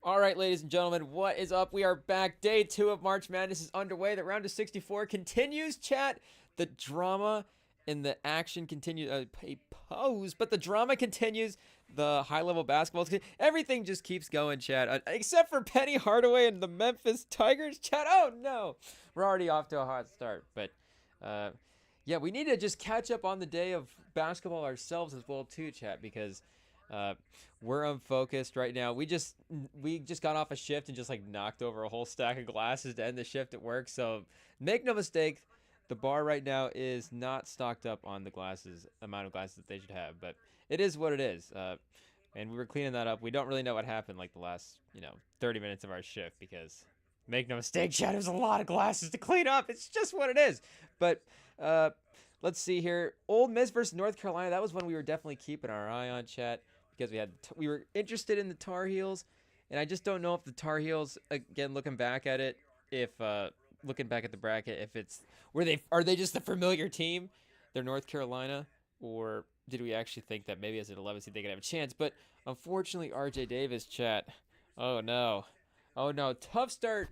All right, ladies and gentlemen, what is up? We are back. Day 2 of March Madness is underway. The round of 64 continues, chat. The drama and the action continues. But the drama continues. The high-level basketball, everything just keeps going, chat. Except for Penny Hardaway and the Memphis Tigers, chat. Oh, no. We're already off to a hot start. But, yeah, we need to just catch up on the day of basketball ourselves as well, too, chat, because we're unfocused right now. We just got off a shift and just like knocked over a whole stack of glasses to end the shift at work. So make no mistake, the bar right now is not stocked up on the amount of glasses that they should have, but it is what it is. And we were cleaning that up. We don't really know what happened like the last 30 minutes of our shift, because make no mistake, chat, there's a lot of glasses to clean up. It's just what it is. But let's see here. Ole Miss versus North Carolina. That was one we were definitely keeping our eye on, chat, because we were interested in the Tar Heels, and I just don't know if the Tar Heels, again, looking back at it, if looking back at the bracket, if it's are they just a familiar team, they're North Carolina, or did we actually think that maybe as an 11 seed they could have a chance? But unfortunately, RJ Davis, chat. Oh no, tough start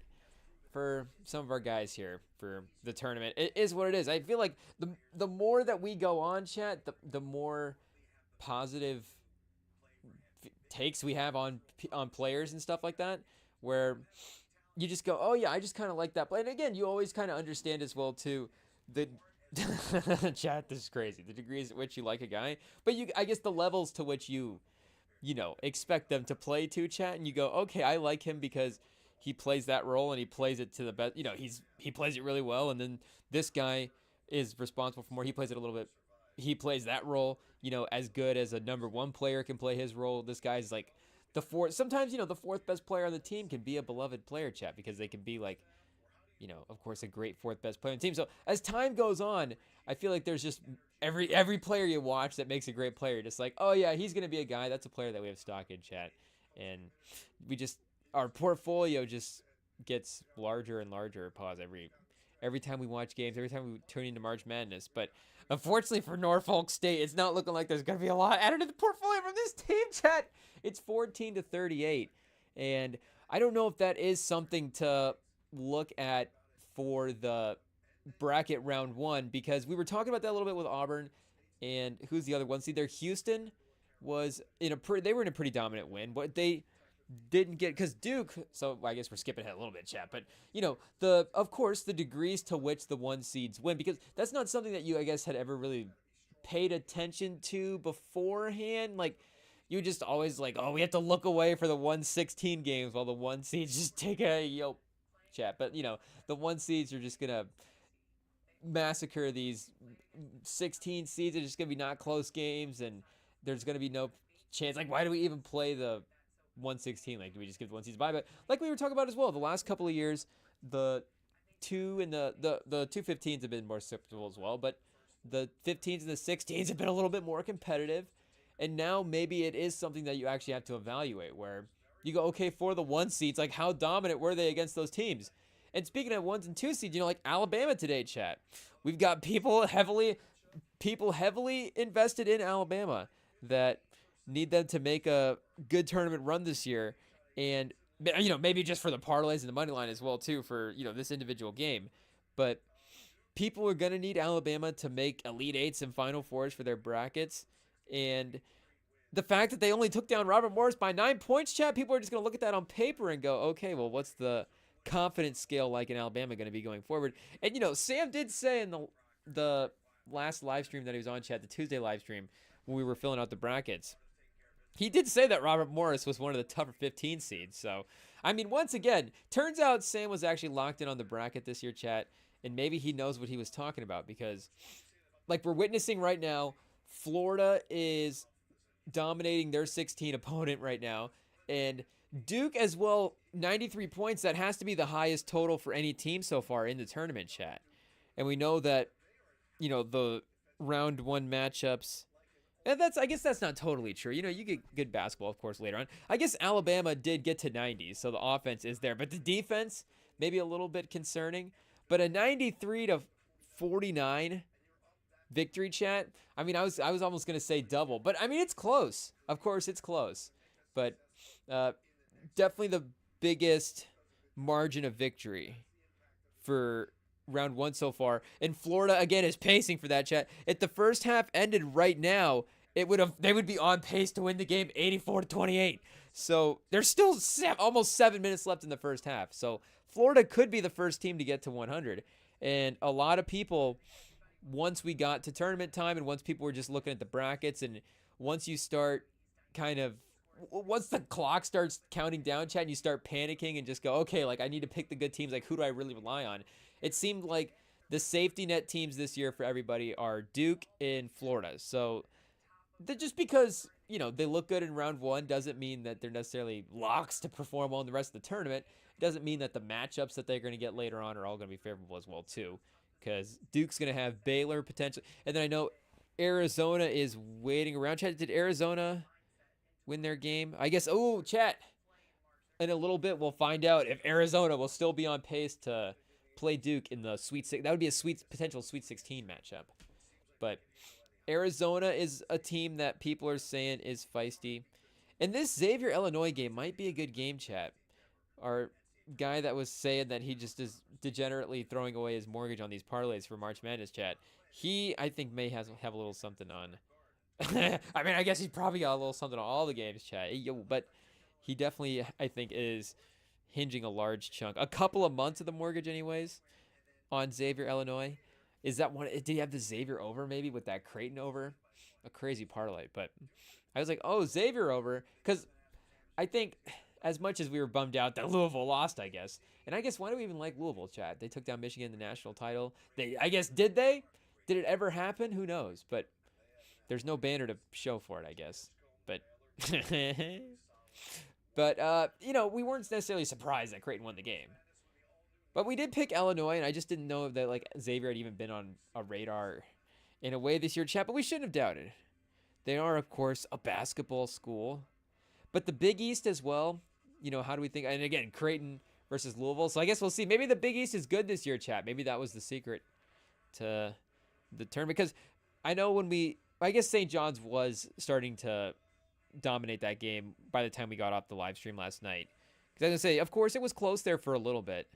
for some of our guys here for the tournament. It is what it is. I feel like the more that we go on, chat, the more positive takes we have on players and stuff like that, where you just go, oh yeah, I just kind of like that play. And again, you always kind of understand as well too the chat, this is crazy, the degrees at which you like a guy, but I guess the levels to which you expect them to play to, chat, and you go, okay, I like him because he plays that role and he plays it to the best. He plays it really well, and then this guy is responsible for more. He plays it a little bit. He plays that role, as good as a number one player can play his role. This guy's like the fourth. Sometimes, the fourth best player on the team can be a beloved player, chat, because they can be like, of course, a great fourth best player on the team. So as time goes on, I feel like there's just every player you watch that makes a great player, just like, oh yeah, he's gonna be a guy. That's a player that we have stock in, chat, and our portfolio just gets larger and larger. Pause every time we watch games, every time we tune into March Madness. But unfortunately for Norfolk State, it's not looking like there's going to be a lot added to the portfolio from this team, chat. It's 14-38. And I don't know if that is something to look at for the bracket round 1, because we were talking about that a little bit with Auburn. And who's the other one? See, there, Houston was they were in a pretty dominant win. But they didn't get, because Duke, so I guess we're skipping ahead a little bit, chat, but of course the degrees to which the 1 seeds win, because that's not something that you, I guess, had ever really paid attention to beforehand. Like, you just always like, oh, we have to look away for the 116 games while the 1 seeds just take a chat. But the 1 seeds are just gonna massacre these 16 seeds. It's just gonna be not close games, and there's gonna be no chance. Like, why do we even play the 116? Like, do we just give the 1 seeds by? But like we were talking about as well, the last couple of years, the 2 and the 215s have been more susceptible as well, but the 15s and the 16s have been a little bit more competitive. And now maybe it is something that you actually have to evaluate, where you go, okay, for the 1 seeds, like, how dominant were they against those teams? And speaking of 1s and 2 seeds, like Alabama today, chat, we've got people heavily invested in Alabama that need them to make a good tournament run this year, and maybe just for the parlays and the money line as well too, for this individual game. But people are gonna need Alabama to make Elite Eights and Final Fours for their brackets, and the fact that they only took down Robert Morris by 9 points, chat, people are just gonna look at that on paper and go, okay, well, what's the confidence scale like in Alabama going to be going forward? And Sam did say in the last live stream that he was on, chat, the Tuesday live stream when we were filling out the brackets, he did say that Robert Morris was one of the tougher 15 seeds. So, I mean, once again, turns out Sam was actually locked in on the bracket this year, chat, and maybe he knows what he was talking about, because, like we're witnessing right now, Florida is dominating their 16 opponent right now, and Duke as well, 93 points. That has to be the highest total for any team so far in the tournament, chat. And we know that, the round 1 matchups, and I guess that's not totally true. You get good basketball, of course, later on. I guess Alabama did get to 90, so the offense is there. But the defense, maybe a little bit concerning. But a 93-49 victory, chat. I mean, I was almost going to say double. But, I mean, it's close. Of course, it's close. But definitely the biggest margin of victory for round one so far. And Florida again is pacing for that, chat. If the first half ended right now, they would be on pace to win the game 84-28. So there's still almost 7 minutes left in the first half. So Florida could be the first team to get to 100. And a lot of people, once we got to tournament time and once people were just looking at the brackets, and once you start once the clock starts counting down, chat, and you start panicking and just go, okay, like I need to pick the good teams. Like, who do I really rely on? It seemed like the safety net teams this year for everybody are Duke and Florida. So just because, they look good in round one doesn't mean that they're necessarily locks to perform well in the rest of the tournament. It doesn't mean that the matchups that they're going to get later on are all going to be favorable as well, too. Because Duke's going to have Baylor potentially. And then I know Arizona is waiting around. Chat, did Arizona win their game? I guess, chat. In a little bit, we'll find out if Arizona will still be on pace to play Duke in the Sweet 6. That would be a potential Sweet 16 matchup. But Arizona is a team that people are saying is feisty. And this Xavier-Illinois game might be a good game, chat. Our guy that was saying that he just is degenerately throwing away his mortgage on these parlays for March Madness, chat. He, I think, may have a little something on. I mean, I guess he's probably got a little something on all the games, chat. But he definitely, I think, is hinging a large chunk. A couple of months of the mortgage, anyways, on Xavier-Illinois. Is that one? Did he have the Xavier over maybe with that Creighton over? A crazy parlay. But I was like, oh, Xavier over. Because I think as much as we were bummed out that Louisville lost, I guess. And I guess why do we even like Louisville, chat? They took down Michigan in the national title. I guess, did they? Did it ever happen? Who knows? But there's no banner to show for it, I guess. But, we weren't necessarily surprised that Creighton won the game. But we did pick Illinois, and I just didn't know that Xavier had even been on a radar in a way this year, chat. But we shouldn't have doubted. They are, of course, a basketball school. But the Big East as well, how do we think? And again, Creighton versus Louisville. So I guess we'll see. Maybe the Big East is good this year, chat. Maybe that was the secret to the tournament. Because I know I guess St. John's was starting to dominate that game by the time we got off the live stream last night. Because I was going to say, of course, it was close there for a little bit.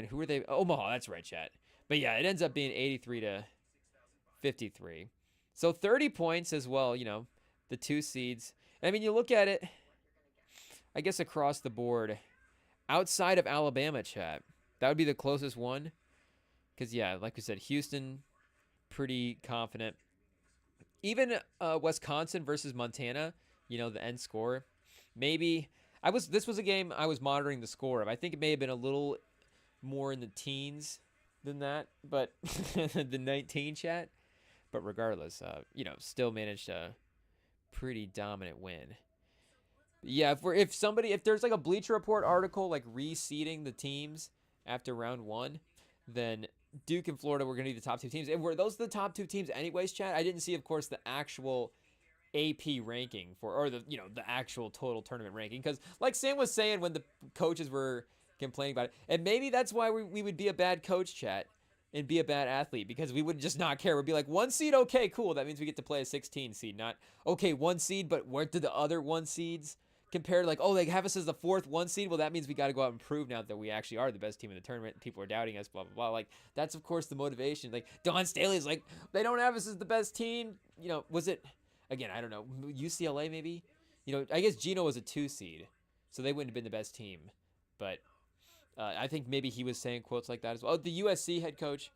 Who were they? Omaha, that's right, chat. But yeah, it ends up being 83-53. So 30 points as well, the 2 seeds. And I mean, you look at it, I guess across the board, outside of Alabama, chat, that would be the closest one. Because, yeah, like we said, Houston, pretty confident. Even Wisconsin versus Montana, the end score. Maybe, this was a game I was monitoring the score of. I think it may have been a little more in the teens than that, but the 19, chat. But regardless, still managed a pretty dominant win. Yeah, if there's like a Bleacher Report article like reseeding the teams after round one, then Duke and Florida were going to be the top 2 teams. And were those the top 2 teams anyways, chat? I didn't see, of course, the actual AP ranking or the actual total tournament ranking, because like Sam was saying when the coaches were complaining about it, and maybe that's why we would be a bad coach, chat, and be a bad athlete, because we would just not care. We'd be like, 1 seed, okay, cool, that means we get to play a 16 seed, not okay, 1 seed, but where did the other 1 seeds compare? Like, they have us as the 4th 1 seed, well, that means we got to go out and prove now that we actually are the best team in the tournament. People are doubting us, blah blah blah. Like, that's of course the motivation. Like, Don Staley's like, they don't have us as the best team. Was it, again, I don't know, UCLA maybe? I guess Gino was a 2 seed, so they wouldn't have been the best team. But I think maybe he was saying quotes like that as well. The USC head coach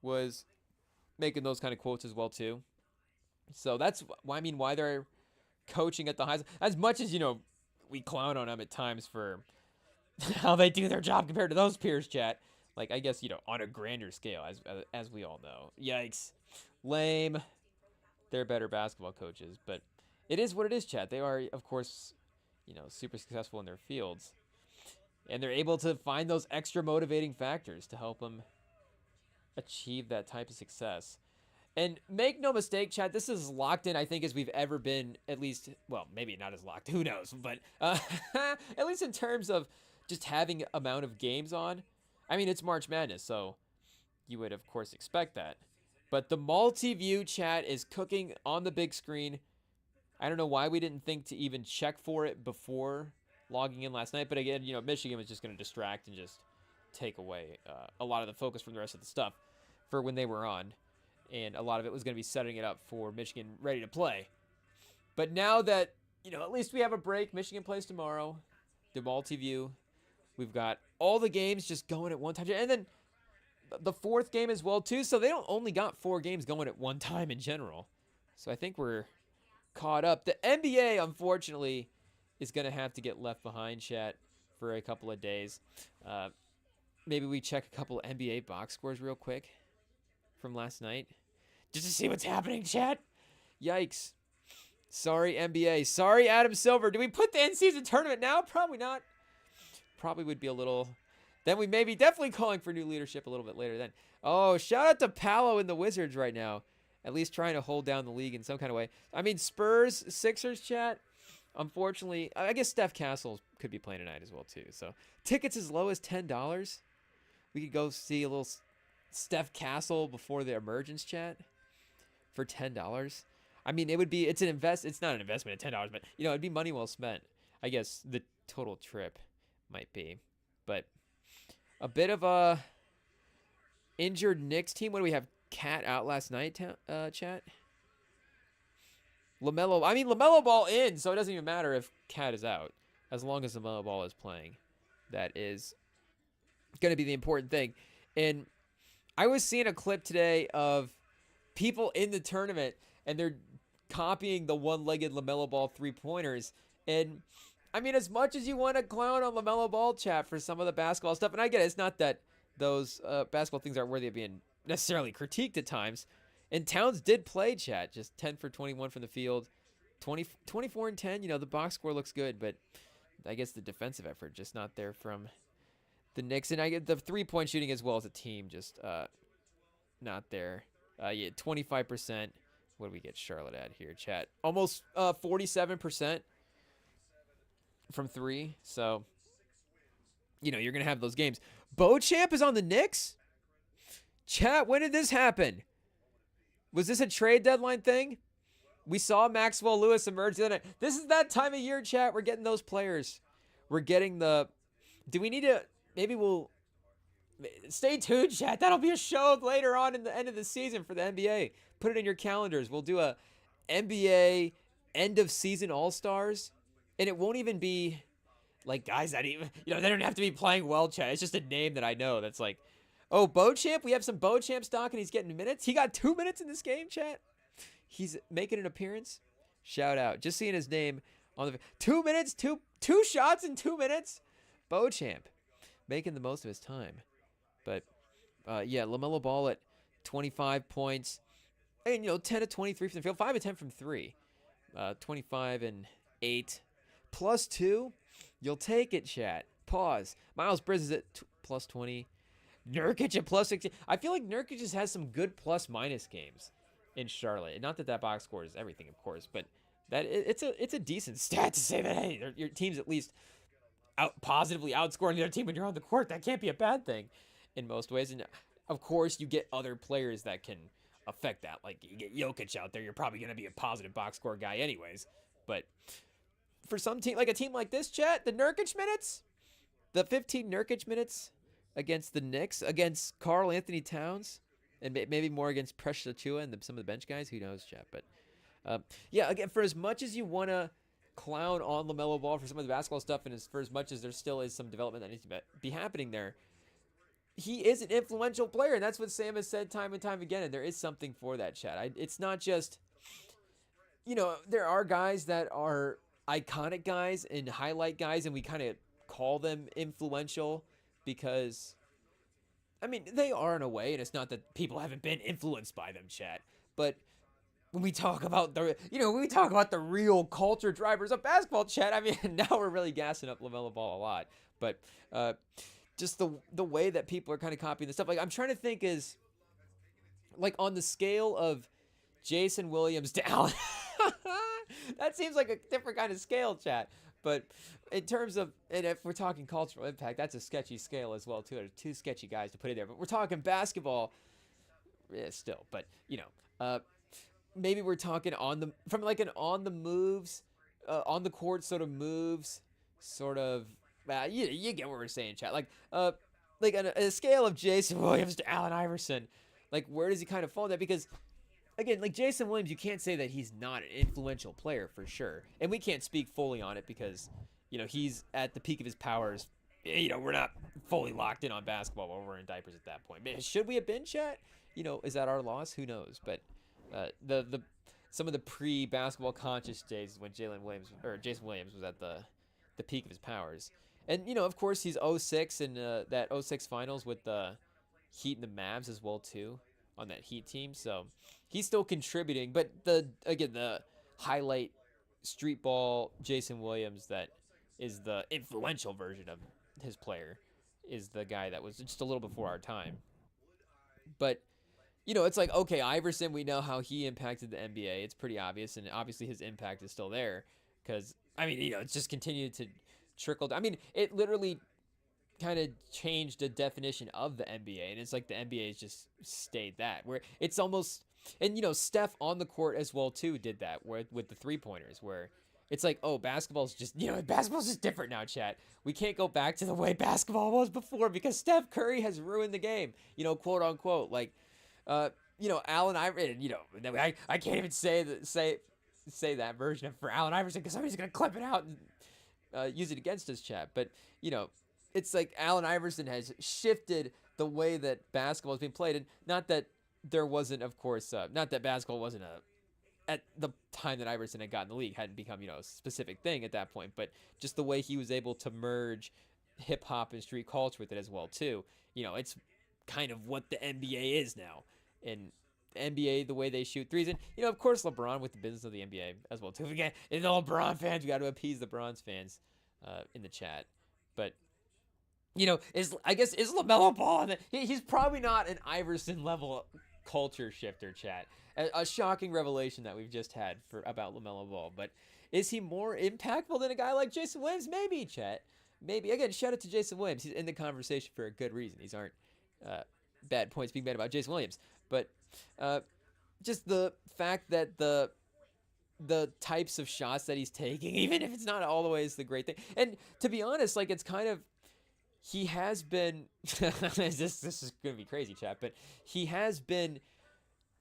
was making those kind of quotes as well too. So that's why they're coaching at the highest. As much as we clown on them at times for how they do their job compared to those peers, chat. Like, I guess on a grander scale, as we all know. Yikes, lame. They're better basketball coaches, but it is what it is, chat. They are, of course, super successful in their fields. And they're able to find those extra motivating factors to help them achieve that type of success. And make no mistake, chat, this is locked in, I think, as we've ever been, at least, well, maybe not as locked, who knows, but at least in terms of just having amount of games on. I mean, it's March Madness, so you would, of course, expect that. But the multi-view, chat, is cooking on the big screen. I don't know why we didn't think to even check for it before logging in last night. But again, Michigan was just going to distract and just take away a lot of the focus from the rest of the stuff for when they were on. And a lot of it was going to be setting it up for Michigan ready to play. But now that, at least we have a break. Michigan plays tomorrow. The multi-view. We've got all the games just going at one time. And then the fourth game as well, too. So they don't only got 4 games going at one time in general. So I think we're caught up. The NBA, unfortunately, is going to have to get left behind, chat, for a couple of days. Maybe we check a couple of NBA box scores real quick from last night. Just to see what's happening, chat. Yikes. Sorry, NBA. Sorry, Adam Silver. Do we put the in-season tournament now? Probably not. Probably would be a little... Then we may be definitely calling for new leadership a little bit later then. Oh, shout out to Paolo and the Wizards right now. At least trying to hold down the league in some kind of way. I mean, Spurs, Sixers, chat. Unfortunately, I guess Steph Castle could be playing tonight as well, too. So, tickets as low as $10. We could go see a little Steph Castle before the emergence, chat, for $10. I mean, it's not an investment at $10, but, it'd be money well spent. I guess the total trip might be. But a bit of a injured Knicks team. What do we have? Cat out last night, chat? LaMelo Ball in, so it doesn't even matter if Cat is out. As long as LaMelo Ball is playing. That is going to be the important thing. And I was seeing a clip today of people in the tournament, and they're copying the one-legged LaMelo Ball three-pointers. And, I mean, as much as you want to clown on LaMelo Ball, chat, for some of the basketball stuff, and I get it, it's not that those basketball things aren't worthy of being necessarily critiqued at times. And Towns did play, chat, just 10 for 21 from the field, 24 and 10. The box score looks good, but I guess the defensive effort just not there from the Knicks. And I get the three-point shooting as well as a team just not there. 25%. What do we get Charlotte at here, chat? Almost 47% from 3. So, you're going to have those games. Beauchamp is on the Knicks? Chat, when did this happen? Was this a trade deadline thing? We saw Maxwell Lewis emerge the other night. This is that time of year, chat. We're getting those players. We're getting the... Do we need to... Maybe we'll... Stay tuned, chat. That'll be a show later on in the end of the season for the NBA. Put it in your calendars. We'll do a NBA end-of-season All-Stars. And it won't even be... Like, guys that even... they don't have to be playing well, chat. It's just a name that I know that's like... Oh, Beauchamp. We have some Beauchamp stock, and he's getting minutes. He got 2 minutes in this game, chat. He's making an appearance. Shout out. Just seeing his name on the 2 minutes, two shots in 2 minutes. Beauchamp making the most of his time. But, LaMelo Ball at 25 points. And, 10 of 23 from the field. 5 of 10 from 3. 25 and 8. Plus 2. You'll take it, chat. Pause. Miles Bridges at plus 20. Nurkic at plus 16. I feel like Nurkic just has some good plus-minus games in Charlotte. Not that box score is everything, of course, but that it's a decent stat to say that, hey, your team's at least positively outscoring the other team when you're on the court. That can't be a bad thing in most ways. And, of course, you get other players that can affect that. Like, you get Jokic out there, you're probably going to be a positive box score guy anyways. But for some team, like a team like this, chat, the Nurkic minutes, the 15 Nurkic minutes against the Knicks, against Karl Anthony Towns, and maybe more against Precious Achiuwa and some of the bench guys. Who knows, chat? But, again, for as much as you want to clown on LaMelo Ball for some of the basketball stuff, and for as much as there still is some development that needs to be happening there, he is an influential player, and that's what Sam has said time and time again, and there is something for that, chat. It's not just, there are guys that are iconic guys and highlight guys, and we kind of call them influential because, they are in a way, and it's not that people haven't been influenced by them, chat. But when we talk about the real culture drivers of basketball, chat, now we're really gassing up LaMelo Ball a lot. But just the way that people are kind of copying the stuff. Like, I'm trying to think is, like, on the scale of Jason Williams to Allen. That seems like a different kind of scale, chat. But in terms of, and if we're talking cultural impact, that's a sketchy scale as well, too. There's 2 sketchy guys to put in there. But we're talking basketball, still. But, maybe we're talking on the moves, on the court sort of moves sort of, you get what we're saying, chat. Like on a scale of Jason Williams to Allen Iverson, like where does he kind of fall there? Because again, like Jason Williams, you can't say that he's not an influential player for sure, and we can't speak fully on it because he's at the peak of his powers. We're not fully locked in on basketball while we're in diapers at that point. Man, should we have been, chat? Is that our loss? Who knows? But the some of the pre-basketball conscious days when Jason Williams was at the peak of his powers. And of course he's 06 in that 06 finals with the Heat and the Mavs as well too on that Heat team. So he's still contributing, but the highlight street ball Jason Williams that is the influential version of his player is the guy that was just a little before our time. But it's like, okay, Iverson, we know how he impacted the NBA. It's pretty obvious, and obviously his impact is still there because, it's just continued to trickle down. I mean, it literally kind of changed the definition of the NBA, and it's like the NBA has just stayed that, where it's almost, and Steph on the court as well too did that with the 3-pointers, where it's like, oh, basketball's just different now, chat. We can't go back to the way basketball was before because Steph Curry has ruined the game, quote unquote. Like, Allen Iverson, I can't even say that version for Allen Iverson because somebody's gonna clip it out and use it against us, chat. But it's like Allen Iverson has shifted the way that basketball is being played, and not that there wasn't, of course, not that basketball wasn't at the time that Iverson had gotten the league hadn't become a specific thing at that point, but just the way he was able to merge hip hop and street culture with it as well too. It's kind of what the NBA is now. And the NBA, the way they shoot threes, and of course LeBron with the business of the NBA as well too. Again, and the LeBron fans, we got to appease the Bronze fans in the chat. But is LaMelo Ball? He's probably not an Iverson level culture shifter, chat. A shocking revelation that we've just had about LaMelo Ball. But is he more impactful than a guy like Jason Williams? Maybe, chat. Maybe. Again, shout out to Jason Williams. He's in the conversation for a good reason. These aren't bad points being made about Jason Williams. But just the fact that the types of shots that he's taking, even if it's not all the way, is the great thing. And to be honest, like, it's kind of, he has been, this is going to be crazy, chat, but he has been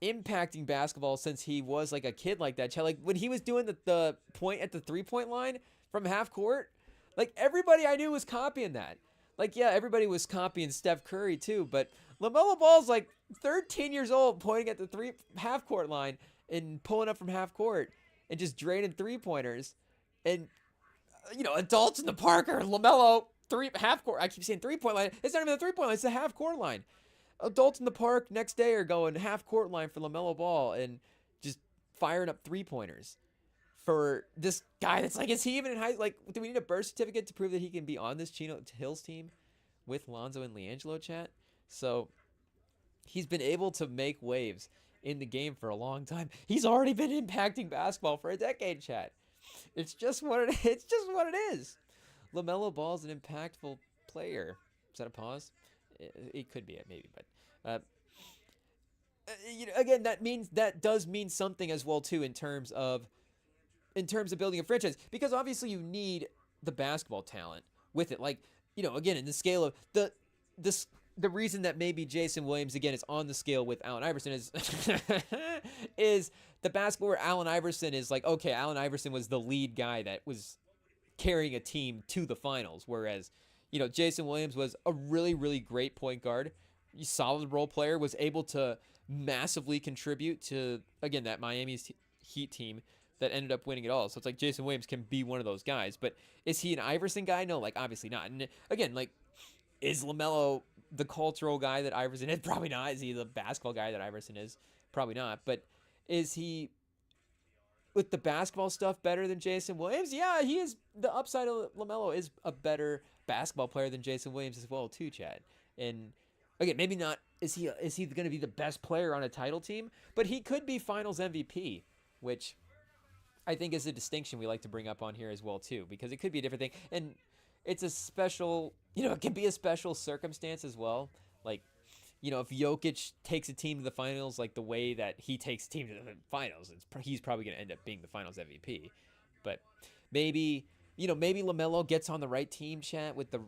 impacting basketball since he was like a kid like that, chat. Like when he was doing the point at the 3-point line from half court, like everybody I knew was copying that. Like, yeah, everybody was copying Steph Curry too, but LaMelo Ball's like 13 years old pointing at the half court line and pulling up from half court and just draining 3-pointers. And adults in the park are LaMelo half court. I keep saying 3-point line. It's not even the 3-point line. It's the half court line. Adults in the park next day are going half court line for LaMelo Ball and just firing up 3-pointers for this guy that's like, is he even in high? Like, do we need a birth certificate to prove that he can be on this Chino Hills team with Lonzo and LiAngelo, chat? So he's been able to make waves in the game for a long time. He's already been impacting basketball for a decade, chat. It's just what it is. LaMelo Ball's an impactful player. Is that a pause? It could be it, maybe, but again, that does mean something as well too in terms of building a franchise, because obviously you need the basketball talent with it. Like, again, in the scale of the reason that maybe Jason Williams again is on the scale with Allen Iverson is is the basketball where Allen Iverson is like, okay, Allen Iverson was the lead guy that was carrying a team to the finals, whereas Jason Williams was a really, really great point guard, solid role player, was able to massively contribute to, again, that Miami Heat team that ended up winning it all. So it's like Jason Williams can be one of those guys, but is he an Iverson guy? No, like obviously not. And again, like, is LaMelo the cultural guy that Iverson is? Probably not. Is he the basketball guy that Iverson is? Probably not. But is he, with the basketball stuff, better than Jason Williams? Yeah, he is. The upside of LaMelo is a better basketball player than Jason Williams as well too, Chad. And again, maybe not, is he going to be the best player on a title team? But he could be finals MVP, which I think is a distinction we like to bring up on here as well too, because it could be a different thing. And it's a special, it can be a special circumstance as well. Like, if Jokic takes a team to the finals like the way that he takes a team to the finals, he's probably going to end up being the finals MVP. But maybe maybe LaMelo gets on the right team, chat, with the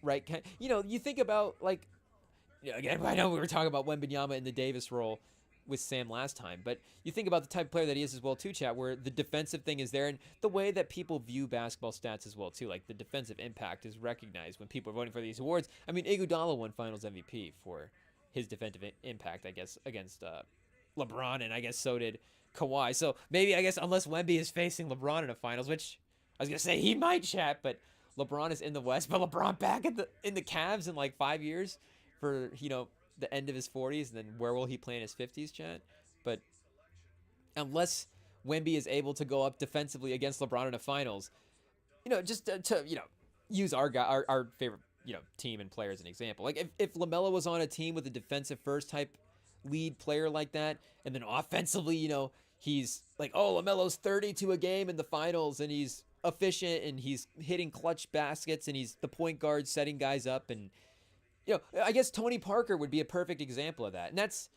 right kind. You think about, like, again, I know we were talking about Wembanyama in the Davis role with Sam last time, but you think about the type of player that he is as well too, chat, where the defensive thing is there, and the way that people view basketball stats as well too, like the defensive impact is recognized when people are voting for these awards. I mean, Iguodala won Finals MVP for his defensive impact, I guess, against LeBron, and I guess so did Kawhi. So maybe, I guess, unless Wemby is facing LeBron in a Finals, which I was gonna say he might, chat, but LeBron is in the West, but LeBron back in the Cavs in like 5 years for the end of his 40s, and then where will he play in his 50s, chat? But unless Wemby is able to go up defensively against LeBron in a Finals, just to use our guy, our favorite team and player as an example. Like if LaMelo was on a team with a defensive first type lead player like that, and then offensively, he's like, oh, LaMelo's 32 a game in the Finals, and he's efficient, and he's hitting clutch baskets, and he's the point guard setting guys up, and I guess Tony Parker would be a perfect example of that. And that's,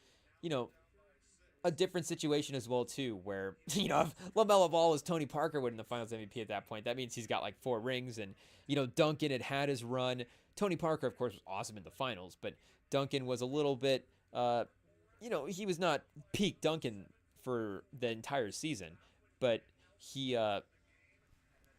a different situation as well, too, where, if LaMelo Ball is Tony Parker would in the Finals MVP at that point, that means he's got like 4 rings. And, Duncan had his run. Tony Parker, of course, was awesome in the Finals, but Duncan was a little bit, he was not peak Duncan for the entire season. But he, again,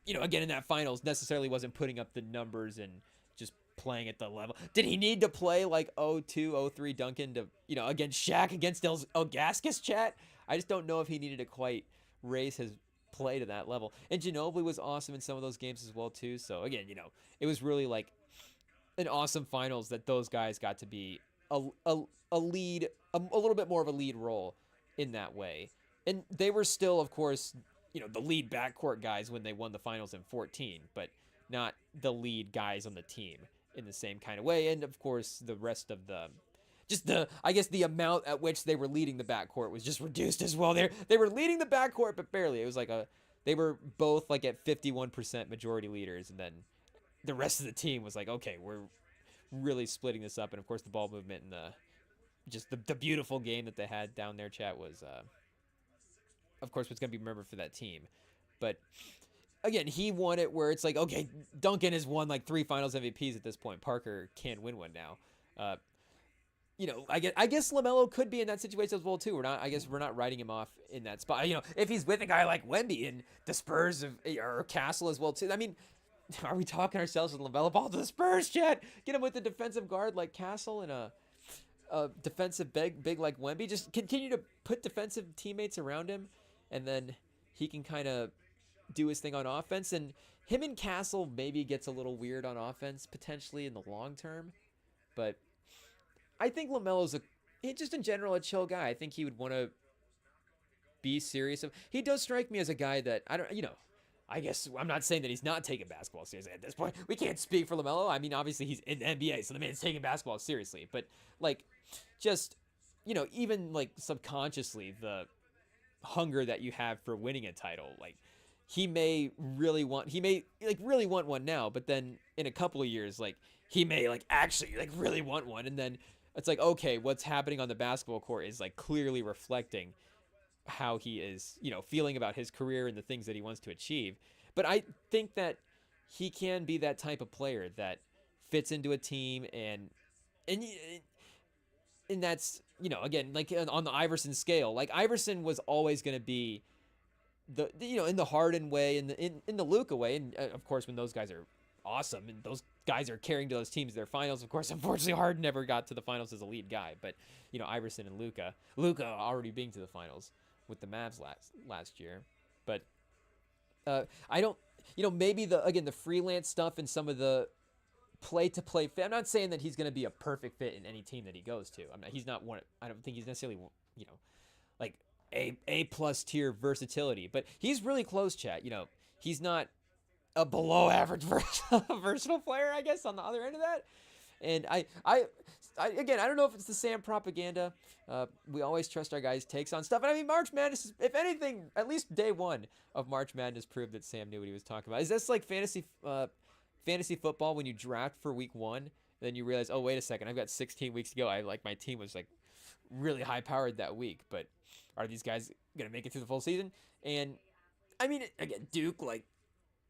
in that Finals necessarily wasn't putting up the numbers and just playing at the level. Did he need to play like 0-2, 0-3 Duncan to, against Shaq, against Ilgauskas, chat? I just don't know if he needed to quite raise his play to that level. And Ginobili was awesome in some of those games as well too. So again, it was really like an awesome Finals that those guys got to be a lead, a little bit more of a lead role in that way. And they were still, of course, the lead backcourt guys when they won the Finals in 14, but not the lead guys on the team in the same kind of way. And of course, the rest of I guess the amount at which they were leading the backcourt was just reduced as well. They were leading the backcourt, but barely. It was like they were both like at 51% majority leaders, and then the rest of the team was like, okay, we're really splitting this up. And of course, the ball movement and the beautiful game that they had down there, chat, was of course what's going to be remembered for that team. But again, he won it where it's like, okay, Duncan has won like 3 Finals MVPs at this point. Parker can't win one now. I guess LaMelo could be in that situation as well too. We're not writing him off in that spot. If he's with a guy like Wemby and the Spurs or Castle as well too. I mean, are we talking ourselves with LaMelo Ball to the Spurs, chat? Get him with a defensive guard like Castle and a defensive big like Wemby. Just continue to put defensive teammates around him, and then he can kind of do his thing on offense. And him and Castle maybe gets a little weird on offense potentially in the long term, but I think LaMelo's just in general a chill guy. I think he would want to be serious. He does strike me as a guy that I guess I'm not saying that he's not taking basketball seriously at this point. We can't speak for LaMelo. I mean, obviously he's in the NBA, so the man's taking basketball seriously. But like, just even like subconsciously, the hunger that you have for winning a title, like he may really want one now, but then in a couple of years, like he may like actually like really want one, and then it's like, okay, what's happening on the basketball court is like clearly reflecting how he is, feeling about his career and the things that he wants to achieve. But I think that he can be that type of player that fits into a team, and that's, again, like on the Iverson scale, like Iverson was always going to be the in the Harden way, in the Luka way, and of course when those guys are awesome and those guys are carrying to those teams their finals. Of course, unfortunately, Harden never got to the finals as a lead guy, but Iverson and Luka already being to the finals with the Mavs last year. But I don't, maybe the freelance stuff and some of the play-to-play fit. I'm not saying that he's going to be a perfect fit in any team that he goes to. He's not one. I don't think he's necessarily, like A plus tier versatility, but he's really close, chat. He's not a below average versatile player, I guess, on the other end of that. And I again, I don't know if it's the Sam propaganda. We always trust our guys' takes on stuff. And I mean, March Madness, if anything, at least day 1 of March Madness proved that Sam knew what he was talking about. Is this like fantasy football when you draft for week 1, then you realize, oh, wait a second, I've got 16 weeks to go. My team was like really high powered that week, but are these guys going to make it through the full season? And I mean, again, Duke, like,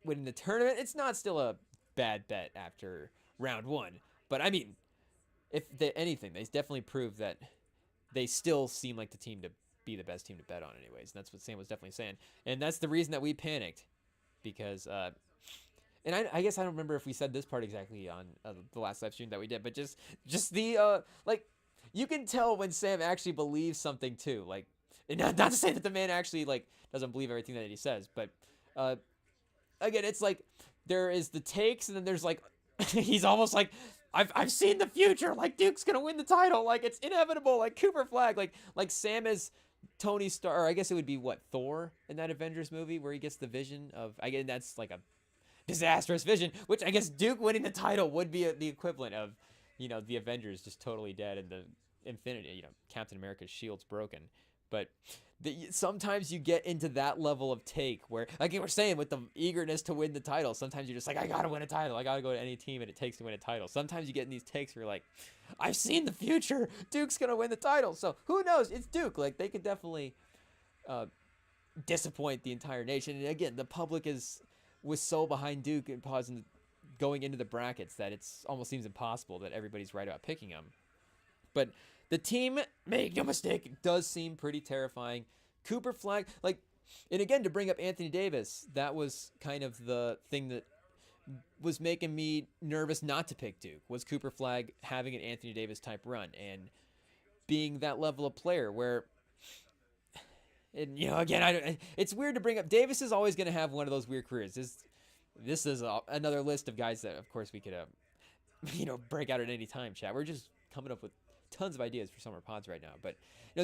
winning the tournament. It's not still a bad bet after round one. But I mean, if anything, they definitely proved that they still seem like the team to be the best team to bet on anyways. And that's what Sam was definitely saying. And that's the reason that we panicked. Because, and I guess I don't remember if we said this part exactly on the last live stream that we did. But just the, like, you can tell when Sam actually believes something too. Like, and not to say that the man actually, like, doesn't believe everything that he says. But, again, it's like, there is the takes and then there's like, he's almost like, I've seen the future. Like, Duke's gonna win the title. Like, it's inevitable. Like, Cooper Flag. Like Sam is Tony Stark. Or I guess it would be what, Thor in that Avengers movie where he gets the vision of. I guess that's like a disastrous vision. Which I guess Duke winning the title would be the equivalent of, the Avengers just totally dead and the Infinity. Captain America's shield's broken. But sometimes you get into that level of take where, like you were saying, with the eagerness to win the title, sometimes you're just like, I gotta win a title. I gotta go to any team it takes to win a title. Sometimes you get in these takes where you're like, I've seen the future. Duke's gonna win the title. So who knows? It's Duke. Like, they could definitely disappoint the entire nation. And again, the public was so behind Duke and going into the brackets that it's almost seems impossible that everybody's right about picking them. But the team, make no mistake, does seem pretty terrifying. Cooper Flag, like, and again, to bring up Anthony Davis, that was kind of the thing that was making me nervous not to pick Duke, was Cooper Flag having an Anthony Davis type run and being that level of player where, and again, it's weird to bring up. Davis is always going to have one of those weird careers. This is another list of guys that, of course, we could, break out at any time, chat. We're just coming up with tons of ideas for summer pods right now, but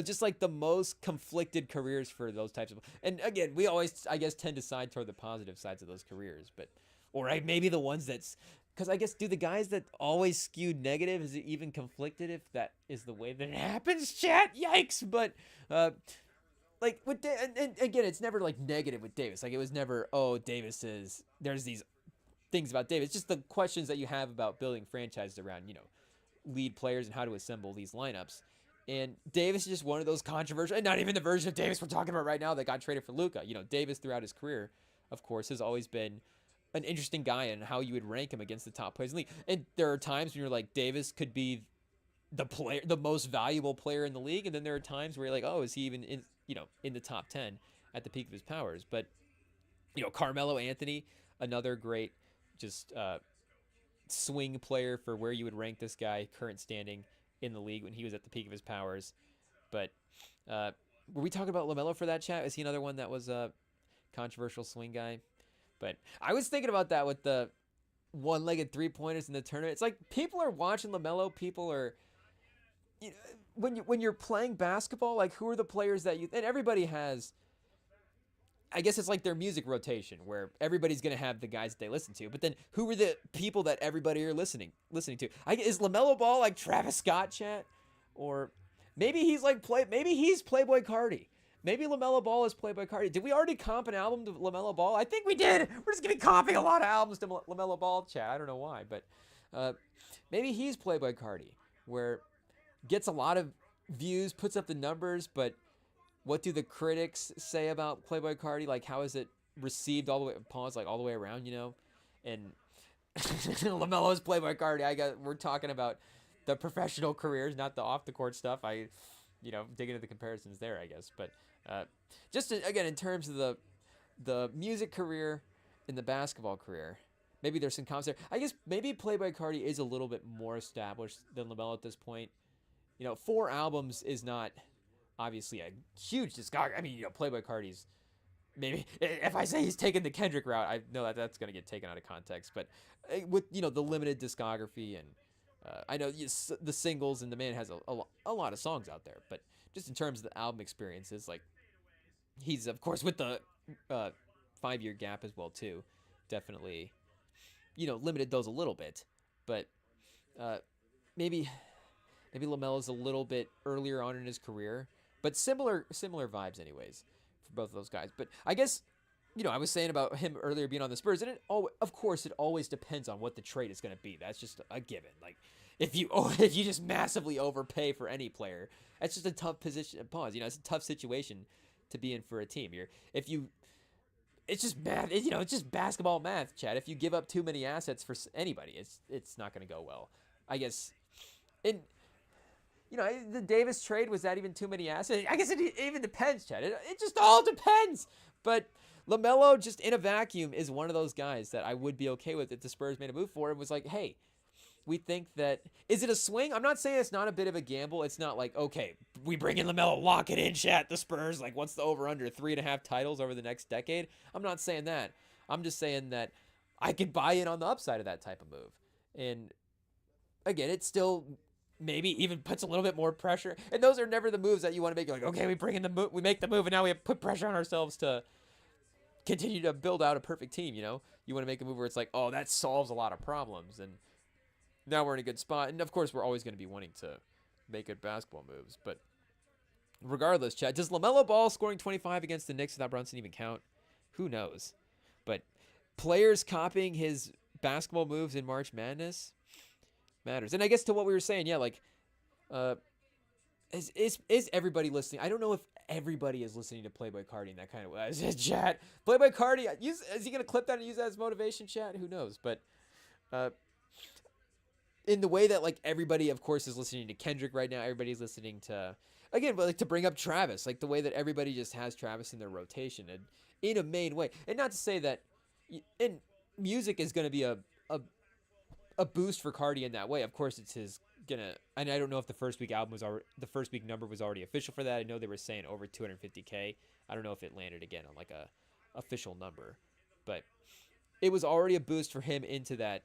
just like the most conflicted careers for those types of, and again, we always, I guess, tend to side toward the positive sides of those careers, but, or maybe the ones because I guess, do the guys that always skew negative, is it even conflicted if that is the way that it happens, chat? Yikes. But like with and again, it's never like negative with Davis. Like, it was never, there's these things about Davis, just the questions that you have about building franchises around lead players and how to assemble these lineups. And Davis is just one of those controversial, and not even the version of Davis we're talking about right now that got traded for Luka. Davis throughout his career, of course, has always been an interesting guy and how you would rank him against the top players in the league. And there are times when you're like, Davis could be the most valuable player in the league, and then there are times where you're like, oh, is he even in the top 10 at the peak of his powers? But Carmelo Anthony, another great just swing player for where you would rank this guy current standing in the league when he was at the peak of his powers. But were we talking about LaMelo for that, chat? Is he another one that was a controversial swing guy? But I was thinking about that with the one-legged three-pointers in the tournament. It's like, people are watching LaMelo. People are, when you're playing basketball, like, who are the players that and everybody has, I guess it's like their music rotation where everybody's going to have the guys that they listen to. But then who are the people that everybody are listening to? Is LaMelo Ball like Travis Scott, chat? Or maybe he's like maybe he's Playboy Cardi. Maybe LaMelo Ball is Playboy Cardi. Did we already comp an album to LaMelo Ball? I think we did. We're just going to be comping a lot of albums to LaMelo Ball, chat. I don't know why. But maybe he's Playboy Cardi, where gets a lot of views, puts up the numbers, but what do the critics say about Playboy Cardi? Like, how is it received all the way, all the way around, And LaMelo's Playboy Cardi. We're talking about the professional careers, not the off the court stuff. I dig into the comparisons there, I guess. But again, in terms of the music career and the basketball career, maybe there's some comps there. I guess maybe Playboy Cardi is a little bit more established than LaMelo at this point. 4 albums is not obviously a huge discography. I mean, Playboy Cardi's, maybe if I say he's taking the Kendrick route, I know that's going to get taken out of context. But with the limited discography, and I know the singles, and the man has a lot of songs out there. But just in terms of the album experiences, like, he's, of course, with the 5-year gap as well too, definitely limited those a little bit. But maybe LaMelo's a little bit earlier on in his career. But similar vibes anyways for both of those guys. But I guess, I was saying about him earlier being on the Spurs, and of course it always depends on what the trade is going to be. That's just a given. Like, if you just massively overpay for any player, that's just a tough position. It's a tough situation to be in for a team. If you it's just math. It's just basketball math, Chad. If you give up too many assets for anybody, it's not going to go well. I guess. And the Davis trade, was that even too many assets? I guess it even depends, Chad. It just all depends. But LaMelo, just in a vacuum, is one of those guys that I would be okay with if the Spurs made a move for him. Was like, hey, we think that, is it a swing? I'm not saying it's not a bit of a gamble. It's not like, okay, we bring in LaMelo, lock it in, chat, the Spurs. Like, what's the over-under? 3.5 titles over the next decade? I'm not saying that. I'm just saying that I could buy in on the upside of that type of move. And again, it still maybe even puts a little bit more pressure. And those are never the moves that you want to make. You're like, okay, we bring in the move, we make the move, and now we have put pressure on ourselves to continue to build out a perfect team. You want to make a move where it's like, oh, that solves a lot of problems. And now we're in a good spot. And of course, we're always going to be wanting to make good basketball moves. But regardless, Chad, does LaMelo Ball scoring 25 against the Knicks without Brunson even count? Who knows? But players copying his basketball moves in March Madness matters. And I guess to what we were saying, yeah, like, is everybody listening? I don't know if everybody is listening to Playboy Cardi in that kind of way. Chat, Playboy Cardi, is he going to clip that and use that as motivation, chat? Who knows? But in the way that, like, everybody, of course, is listening to Kendrick right now. Everybody's listening to, again, but like to bring up Travis, like the way that everybody just has Travis in their rotation and in a main way. And not to say that in music is going to be a boost for Cardi in that way. Of course, it's and I don't know if the first week number was already official for that. I know they were saying over 250K. I don't know if it landed again on like a official number, but it was already a boost for him into that,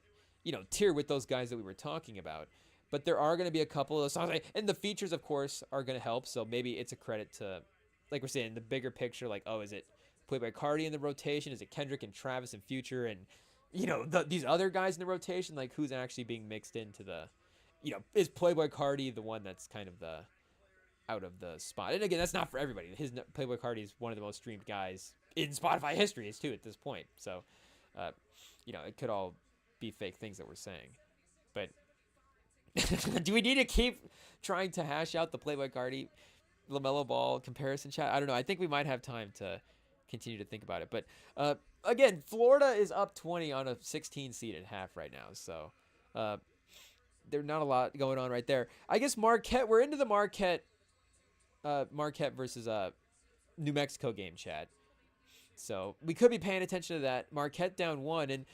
tier with those guys that we were talking about. But there are going to be a couple of those songs, and the features, of course, are going to help. So maybe it's a credit to, like we're saying, the bigger picture. Like, oh, is it Playboy Cardi in the rotation? Is it Kendrick and Travis and Future and these other guys in the rotation? Like, who's actually being mixed into the, is Playboy Cardi the one that's kind of the out of the spot? And again, that's not for everybody. Playboy Cardi is one of the most streamed guys in Spotify history, too, at this point. So, it could all be fake things that we're saying. But do we need to keep trying to hash out the Playboy Cardi LaMelo Ball comparison, chat? I don't know. I think we might have time to continue to think about it. But again, Florida is up 20 on a 16 seed at half right now. So there's not a lot going on right there. I guess Marquette, we're into the Marquette versus New Mexico game, chat. So we could be paying attention to that. Marquette down 1. And,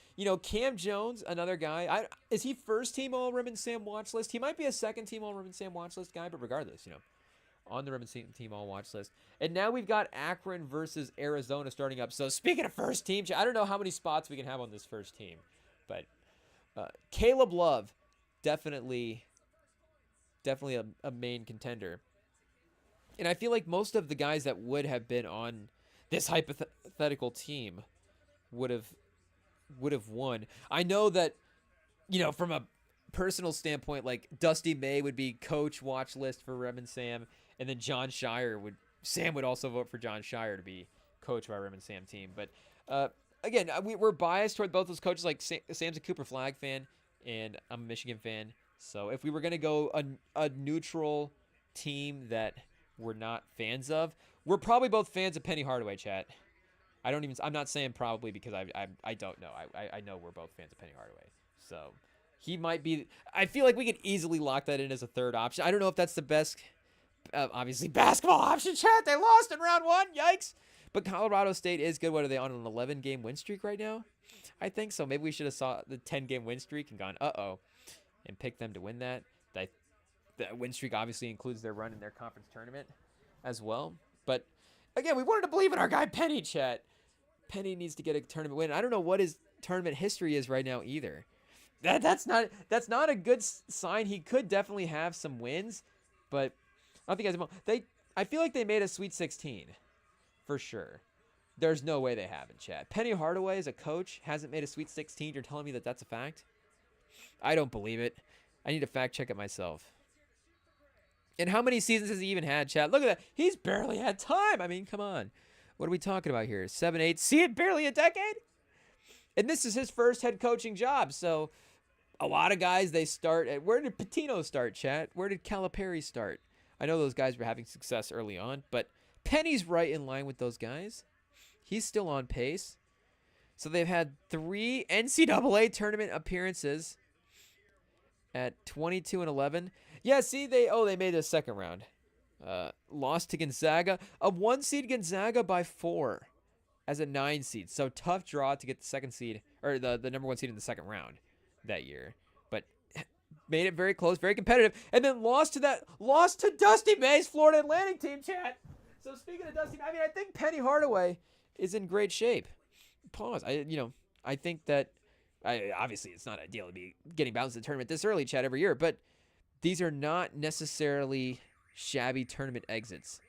Cam Jones, another guy. Is he first team all Rim and Sam watch list? He might be a second team all Rim and Sam watch list guy, but regardless, on the Rim and Team all watch list. And now we've got Akron versus Arizona starting up. So speaking of first team, I don't know how many spots we can have on this first team. But Caleb Love, definitely a main contender. And I feel like most of the guys that would have been on this hypothetical team would have won. I know that, from a personal standpoint, like Dusty May would be coach watch list for Rem and Sam, and then Sam would also vote for John Shire to be coach of our Rem and Sam team. But again, we're biased toward both those coaches. Like Sam's a Cooper Flag fan, and I'm a Michigan fan. So if we were gonna go a neutral team that we're not fans of, we're probably both fans of Penny Hardaway, chat. I'm not saying probably because I don't know. I know we're both fans of Penny Hardaway. So he might be, I feel like we could easily lock that in as a third option. I don't know if that's the best, obviously, basketball option, chat. They lost in round 1. Yikes. But Colorado State is good. What are they on, an 11-game win streak right now? I think so. Maybe we should have saw the 10-game win streak and gone, and picked them to win that. The win streak obviously includes their run in their conference tournament as well. But again, we wanted to believe in our guy Penny, chat. Penny needs to get a tournament win. I don't know what his tournament history is right now either. That's not a good sign. He could definitely have some wins, but I don't think I feel like they made a Sweet 16 for sure. There's no way they haven't, chat. Penny Hardaway as a coach hasn't made a Sweet 16. You're telling me that that's a fact? I don't believe it. I need to fact check it myself. And how many seasons has he even had, chat? Look at that. He's barely had time. I mean, come on. What are we talking about here? 7, 8. See it? Barely a decade? And this is his first head coaching job. So a lot of guys, they start at, where did Pitino start, chat? Where did Calipari start? I know those guys were having success early on, but Penny's right in line with those guys. He's still on pace. So they've had 3 NCAA tournament appearances at 22-11. Yeah, see, they made the second round. Lost to Gonzaga. A 1 seed Gonzaga by 4 as a 9 seed. So tough draw to get the second seed, or the number 1 seed in the second round that year. But made it very close, very competitive. And then lost to Dusty May's Florida Atlantic team, chat. So speaking of Dusty, I think Penny Hardaway is in great shape. Pause. I think that obviously it's not ideal to be getting bounced in the tournament this early, chat, every year, but these are not necessarily shabby tournament exits.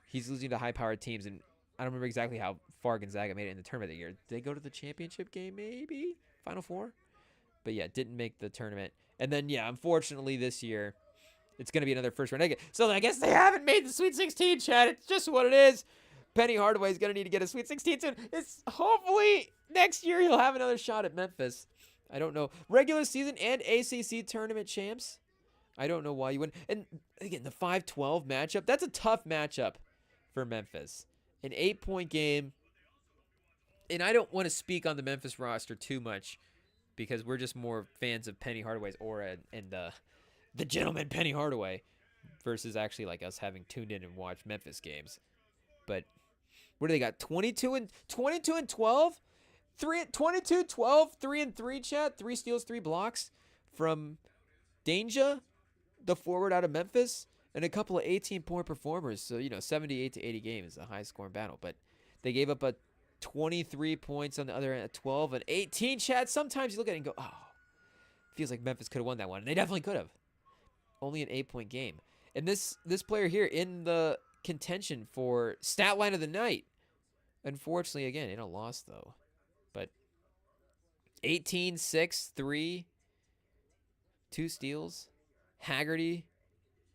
He's losing to high-powered teams, and I don't remember exactly how far Gonzaga made it in the tournament that year. Did they go to the championship game, maybe? Final Four? But yeah, didn't make the tournament. And then, yeah, unfortunately this year, it's going to be another first-round exit. So I guess they haven't made the Sweet 16, chat. It's just what it is. Penny Hardaway is going to need to get a Sweet 16 soon. It's hopefully next year he'll have another shot at Memphis. I don't know. Regular season and ACC tournament champs. I don't know why you wouldn't. And again, the 5-12 matchup, that's a tough matchup for Memphis. An 8-point game. And I don't want to speak on the Memphis roster too much because we're just more fans of Penny Hardaway's aura and the gentleman Penny Hardaway versus actually like us having tuned in and watched Memphis games. But what do they got? 22 and 12? 22, 12, 3 and 3, chat. 3 steals, 3 blocks from Danger, the forward out of Memphis, and a couple of 18-point performers. So, 78 to 80 games, a high-scoring battle. But they gave up a 23 points on the other end at 12 and 18, chat. Sometimes you look at it and go, oh, feels like Memphis could have won that one. And they definitely could have. Only an 8-point game. And this player here in the contention for stat line of the night. Unfortunately, again, in a loss, though. But 18, 6, 3, 2 steals. Haggerty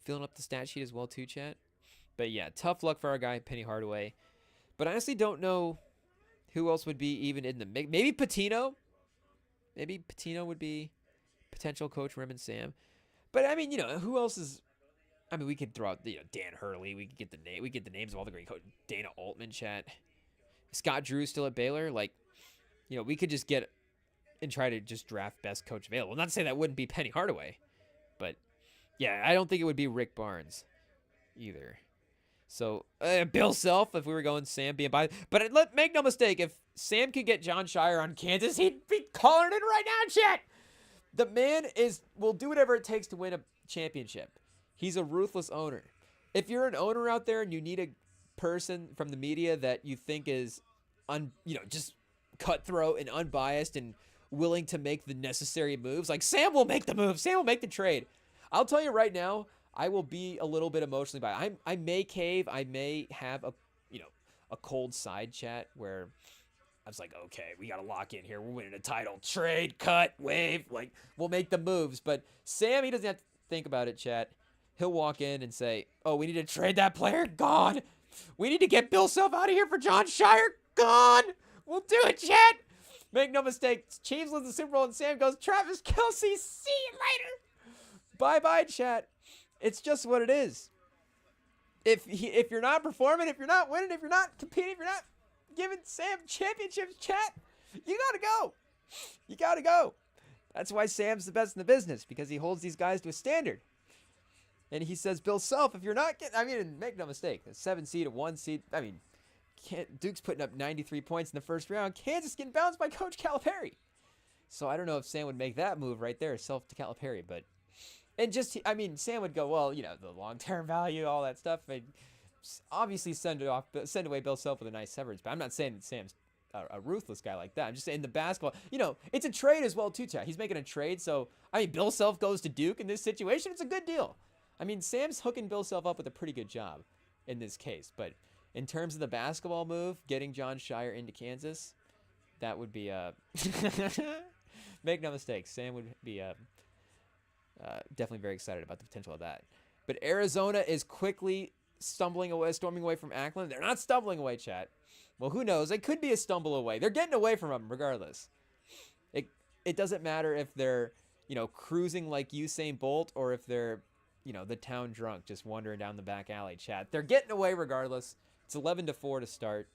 filling up the stat sheet as well, too, chat. But yeah, tough luck for our guy, Penny Hardaway. But I honestly don't know who else would be even in the mix. Maybe Patino. Maybe Patino would be potential coach Rem and Sam. But I mean, who else is? I mean, we could throw out Dan Hurley. We could get the names of all the great coaches. Dana Altman, chat. Scott Drew still at Baylor. Like, we could just get and try to just draft best coach available. Not to say that wouldn't be Penny Hardaway, but yeah, I don't think it would be Rick Barnes either. So Bill Self, if we were going Sam being by, but make no mistake, if Sam could get John Shire on Kansas, he'd be calling it right now, chat. The man will do whatever it takes to win a championship. He's a ruthless owner. If you're an owner out there and you need a person from the media that you think is just cutthroat and unbiased and willing to make the necessary moves, like Sam will make the move. Sam will make the trade. I'll tell you right now, I will be a little bit emotionally biased. I may cave. I may have a cold side chat where I was like, okay, we got to lock in here. We're winning a title. Trade, cut, wave. Like, we'll make the moves. But Sam, he doesn't have to think about it, chat. He'll walk in and say, oh, we need to trade that player? Gone. We need to get Bill Self out of here for John Shire? Gone. We'll do it, chat. Make no mistake. Chiefs wins the Super Bowl and Sam goes, Travis Kelce, see you later. Bye-bye, chat. It's just what it is. If you're not performing, if you're not winning, if you're not competing, if you're not giving Sam championships, chat, you got to go. You got to go. That's why Sam's the best in the business, because he holds these guys to a standard. And he says, Bill Self, if you're not getting, make no mistake, a 7 seed, a 1 seed, Duke's putting up 93 points in the first round. Kansas getting bounced by Coach Calipari. So I don't know if Sam would make that move right there, Self to Calipari, but... And Sam would go, well, the long-term value, all that stuff. Obviously send away Bill Self with a nice severance. But I'm not saying that Sam's a ruthless guy like that. I'm just saying the basketball, it's a trade as well, too, chat. He's making a trade. So, Bill Self goes to Duke in this situation. It's a good deal. Sam's hooking Bill Self up with a pretty good job in this case. But in terms of the basketball move, getting John Shire into Kansas, that would be make no mistake, Sam would be definitely very excited about the potential of that. But Arizona is quickly storming away from Akron. They're not stumbling away, chat. Well, who knows? It could be a stumble away. They're getting away from them regardless. It doesn't matter if they're, cruising like Usain Bolt or if they're, the town drunk just wandering down the back alley, chat. They're getting away regardless. It's 11-4 to start.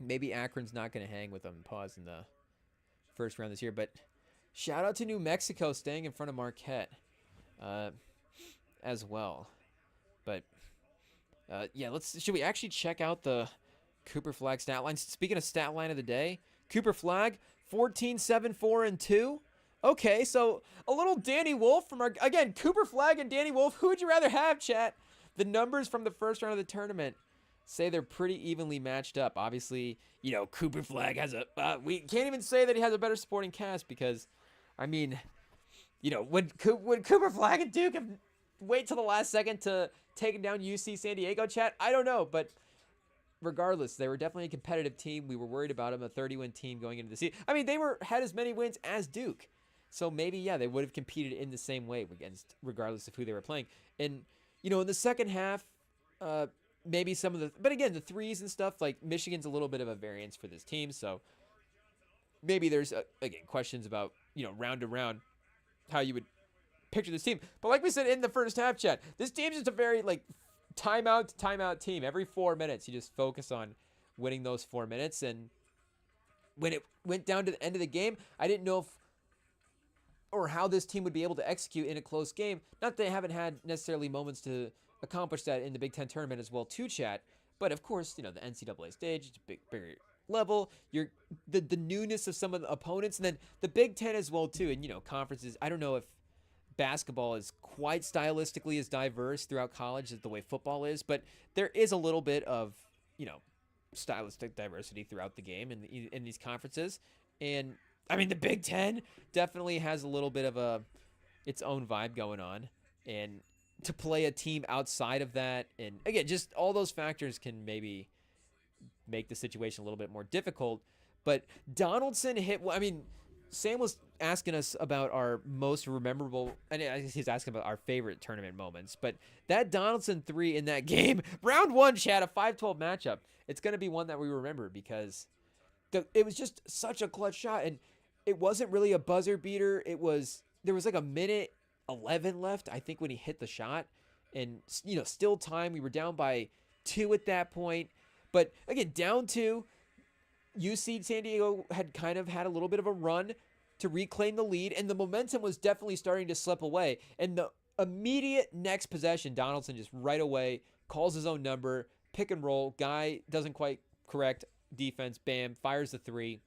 Maybe Akron's not going to hang with them. Pause in the first round this year. But shout out to New Mexico staying in front of Marquette as well. But yeah, should we actually check out the Cooper Flag stat line? Speaking of stat line of the day, Cooper Flag 14, 7, 4, and 2. Okay, so a little Danny Wolf from again, Cooper Flag and Danny Wolf. Who would you rather have, chat? The numbers from the first round of the tournament say they're pretty evenly matched up. Obviously, Cooper Flag has we can't even say that he has a better supporting cast because, I mean, would Cooper Flag and Duke have wait till the last second to take down UC San Diego, chat? I don't know, but regardless, they were definitely a competitive team. We were worried about them, a 30-win team going into the season. I mean, they had as many wins as Duke. So maybe, yeah, they would have competed in the same way against, regardless of who they were playing. And, in the second half, maybe some of but again, the threes and stuff, like Michigan's a little bit of a variance for this team. So maybe there's, again, questions about, round to round, how you would picture this team. But like we said in the first half, chat, this team's just a very, timeout to timeout team. Every 4 minutes, you just focus on winning those 4 minutes. And when it went down to the end of the game, I didn't know or how this team would be able to execute in a close game. Not that they haven't had necessarily moments to accomplish that in the Big Ten tournament as well, too, chat. But of course, the NCAA stage, it's a bigger level. The newness of some of the opponents, and then the Big Ten as well, too. And conferences. I don't know if basketball is quite stylistically as diverse throughout college as the way football is, but there is a little bit of stylistic diversity throughout the game in these conferences. And I mean, the Big Ten definitely has a little bit of its own vibe going on, and to play a team outside of that, and again, just all those factors can maybe make the situation a little bit more difficult. But Donaldson hit. I mean, Sam was asking us about our most memorable, and he's asking about our favorite tournament moments. But that Donaldson 3 in that game, round 1, chat, a 5-12 matchup. It's going to be one that we remember because it was just such a clutch shot, and it wasn't really a buzzer beater. There was like a minute 11 left, I think, when he hit the shot, and still time. We were down by 2 at that point, but again, down 2. UC San Diego had kind of had a little bit of a run to reclaim the lead, and the momentum was definitely starting to slip away. And the immediate next possession, Donaldson just right away calls his own number, pick and roll. Guy doesn't quite correct defense, bam, fires the 3,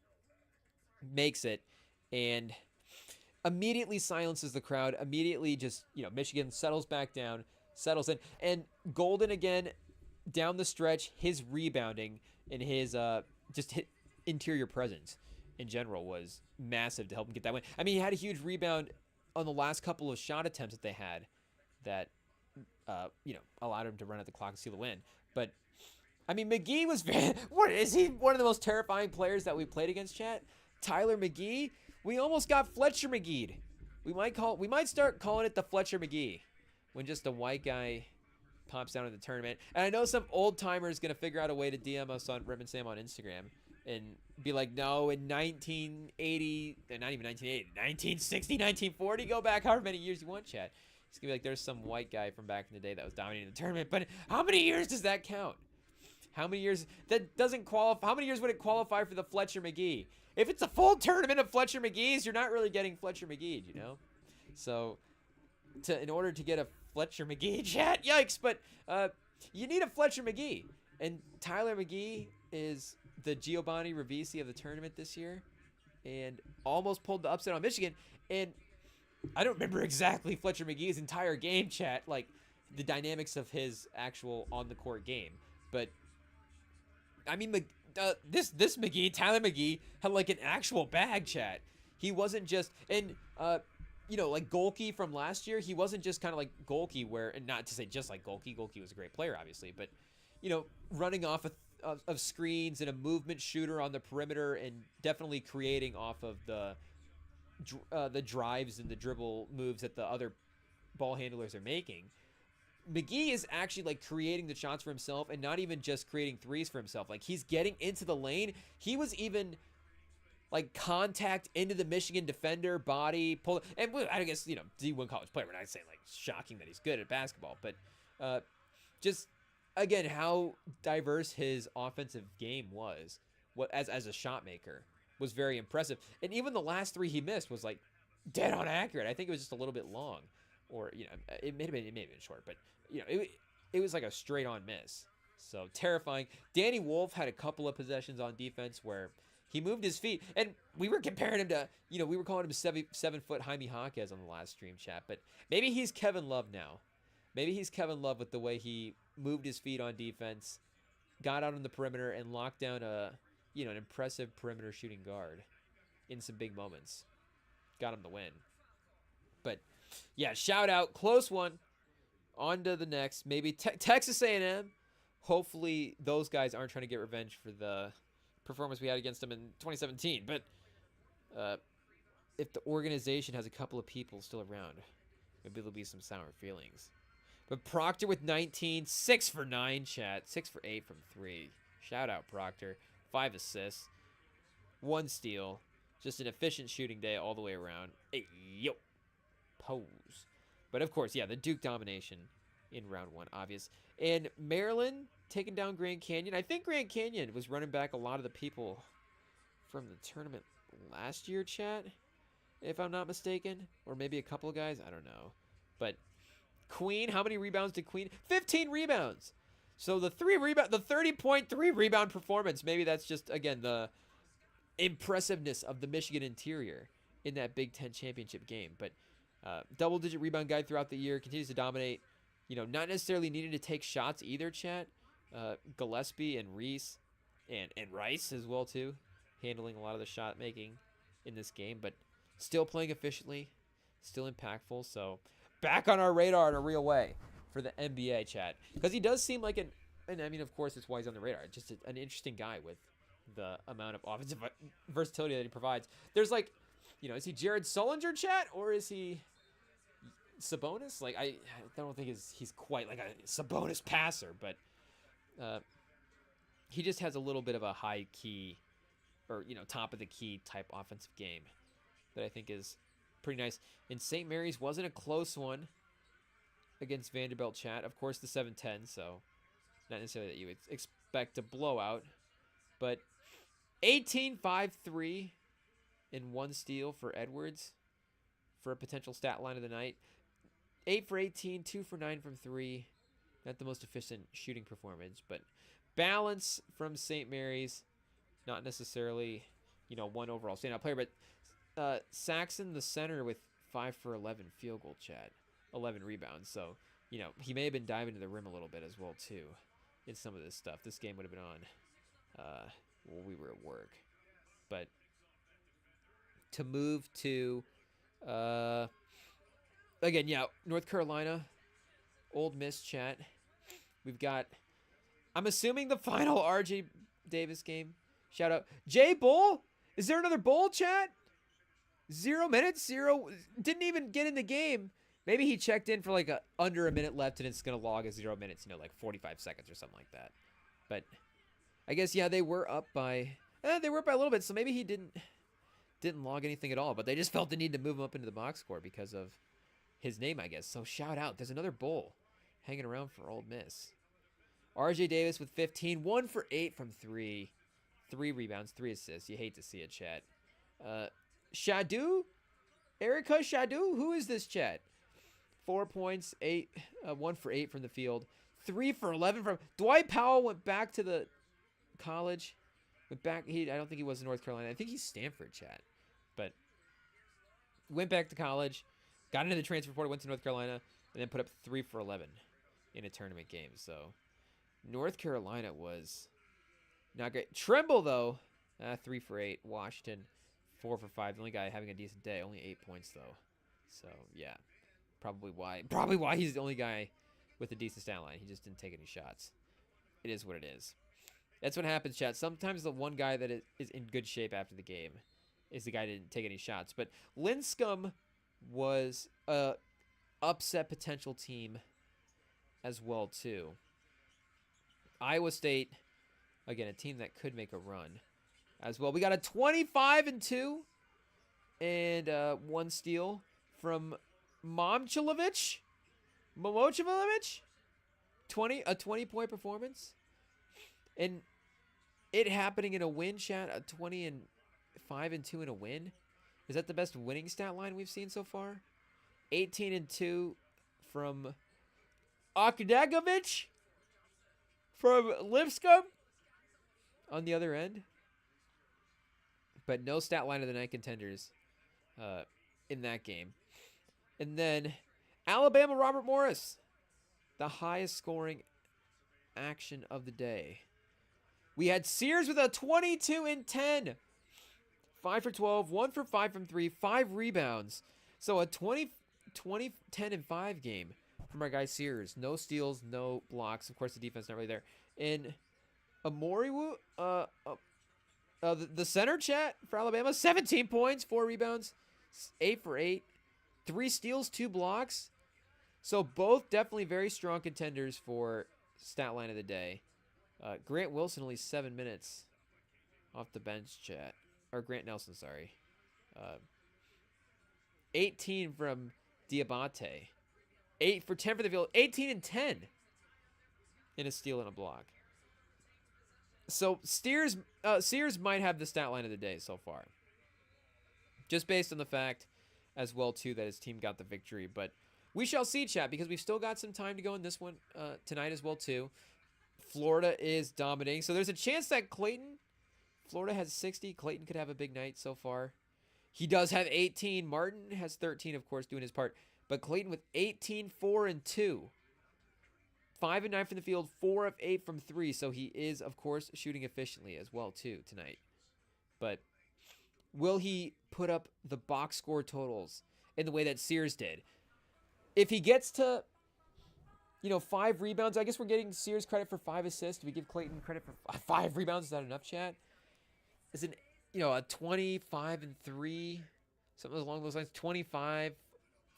makes it, and immediately silences the crowd. Immediately just, Michigan settles back down, settles in. And Golden again, down the stretch, his rebounding and his just hit interior presence in general was massive to help him get that win. I mean, he had a huge rebound on the last couple of shot attempts that they had that, allowed him to run out the clock and seal the win. But, I mean, McGee was what is he? One of the most terrifying players that we played against, chat? Tyler McGee? We almost got Fletcher McGee. We might start calling it the Fletcher McGee when just a white guy pops down in the tournament. And I know some old timer is going to figure out a way to DM us on REMINGTOM on Instagram and be like, no, in 1980, not even 1980, 1960, 1940, go back however many years you want, chat. It's going to be like, there's some white guy from back in the day that was dominating the tournament. But how many years does that count? How many years? That doesn't qualify. How many years would it qualify for the Fletcher McGee? If it's a full tournament of Fletcher McGee's, you're not really getting Fletcher McGee, So, in order to get a Fletcher McGee, chat, yikes, but you need a Fletcher McGee. And Tyler McGee is the Giovanni Ribisi of the tournament this year and almost pulled the upset on Michigan. And I don't remember exactly Fletcher McGee's entire game, chat, like the dynamics of his actual on-the-court game. But, I mean, this McGee, Tyler McGee, had like an actual bag, chat. He wasn't just, and like Golke from last year, he wasn't just kind of like Golke where, and not to say just like Golke was a great player, obviously, but, running off of screens and a movement shooter on the perimeter and definitely creating off of the drives and the dribble moves that the other ball handlers are making. McGee is actually like creating the shots for himself and not even just creating threes for himself. Like he's getting into the lane. He was even like contact into the Michigan defender, body, pull. And I guess, D1 college player. We're not saying like shocking that he's good at basketball, but just again, how diverse his offensive game was as a shot maker was very impressive. And even the last 3 he missed was like dead on accurate. I think it was just a little bit long, or it may have been short, but it was like a straight on miss. So terrifying. Danny Wolf had a couple of possessions on defense where he moved his feet, and we were comparing him to, we were calling him 7-foot Jaime Jaquez on the last stream chat, but maybe he's Kevin Love now. Maybe he's Kevin Love with the way he moved his feet on defense, got out on the perimeter, and locked down an impressive perimeter shooting guard in some big moments. Got him the win. But yeah, shout out, close one. On to the next, maybe Texas A&M. Hopefully those guys aren't trying to get revenge for the performance we had against them in 2017. But if the organization has a couple of people still around, maybe there'll be some sour feelings. But Proctor with 19, 6 for 9, chat. 6 for 8 from 3. Shout out, Proctor. 5 assists, 1 steal. Just an efficient shooting day all the way around. Hey, yo. Pose. But of course, yeah, the Duke domination in round 1, obvious. And Maryland taking down Grand Canyon. I think Grand Canyon was running back a lot of the people from the tournament last year, chat, if I'm not mistaken. Or maybe a couple of guys. I don't know. But Queen, how many rebounds did Queen? 15 rebounds. So the 30.3 rebound performance. Maybe that's just, again, the impressiveness of the Michigan interior in that Big Ten championship game. But double-digit rebound guy throughout the year, continues to dominate. Not necessarily needing to take shots either, chat. Gillespie and Reese and Rice as well, too, handling a lot of the shot making in this game, but still playing efficiently, still impactful. So back on our radar in a real way for the NBA, chat, because he does seem like and I mean, of course, it's why he's on the radar. Just an interesting guy with the amount of offensive versatility that he provides. There's like, is he Jared Sullinger, chat, or is he Sabonis? Like, I don't think he's quite like a Sabonis passer, but he just has a little bit of a high key, or top of the key type offensive game that I think is pretty nice. And St. Mary's wasn't a close one against Vanderbilt, chat. Of course, the 7-10, so not necessarily that you would expect a blowout, but 18-5-3 and 1 steal for Edwards for a potential stat line of the night. 8 for 18, 2 for 9 from 3. Not the most efficient shooting performance, but balance from St. Mary's. Not necessarily, 1 overall standout player, but Saxon, the center, with 5 for 11 field goal, chat. 11 rebounds. So, he may have been diving to the rim a little bit as well, too, in some of this stuff. This game would have been on while we were at work. But to move to, again, yeah, North Carolina, Ole Miss, chat. We've got, I'm assuming, the final RJ Davis game. Shout out. Jay Bull? Is there another Bull, chat? 0 minutes? 0. Didn't even get in the game. Maybe he checked in for like under a minute left and it's going to log as 0 minutes, like 45 seconds or something like that. But I guess, yeah, they were up by a little bit, so maybe he didn't log anything at all, but they just felt the need to move him up into the box score because of his name, I guess. So shout out. There's another Bull hanging around for Ole Miss. RJ Davis with 15, 1 for 8 from 3. 3 rebounds, 3 assists. You hate to see it, chat. Shadu? Erica Shadu? Who is this, chat? 4 points, 1 for 8 from the field. 3 for 11 from... Dwight Powell went back to the college. Went back... I don't think he was in North Carolina. I think he's Stanford, chat. But went back to college. Got into the transfer portal, went to North Carolina, and then put up 3 for 11 in a tournament game. So North Carolina was not great. Trimble, though, 3 for 8. Washington, 4 for 5. The only guy having a decent day. Only 8 points, though. So, yeah. Probably why he's the only guy with a decent stat line. He just didn't take any shots. It is what it is. That's what happens, chat. Sometimes the one guy that is in good shape after the game is the guy that didn't take any shots. But Linscomb was a upset potential team as well, too. Iowa State, again, a team that could make a run as well. We got a 25-2 and 1 steal from Momcilovic. A 20-point performance. And it happening in a win, chat? A 20-5-2 in a win? Is that the best winning stat line we've seen so far? 18-2 from Okdagovich from Lipscomb on the other end. But no stat line of the night contenders in that game. And then Alabama Robert Morris, the highest scoring action of the day. We had Sears with a 22-10. 5 for 12, 1 for 5 from 3, 5 rebounds. So a 20, 10, and 5 game from our guy Sears. No steals, no blocks. Of course, the defense not really there. And Amoriwu, the center, chat, for Alabama, 17 points, 4 rebounds, 8 for 8, 3 steals, 2 blocks. So both definitely very strong contenders for stat line of the day. Grant Wilson only 7 minutes off the bench, chat. Or Grant Nelson, sorry. 18 from Diabate. 8 for 10 for the field. 18-10 in a steal and a block. So Sears might have the stat line of the day so far. Just based on the fact as well, too, that his team got the victory. But we shall see, chat, because we've still got some time to go in this one tonight as well, too. Florida is dominating. So there's a chance that Florida has 60. Clayton could have a big night so far. He does have 18. Martin has 13, of course, doing his part. But Clayton with 18, 4, and 2. 5 and 9 from the field, 4 of 8 from 3. So he is, of course, shooting efficiently as well, too, tonight. But will he put up the box score totals in the way that Sears did? If he gets to, 5 rebounds, I guess we're getting Sears credit for 5 assists. Do we give Clayton credit for 5 rebounds? Is that enough, chat? Is it, a 25 and 3, something along those lines? 25,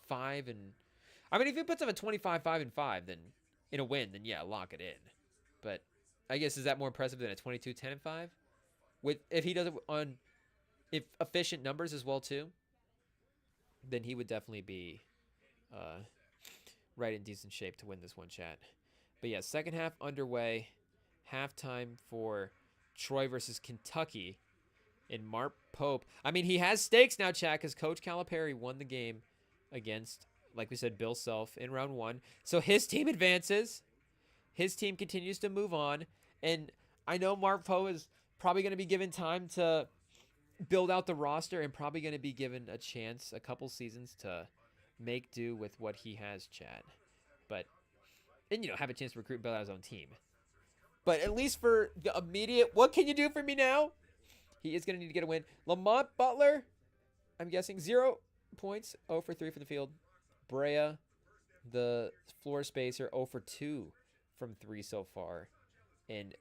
5, and I mean, if he puts up a 25, 5, and 5, then in a win, then yeah, lock it in. But I guess is that more impressive than a 22, 10, and 5? If he does it on efficient numbers as well too, then he would definitely be right in decent shape to win this one, chat. But yeah, second half underway. Halftime for Troy versus Kentucky in Mark Pope. I mean, he has stakes now, chat, because Coach Calipari won the game against, like we said, Bill Self in round 1. So his team advances. His team continues to move on. And I know Mark Pope is probably going to be given time to build out the roster and probably going to be given a chance, a couple seasons, to make do with what he has, chat. But, and, have a chance to recruit and build out his own team. But at least for the immediate, what can you do for me now? He is going to need to get a win. Lamont Butler, I'm guessing, 0 points, 0 for 3 from the field. Brea, the floor spacer, 0 for 2 from 3 so far. And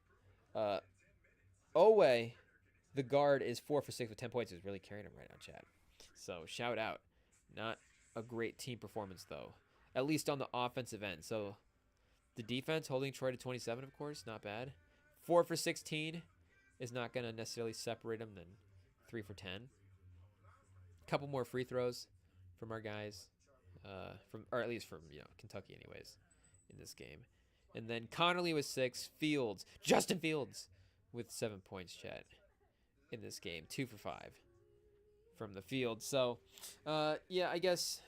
Owe, the guard, is 4 for 6 with 10 points. He's really carrying him right now, chat. So shout out. Not a great team performance, though, at least on the offensive end. So the defense holding Troy to 27, of course, not bad. 4 for 16 is not going to necessarily separate them than 3 for 10. Couple more free throws from our guys, or at least from Kentucky, anyways, in this game. And then Connerly with 6, Justin Fields with 7 points, chat, in this game, 2 for 5 from the field. So, yeah, I guess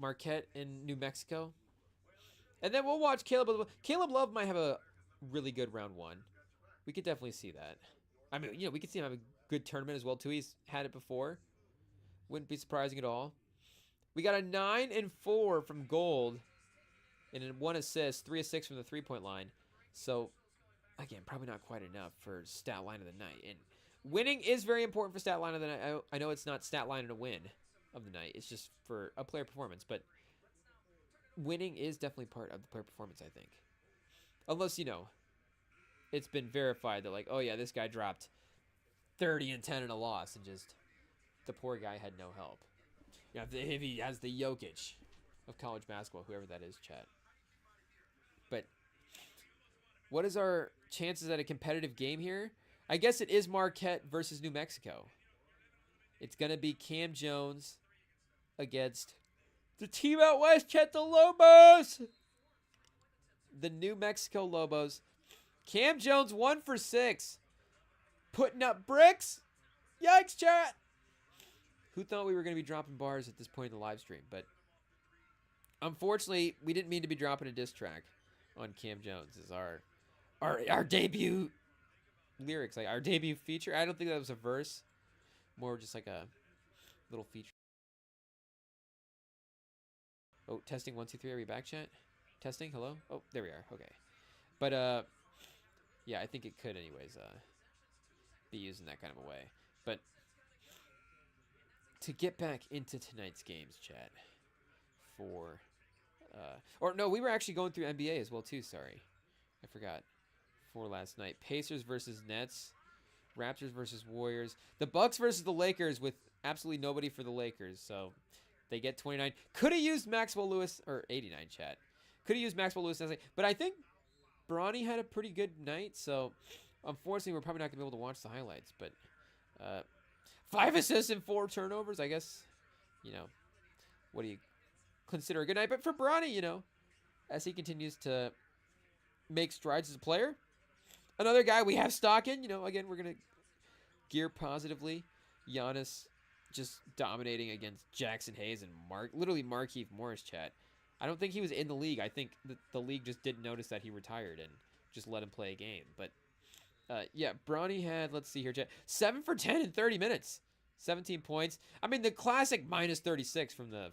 Marquette in New Mexico. And then we'll watch Caleb Love. Caleb Love might have a really good round 1. We could definitely see that. I mean, we could see him have a good tournament as well, too. He's had it before. Wouldn't be surprising at all. We got a 9 and 4 from Gold. And 1 assist, 3 of 6 from the three-point line. So, again, probably not quite enough for stat line of the night. And winning is very important for stat line of the night. I know it's not stat line and a win of the night. It's just for a player performance. But winning is definitely part of the player performance, I think. Unless, it's been verified that, like, oh, yeah, this guy dropped 30 and 10 in a loss and just the poor guy had no help. If he has the Jokic of college basketball, whoever that is, chat. But what is our chances at a competitive game here? I guess it is Marquette versus New Mexico. It's going to be Cam Jones against the team out west, chat, the Lobos. The New Mexico Lobos. Cam Jones, 1 for 6 Putting up bricks. Yikes, chat. Who thought we were going to be dropping bars at this point in the live stream? But unfortunately, we didn't mean to be dropping a diss track on Cam Jones as our debut lyrics, like our debut feature. I don't think that was a verse, more just like a little feature. Oh, testing 1 2 3. Are we back, chat? Testing. Hello. Oh, there we are. Okay, but yeah, I think it could anyways be used in that kind of a way. But to get back into tonight's games, chat, for or no, we were actually going through NBA as well too. Sorry, I forgot. For last night, Pacers versus Nets, Raptors versus Warriors, the Bucks versus the Lakers with absolutely nobody for the Lakers. So they get 29. Could have used Maxwell Lewis, or 89, chat. Could have used Maxwell Lewis, but I think Bronny had a pretty good night. So unfortunately, we're probably not gonna be able to watch the highlights. But 5 assists and 4 turnovers. I guess, what do you consider a good night? But for Bronny, as he continues to make strides as a player, another guy we have stock in. Again, we're gonna gear positively. Giannis just dominating against Jackson Hayes and literally Markieff Morris, chat. I don't think he was in the league. I think the league just didn't notice that he retired and just let him play a game. But yeah, Bronny had, let's see here, chat, 7 for 10 in 30 minutes, 17 points. I mean, the classic minus 36 from the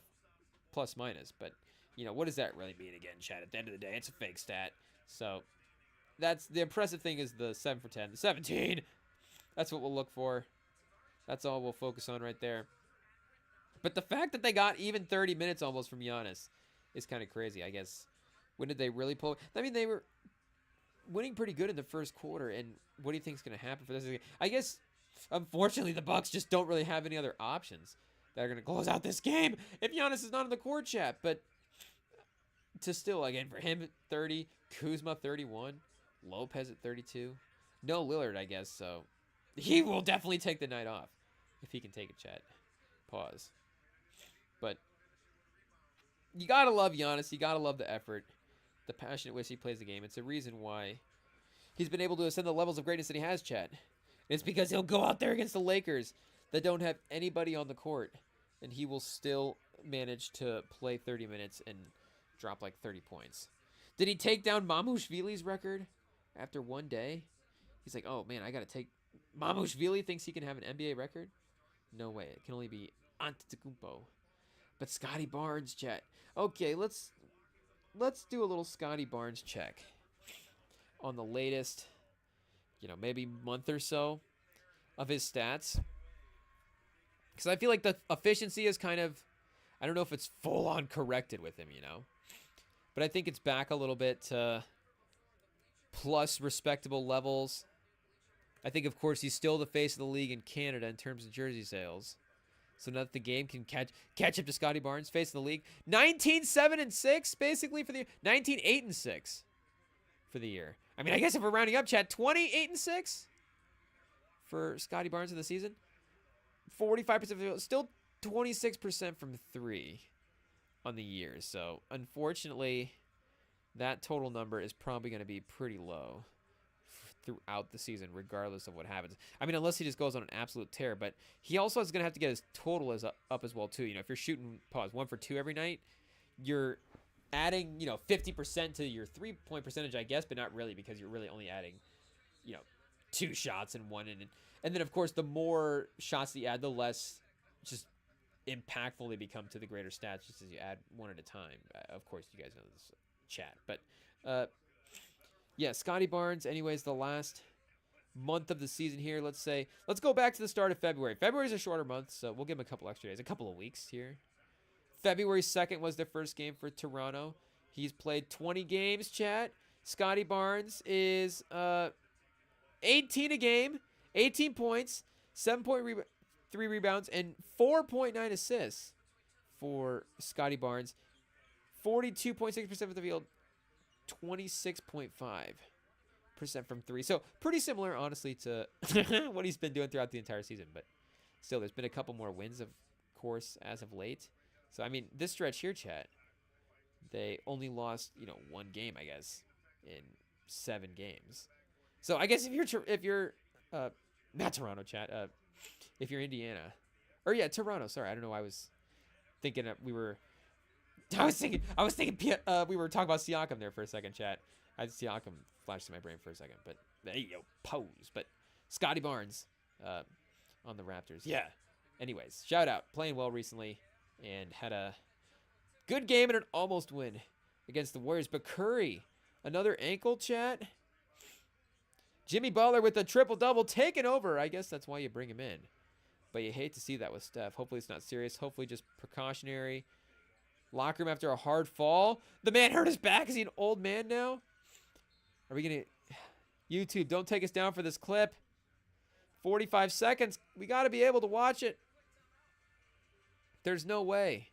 plus minus. But what does that really mean again, chat? At the end of the day, it's a fake stat. So that's the impressive thing, is the 7 for 10, the 17. That's what we'll look for. That's all we'll focus on right there. But the fact that they got even 30 minutes almost from Giannis is kind of crazy, I guess. When did they really pull? I mean, they were winning pretty good in the first quarter, and what do you think is going to happen for this? I guess, unfortunately, the Bucks just don't really have any other options that are going to close out this game if Giannis is not in the court, chat. But to still, again, for him, 30, Kuzma, 31, Lopez at 32. No Lillard, I guess, so he will definitely take the night off if he can take it, chat. Pause. But you got to love Giannis. You got to love the effort, the passionate way he plays the game. It's a reason why he's been able to ascend the levels of greatness that he has, chat. And it's because he'll go out there against the Lakers that don't have anybody on the court, and he will still manage to play 30 minutes and drop like 30 points. Did he take down Mamushvili's record after one day? He's like, oh man, I got to take... Mamushvili thinks he can have an NBA record? No way. It can only be Antetokounmpo. But Scotty Barnes, chat. Okay, let's do a little Scotty Barnes check on the latest, maybe month or so of his stats. Because I feel like the efficiency is kind of, I don't know if it's full on corrected with him, But I think it's back a little bit to plus respectable levels. I think, of course, he's still the face of the league in Canada in terms of jersey sales. So now that the game can catch up to Scotty Barnes, face of the league. 19-7-6, basically, for the year. 19-8-6 for the year. I mean, I guess if we're rounding up, chat, 28-6 for Scotty Barnes in the season. 45%, still 26% from 3 on the year. So, unfortunately, that total number is probably going to be pretty low throughout the season, regardless of what happens. I mean, unless he just goes on an absolute tear. But he also is going to have to get his total up as well, too. If you're shooting, 1 for 2 every night, you're adding, 50% to your three-point percentage, I guess, but not really, because you're really only adding, 2 shots and 1 in. And then, of course, the more shots that you add, the less just impactful they become to the greater stats, just as you add 1 at a time. Of course, you guys know this, chat. But, yeah, Scotty Barnes, anyways, the last month of the season here, let's go back to the start of February. February is a shorter month, so we'll give him a couple extra days, a couple of weeks here. February 2nd was their first game for Toronto. He's played 20 games, chat. Scotty Barnes is 18 a game, 18 points, 7.3 rebounds, and 4.9 assists for Scotty Barnes. 42.6% of the field, 26.5% from 3. So pretty similar, honestly, to what he's been doing throughout the entire season. But still, there's been a couple more wins, of course, as of late. So, I mean, this stretch here, chat, they only lost, 1 game, I guess, in 7 games. So I guess if you're not Toronto, chat. If you're Indiana. Or yeah, Toronto. Sorry, I don't know why I was thinking that we were... I was thinking we were talking about Siakam there for a second, chat. I had Siakam flash to my brain for a second, but there you go, pose. But Scotty Barnes on the Raptors. Yeah. Anyways, shout out. Playing well recently and had a good game and an almost win against the Warriors. But Curry, another ankle, chat. Jimmy Butler with a triple-double taking over. I guess that's why you bring him in. But you hate to see that with Steph. Hopefully it's not serious. Hopefully just precautionary. Locker room after a hard fall. The man hurt his back. Is he an old man now? Are we going to... YouTube, don't take us down for this clip. 45 seconds. We got to be able to watch it. There's no way.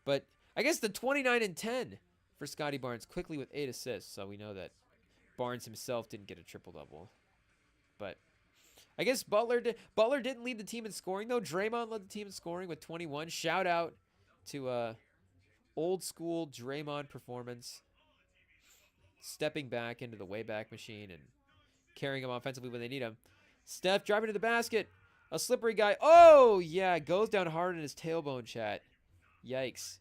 But I guess the 29 and 10 for Scotty Barnes. Quickly with 8 assists. So we know that Barnes himself didn't get a triple-double. But I guess Butler didn't lead the team in scoring, though. Draymond led the team in scoring with 21. Shout out to old school Draymond performance, stepping back into the Wayback Machine and carrying him offensively when they need him. Steph driving to the basket, a slippery guy. Oh yeah, goes down hard in his tailbone, chat. Yikes!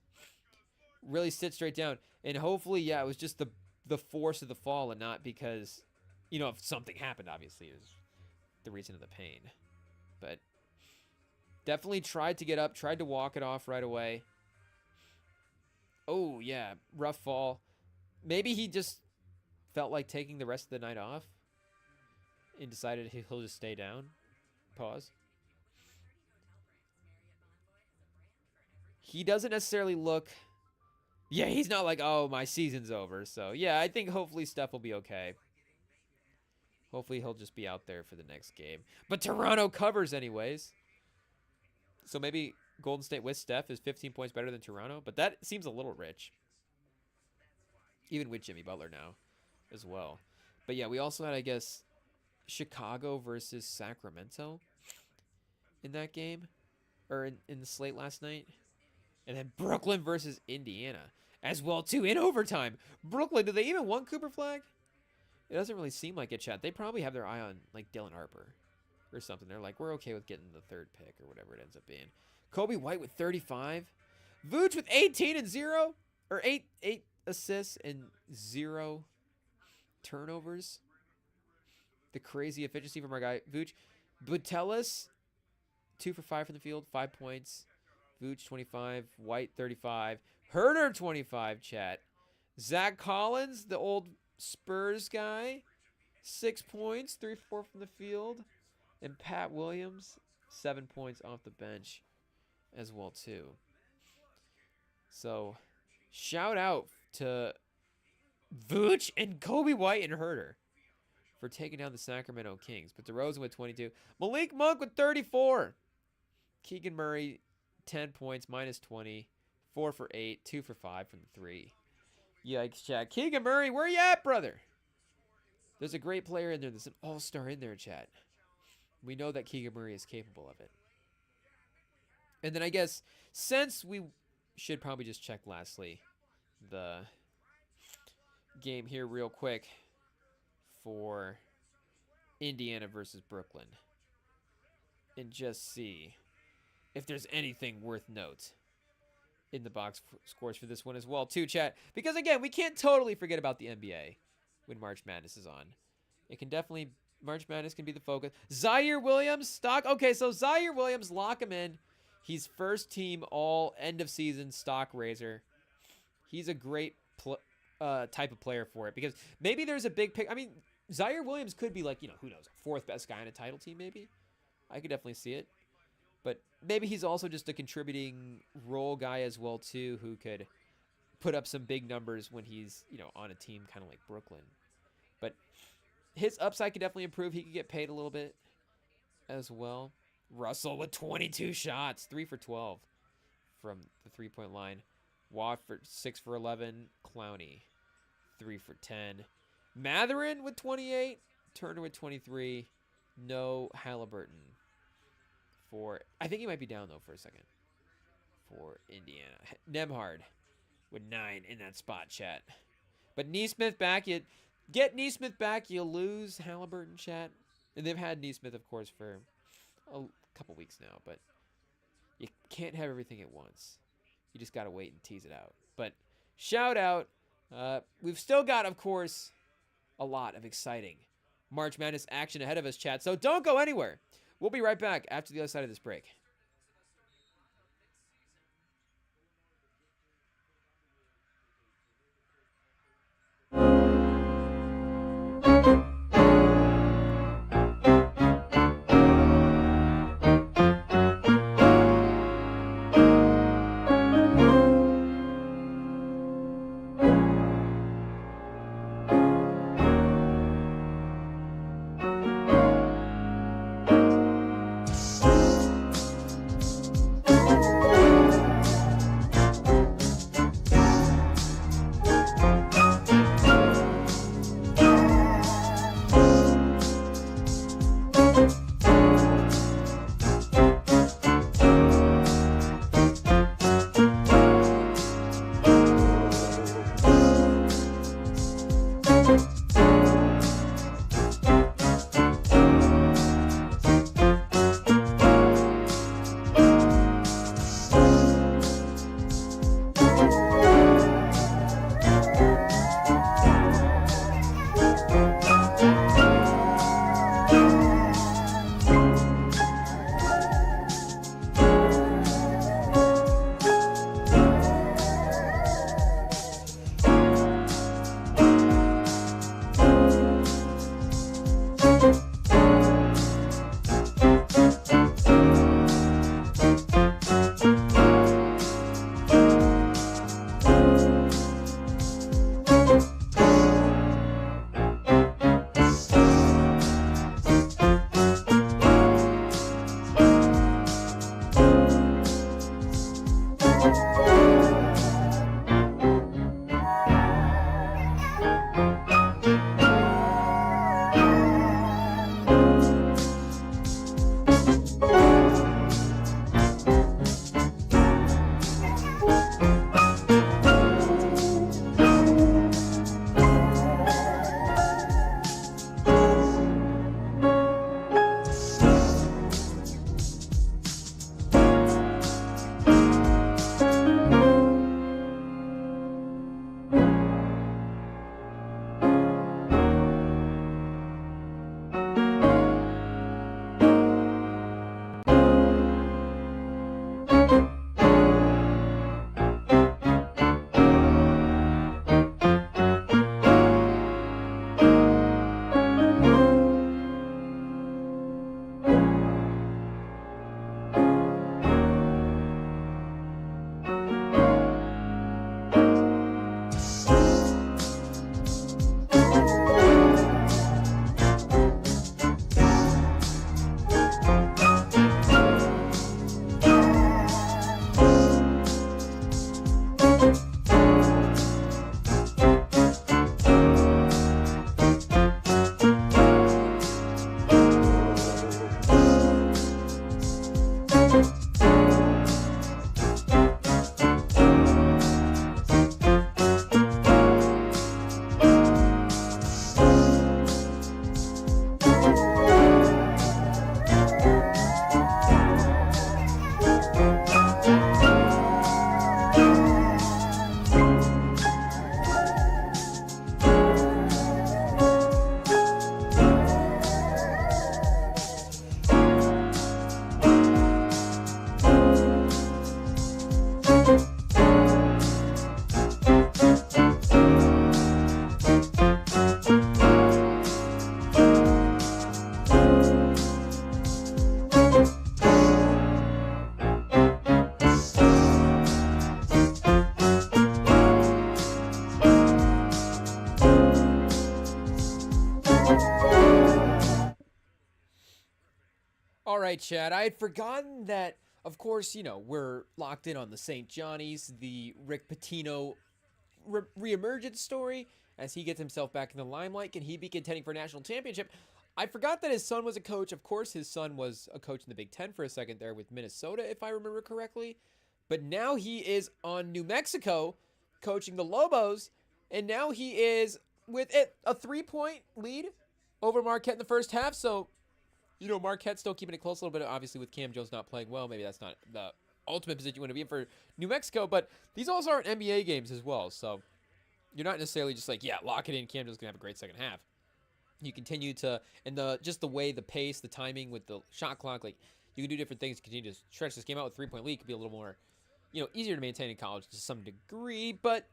Really sit straight down, and hopefully, yeah, it was just the force of the fall and not because, you know, if something happened, obviously is the reason of the pain. But definitely tried to get up, tried to walk it off right away. Oh, yeah, rough fall. Maybe he just felt like taking the rest of the night off and decided he'll just stay down. Pause. He doesn't necessarily look... Yeah, he's not like, oh, my season's over. So, yeah, I think hopefully Steph will be okay. Hopefully he'll just be out there for the next game. But Toronto covers anyways. So maybe Golden State with Steph is 15 points better than Toronto. But that seems a little rich. Even with Jimmy Butler now as well. But yeah, we also had, I guess, Chicago versus Sacramento in that game. Or in the slate last night. And then Brooklyn versus Indiana as well, too, in overtime. Brooklyn, do they even want Cooper Flag? It doesn't really seem like it, chat. They probably have their eye on, like, Dylan Harper or something. They're like, we're okay with getting the third pick or whatever it ends up being. Kobe White with 35. Vooch with 18 and 0. Or 8 assists and 0 turnovers. The crazy efficiency from our guy, Vooch. Butelis, 2 for 5 from the field, 5 points. Vooch, 25. White, 35. Herder, 25, chat. Zach Collins, the old Spurs guy, 6 points, 3 for 4 from the field. And Pat Williams, 7 points off the bench as well, too. So, shout out to Vooch and Kobe White and Herder for taking down the Sacramento Kings. But DeRozan with 22. Malik Monk with 34. Keegan Murray, 10 points, minus 20. 4 for 8, 2 for 5 from the 3. Yikes, chat. Keegan Murray, where you at, brother? There's a great player in there. There's an all-star in there, chat. We know that Keegan Murray is capable of it. And then I guess, since we should probably just check lastly the game here real quick for Indiana versus Brooklyn. And just see if there's anything worth note in the box scores for this one as well, too, chat. Because, again, we can't totally forget about the NBA when March Madness is on. It can definitely... March Madness can be the focus. Zaire Williams, stock... Okay, so Zaire Williams, lock him in. He's first team all end-of-season stock raiser. He's a great type of player for it. Because maybe there's a big pick... I mean, Zaire Williams could be like, you know, who knows, fourth best guy on a title team, maybe? I could definitely see it. But maybe he's also just a contributing role guy as well, too, who could put up some big numbers when he's, you know, on a team kind of like Brooklyn. But his upside could definitely improve. He could get paid a little bit as well. Russell with 22 shots, 3 for 12 from the three-point line. Watford, 6 for 11. Clowney, 3 for 10. Matherin with 28. Turner with 23. No Halliburton. I think he might be down, though, for a second. For Indiana. Nemhard with 9 in that spot, chat. But Neesmith back. You get Neesmith back, you lose Halliburton, chat. And they've had Neesmith, of course, for a couple weeks now, but you can't have everything at once. You just got to wait and tease it out. But shout out. We've still got, of course, a lot of exciting March Madness action ahead of us, chat. So don't go anywhere. We'll be right back after the other side of this break. All right, Chad. I had forgotten that, of course, we're locked in on the St. Johnny's, the Rick Pitino reemergence story as he gets himself back in the limelight. Can he be contending for a national championship? I forgot that his son was a coach. Of course, his son was a coach in the Big Ten for a second there with Minnesota, if I remember correctly. But now he is on New Mexico coaching the Lobos, and now he is with a 3-point lead over Marquette in the first half. So You know, Marquette's still keeping it close a little bit, obviously, with Cam Jones not playing well. Maybe that's not the ultimate position you want to be in for New Mexico, but these also aren't NBA games as well, so you're not necessarily just like, yeah, lock it in. Cam Jones is going to have a great second half. You continue to, and just the way, the pace, the timing with the shot clock, like, you can do different things to continue to stretch this game out with 3-point lead. Could be a little more, easier to maintain in college to some degree, but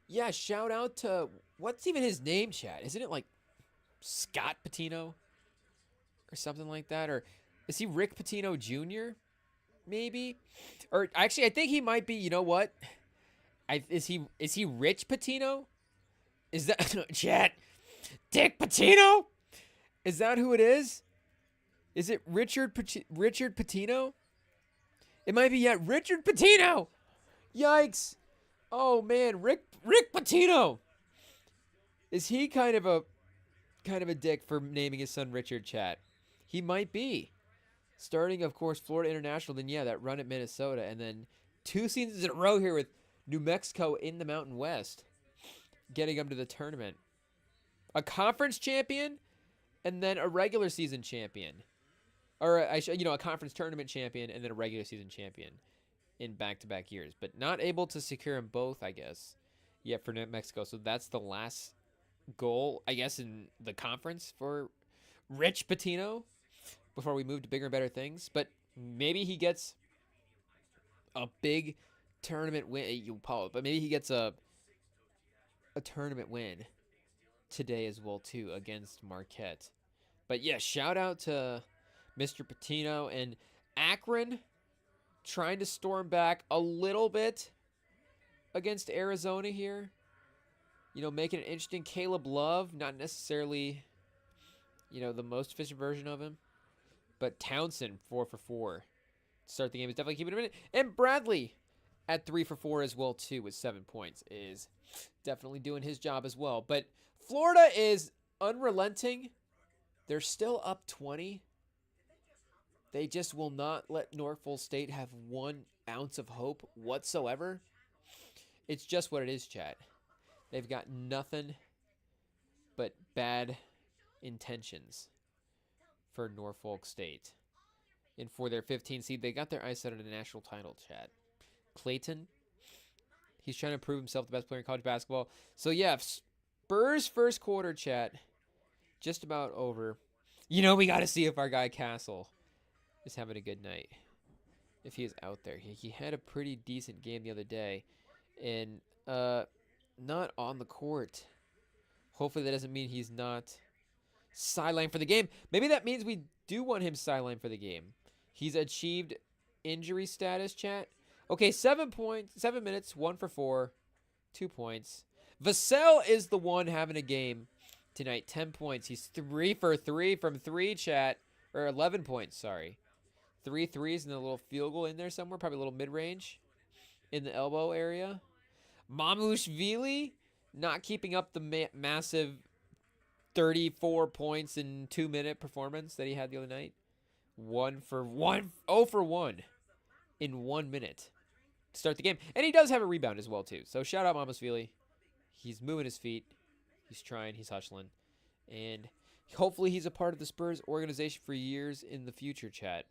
yeah, shout out to, what's even his name, Chad? Isn't it like Scott Patino or something like that? Or is he Rick Pitino Jr.? Maybe? Or actually, I think he might be, you know what? Is he Rich Pitino? Is that Chad? Dick Pitino? Is that who it is? Is it Richard Pitino? It might be, yeah, Richard Pitino. Yikes. Oh man, Rick Pitino. Is he kind of a dick for naming his son Richard, chat? He might be. Starting, of course, Florida International, then yeah, that run at Minnesota, and then 2 seasons in a row here with New Mexico in the Mountain West, getting them to the tournament. A conference champion, and then a regular season champion. Or, a conference tournament champion, and then a regular season champion in back-to-back years. But not able to secure them both, I guess, yet for New Mexico. So that's the last goal, I guess, in the conference for Rich Pitino before we move to bigger and better things. But maybe he gets a big tournament win. But maybe he gets a tournament win today as well, too, against Marquette. But, yeah, shout out to Mr. Pitino and Akron trying to storm back a little bit against Arizona here. Making it interesting. Caleb Love, not necessarily, the most efficient version of him. But Townsend, 4 for 4. To start the game is definitely keeping him in it. And Bradley at 3 for 4 as well, too, with 7 points. Is definitely doing his job as well. But Florida is unrelenting. They're still up 20. They just will not let Norfolk State have 1 ounce of hope whatsoever. It's just what it is, chat. They've got nothing but bad intentions for Norfolk State. And for their 15 seed, they got their eyes set on a national title, chat. Clayton, he's trying to prove himself the best player in college basketball. So, yeah, Spurs first quarter, chat, just about over. We got to see if our guy Castle is having a good night. If he is out there. He had a pretty decent game the other day. And not on the court. Hopefully that doesn't mean he's not sidelined for the game. Maybe that means we do want him sidelined for the game. He's achieved injury status, chat. Okay, 7 minutes, 1 for 4, 2 points. Vassell is the one having a game tonight. 10 points. He's 3 for 3 from 3, chat. Or 11 points, sorry. 3 threes and a little field goal in there somewhere. Probably a little mid-range in the elbow area. Mamushvili not keeping up the massive 34 points in 2-minute performance that he had the other night. 0 for 1 in 1 minute to start the game. And he does have a rebound as well, too. So shout out Mamushvili. He's moving his feet. He's trying. He's hustling. And hopefully he's a part of the Spurs organization for years in the future, chat.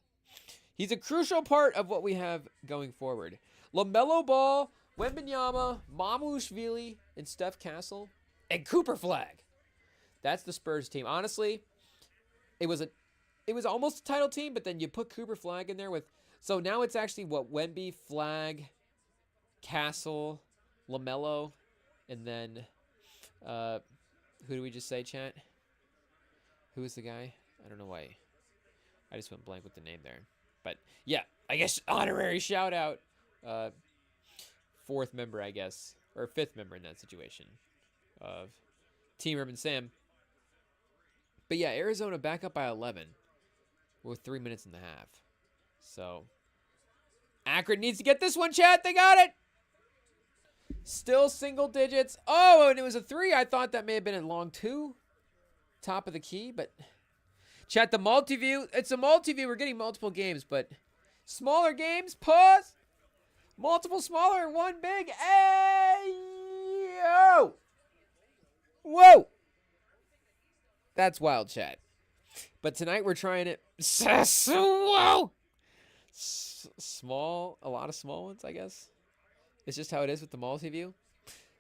He's a crucial part of what we have going forward. LaMelo Ball, Wembanyama, Mamushvili, and Steph Castle, and Cooper Flag. That's the Spurs team. Honestly, it was almost a title team, but then you put Cooper Flag in there with. So now it's actually what, Wemby, Flag, Castle, LaMelo, and then who do we just say, chat? Who is the guy? I don't know why. I just went blank with the name there. But yeah, I guess honorary shout out. 4th member, I guess, or 5th member in that situation of Team Urban Sam. But yeah, Arizona back up by 11 with 3 minutes and a half. So Akron needs to get this one, chat. They got it. Still single digits. Oh, and it was a 3. I thought that may have been a long 2. Top of the key, but chat, the multi-view. It's a multi-view. We're getting multiple games, but smaller games. Pause. Multiple smaller, 1 big. Hey, yo. Whoa. That's wild, chat. But tonight we're trying it small, a lot of small ones, I guess. It's just how it is with the multi-view.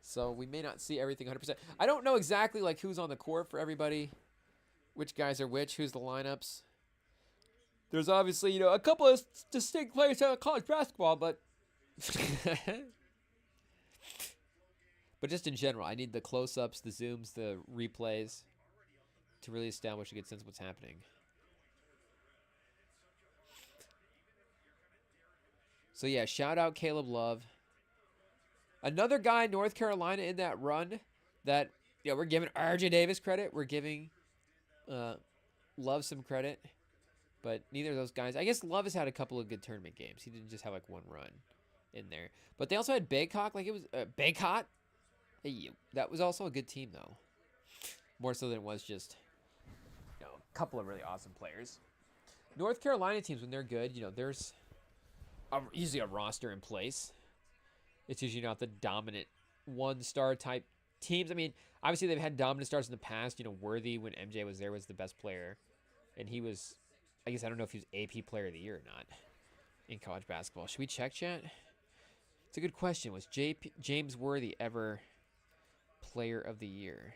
So we may not see everything 100%. I don't know exactly like who's on the court for everybody, which guys are which, who's the lineups. There's obviously, you know, a couple of distinct players out of college basketball, but but just in general, I need the close-ups, the zooms, the replays to really establish a good sense of what's happening. So yeah, shout out Caleb Love. Another guy, North Carolina, in that run that, you know, we're giving RJ Davis credit. We're giving Love some credit. But neither of those guys. I guess Love has had a couple of good tournament games. He didn't just have like one run in there. But they also had Baycock. Like it was Baycott. Hey, that was also a good team though. More so than it was just, you know, a couple of really awesome players. North Carolina teams, when they're good, you know, there's usually a roster in place. It's usually not the dominant one-star type teams. I mean, obviously they've had dominant stars in the past. You know, Worthy, when MJ was there, was the best player. And he was, I guess I don't know if he was AP Player of the Year or not in college basketball. Should we check, chat? It's a good question. Was James Worthy ever Player of the Year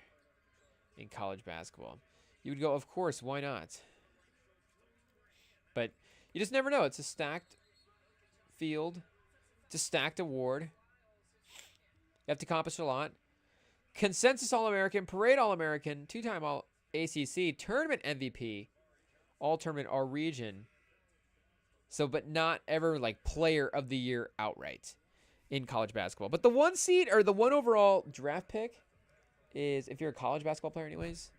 in college basketball? You would go, of course, why not? But you just never know. It's a stacked field. It's a stacked award. You have to accomplish a lot. Consensus All-American, Parade All-American, two-time All-ACC, Tournament MVP, All-Tournament All-Region. So, but not ever like Player of the Year outright in college basketball. But the one seed or the one overall draft pick is, if you're a college basketball player anyways,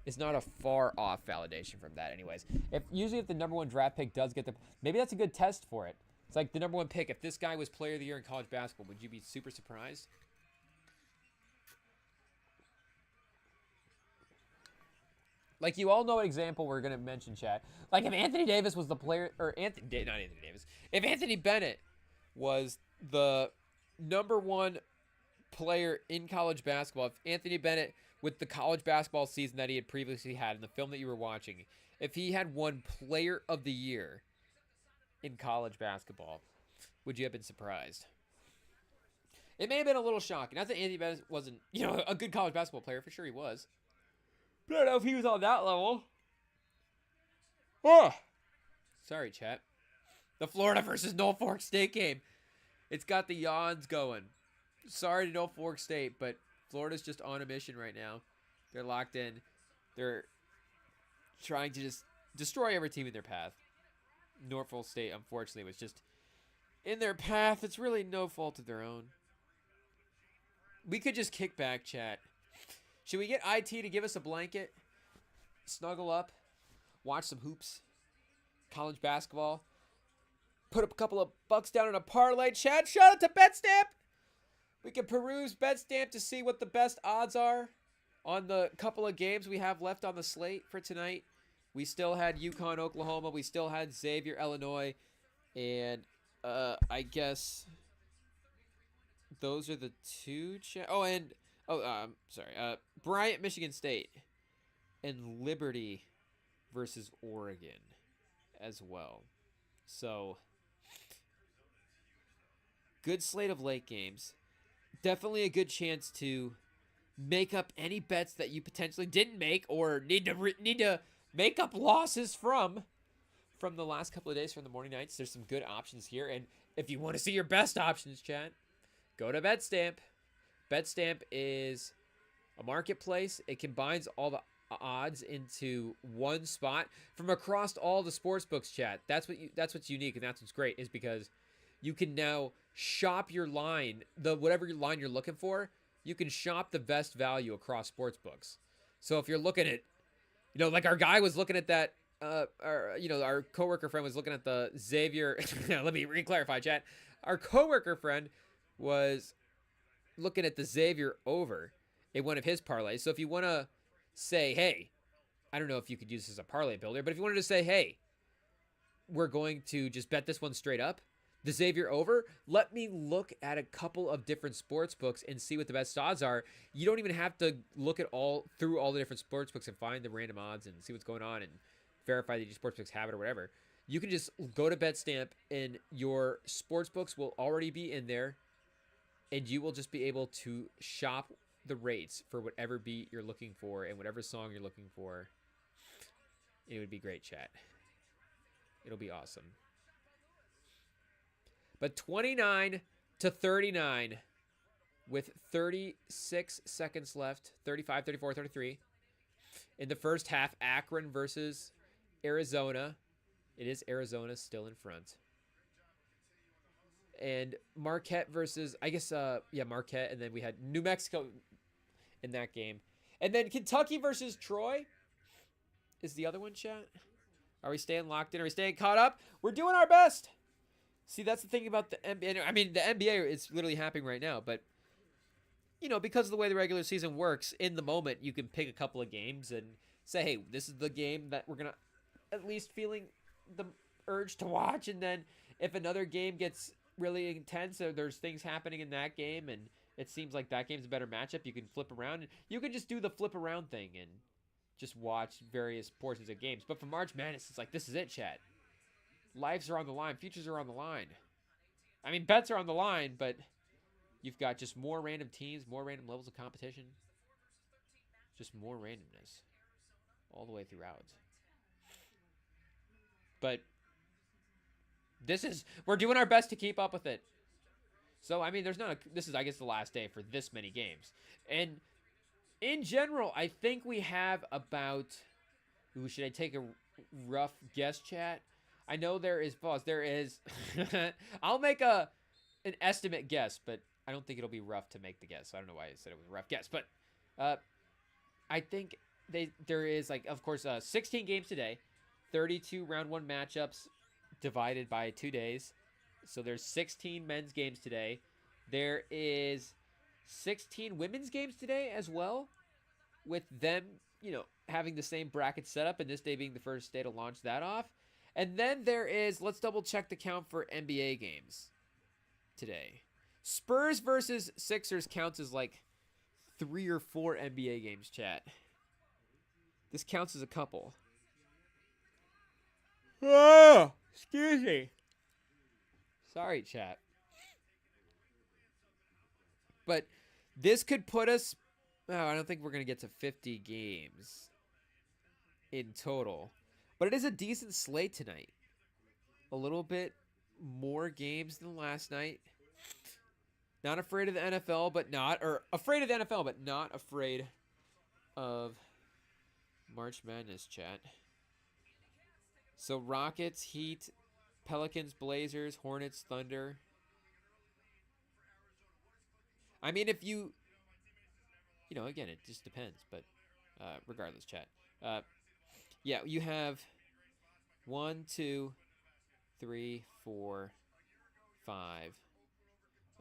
is not a far off validation from that anyways. Usually if the number one draft pick does get the, maybe that's a good test for it. It's like the number one pick. If this guy was Player of the Year in college basketball, would you be super surprised? Like, you all know what example we're going to mention, chat. Like, if Anthony Davis was the player, or not Anthony Davis. If Anthony Bennett was the number one player in college basketball, if Anthony Bennett, with the college basketball season that he had previously had in the film that you were watching, if he had won Player of the Year in college basketball, would you have been surprised? It may have been a little shocking. Not that Anthony Bennett wasn't, you know, a good college basketball player. For sure he was. But I don't know if he was on that level. Oh, sorry, chat. The Florida versus Norfolk State game. It's got the yawns going. Sorry to Norfolk State, but Florida's just on a mission right now. They're locked in. They're trying to just destroy every team in their path. Norfolk State, unfortunately, was just in their path. It's really no fault of their own. We could just kick back, chat. Should we get IT to give us a blanket? Snuggle up. Watch some hoops. College basketball. Put up a couple of bucks down in a parlay, chat. Shout out to BETSTAMP. We can peruse BETSTAMP to see what the best odds are on the couple of games we have left on the slate for tonight. We still had UConn, Oklahoma. We still had Xavier, Illinois. And I guess those are the two. Bryant, Michigan State. And Liberty versus Oregon as well. So, good slate of late games. Definitely a good chance to make up any bets that you potentially didn't make or need to make up losses from the last couple of days from the morning nights. There's some good options here. And if you want to see your best options, chat, go to BETSTAMP. BETSTAMP is a marketplace. It combines all the odds into one spot from across all the sports books, chat. That's what's unique, and that's what's great, is because you can now shop your line, whatever line you're looking for, you can shop the best value across sports books. So if you're looking at, you know, like our guy was looking at that, our coworker friend was looking at the Xavier. Let me re-clarify, chat. Our coworker friend was looking at the Xavier over in one of his parlays. So if you want to say, hey, I don't know if you could use this as a parlay builder, but if you wanted to say, hey, we're going to just bet this one straight up, the Xavier over, let me look at a couple of different sports books and see what the best odds are. You don't even have to look at through all the different sports books and find the random odds and see what's going on and verify that your sports books have it or whatever. You can just go to BetStamp and your sports books will already be in there, and you will just be able to shop the rates for whatever beat you're looking for and whatever song you're looking for. It would be great, chat. It'll be awesome. But 29 to 39 with 36 seconds left, 35, 34, 33. In the first half, Akron versus Arizona. It is Arizona still in front. And Marquette versus, Marquette. And then we had New Mexico in that game. And then Kentucky versus Troy is the other one, chat. Are we staying locked in? Are we staying caught up? We're doing our best. See, that's the thing about the NBA. I mean, the NBA is literally happening right now. But, because of the way the regular season works, in the moment, you can pick a couple of games and say, hey, this is the game that we're going to at least feeling the urge to watch. And then if another game gets really intense or there's things happening in that game and it seems like that game's a better matchup, you can flip around. And you can just do the flip around thing and just watch various portions of games. But for March Madness, it's like, this is it, chat. Lives are on the line. Futures are on the line. I mean, bets are on the line, but you've got just more random teams, more random levels of competition. Just more randomness all the way throughout. But we're doing our best to keep up with it. So, I mean, this is, I guess, the last day for this many games. And in general, I think we have about, should I take a rough guess, chat? I know there is, I'll make an estimate guess, but I don't think it'll be rough to make the guess. I don't know why I said it was a rough guess, but I think there is, of course, 16 games today, 32 round one matchups divided by 2 days. So there's 16 men's games today. There is 16 women's games today as well, with them, having the same bracket setup, and this day being the first day to launch that off. And then there is, let's double check the count for NBA games today. Spurs versus Sixers counts as 3 or 4 NBA games, chat. This counts as a couple. Oh, excuse me. Sorry, chat. But this could put us, I don't think we're going to get to 50 games in total. But it is a decent slate tonight. A little bit more games than last night. Not afraid of the NFL, afraid of the NFL, but not afraid of March Madness, chat. So Rockets, Heat, Pelicans, Blazers, Hornets, Thunder. I mean, if you, again, it just depends, but regardless, chat. Yeah, you have 1, 2, 3, 4, 5.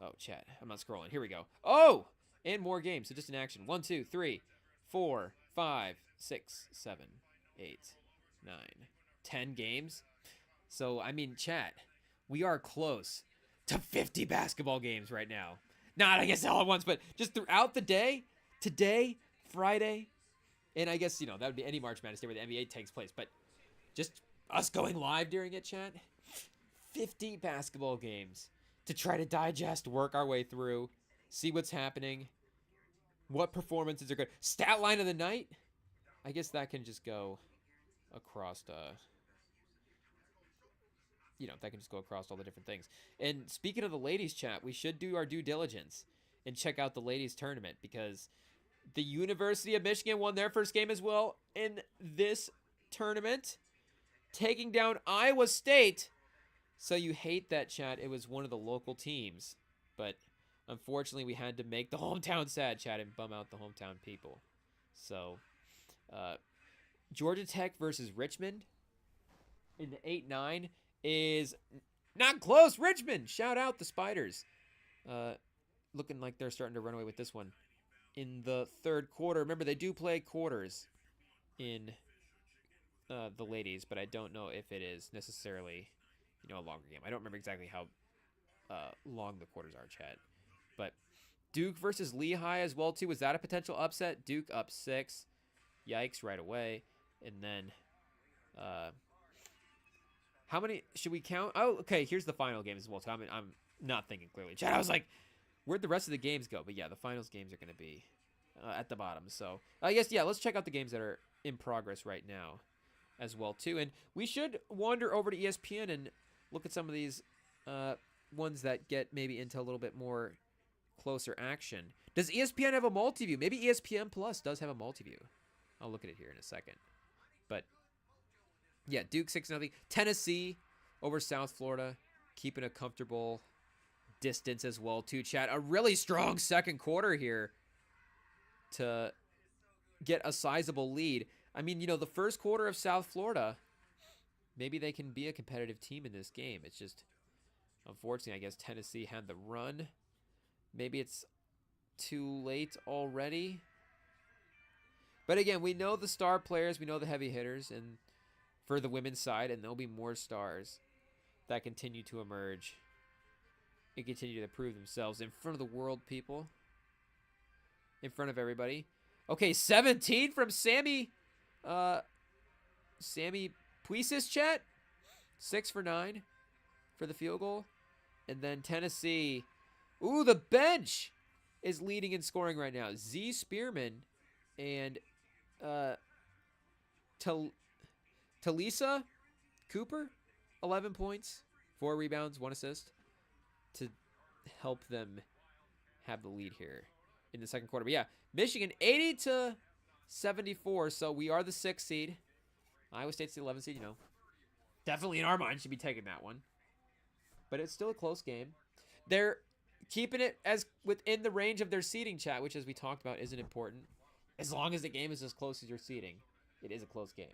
Oh, chat. I'm not scrolling. Here we go. Oh! And more games. So just in action. 1, 2, 3, 4, 5, 6, 7, 8, 9, 10 games. So, I mean, chat, we are close to 50 basketball games right now. Not, I guess, all at once, but just throughout the day. Today, Friday, and I guess, that would be any March Madness day where the NBA takes place. But just us going live during it, chat. 50 basketball games to try to digest, work our way through, see what's happening, what performances are good. Stat line of the night? I guess that can just go across, that can just go across all the different things. And speaking of the ladies, chat, we should do our due diligence and check out the ladies tournament because the University of Michigan won their first game as well in this tournament, taking down Iowa State. So you hate that, chat. It was one of the local teams, but unfortunately we had to make the hometown sad, chat, and bum out the hometown people. So Georgia Tech versus Richmond in the 8-9 is not close. Richmond, shout out the Spiders. Looking like they're starting to run away with this one in the third quarter. Remember, they do play quarters in the ladies, but I don't know if it is necessarily, a longer game. I don't remember exactly how long the quarters are, chat. But Duke versus Lehigh as well, too. Was that a potential upset? Duke up 6. Yikes, right away. And then, how many should we count? Oh, okay, here's the final game as well, too. I'm not thinking clearly. Chat, I was like, where'd the rest of the games go? But yeah, the finals games are going to be at the bottom. So I guess, yeah, let's check out the games that are in progress right now as well, too. And we should wander over to ESPN and look at some of these ones that get maybe into a little bit more closer action. Does ESPN have a multi-view? Maybe ESPN Plus does have a multi-view. I'll look at it here in a second. But yeah, Duke 6-0. Tennessee over South Florida, keeping a comfortable distance as well, too, chat. A really strong second quarter here to get a sizable lead. I mean, you know, the first quarter of South Florida, maybe they can be a competitive team in this game. It's just, unfortunately, I guess Tennessee had the run. Maybe it's too late already. But again, we know the star players, we know the heavy hitters, and for the women's side, and there'll be more stars that continue to emerge and continue to prove themselves in front of the world, people. In front of everybody. Okay, 17 from Sammy Puisis, chat. 6 for 9 for the field goal. And then Tennessee. Ooh, the bench is leading in scoring right now. Z Spearman and Talisa Cooper, 11 points, 4 rebounds, 1 assist to help them have the lead here in the second quarter. But yeah, Michigan 80-74, so we are the 6th seed. Iowa State's the 11th seed, you know. Definitely in our mind should be taking that one. But it's still a close game. They're keeping it as within the range of their seeding, chat, which, as we talked about, isn't important. As long as the game is as close as your seeding, it is a close game.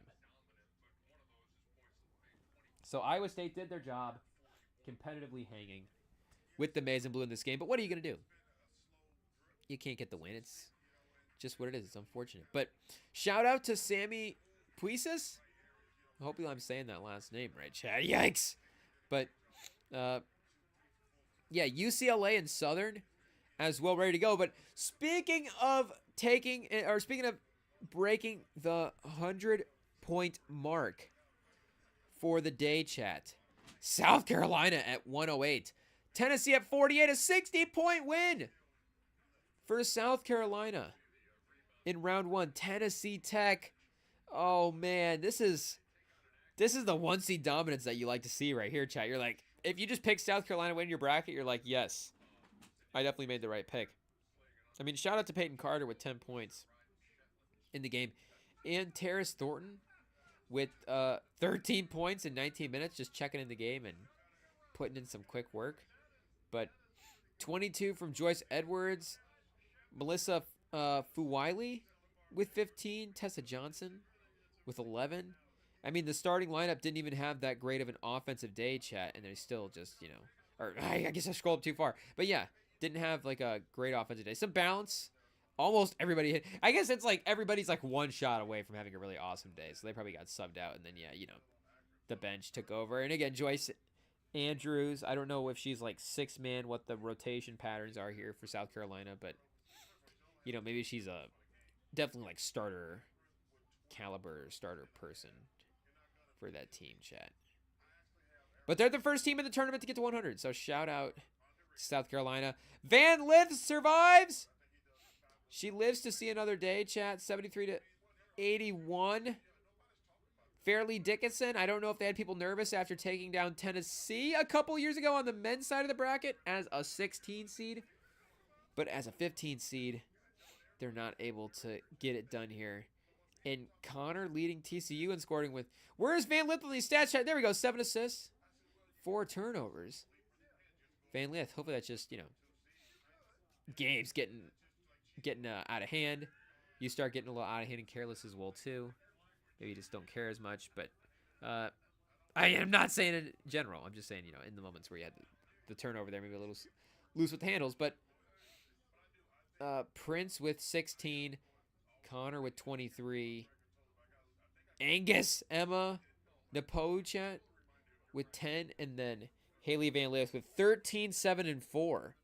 So Iowa State did their job, competitively hanging with the maize and blue in this game. But what are you going to do? You can't get the win. It's just what it is. It's unfortunate. But shout out to Sammy Puisis. Hopefully I'm saying that last name right, Chad. Yikes. But, yeah, UCLA and Southern as well, ready to go. But speaking of breaking the 100-point mark for the day, chat, South Carolina at 108. Tennessee at 48, a 60-point win for South Carolina in round 1. Tennessee Tech. Oh, man, this is the 1 seed dominance that you like to see right here, chat. You're like, if you just pick South Carolina win your bracket, you're like, yes, I definitely made the right pick. I mean, shout out to Peyton Carter with 10 points in the game. And Terrace Thornton with 13 points in 19 minutes, just checking in the game and putting in some quick work. But 22 from Joyce Edwards. Melissa Fuwiley with 15. Tessa Johnson with 11. I mean, the starting lineup didn't even have that great of an offensive day, chat, and they still just, you know, or I guess I scrolled up too far. But yeah, didn't have like a great offensive day. Some balance. Almost everybody hit. I guess it's like everybody's like one shot away from having a really awesome day. So they probably got subbed out, and then, yeah, you know, the bench took over. And again, Joyce Andrews, I don't know if she's like 6-man, what the rotation patterns are here for South Carolina, but, you know, maybe she's a definitely like starter caliber, starter person for that team, chat. But they're the first team in the tournament to get to 100, so shout out to South Carolina. Van Lith survives. She lives to see another day, chat. 73-81. Fairleigh Dickinson. I don't know if they had people nervous after taking down Tennessee a couple years ago on the men's side of the bracket as a 16 seed. But as a 15 seed, they're not able to get it done here. And Connor leading TCU and scoring with... Where's Van Lith on these stats, chat? There we go. 7 assists. 4 turnovers. Van Lith. Hopefully that's just, you know, games getting out of hand. You start getting a little out of hand and careless as well, too. Maybe you just don't care as much. But I am not saying in general. I'm just saying, you know, in the moments where you had the turnover there, maybe a little loose with the handles. But Prince with 16. Connor with 23. Angus, Emma, Napochat with 10. And then Haley Van Lith with 13, 7, and 4.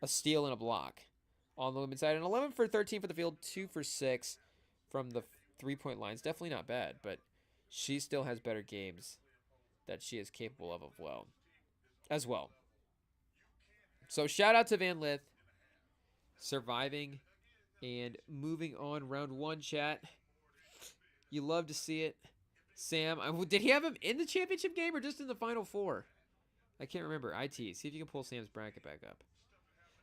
A steal and a block on the women's side. And 11 for 13 for the field, 2 for 6 from the three-point lines. Definitely not bad, but she still has better games that she is capable of as well. So shout out to Van Lith surviving and moving on. Round 1, chat. You love to see it. Sam, did he have him in the championship game or just in the Final Four? I can't remember. IT, see if you can pull Sam's bracket back up.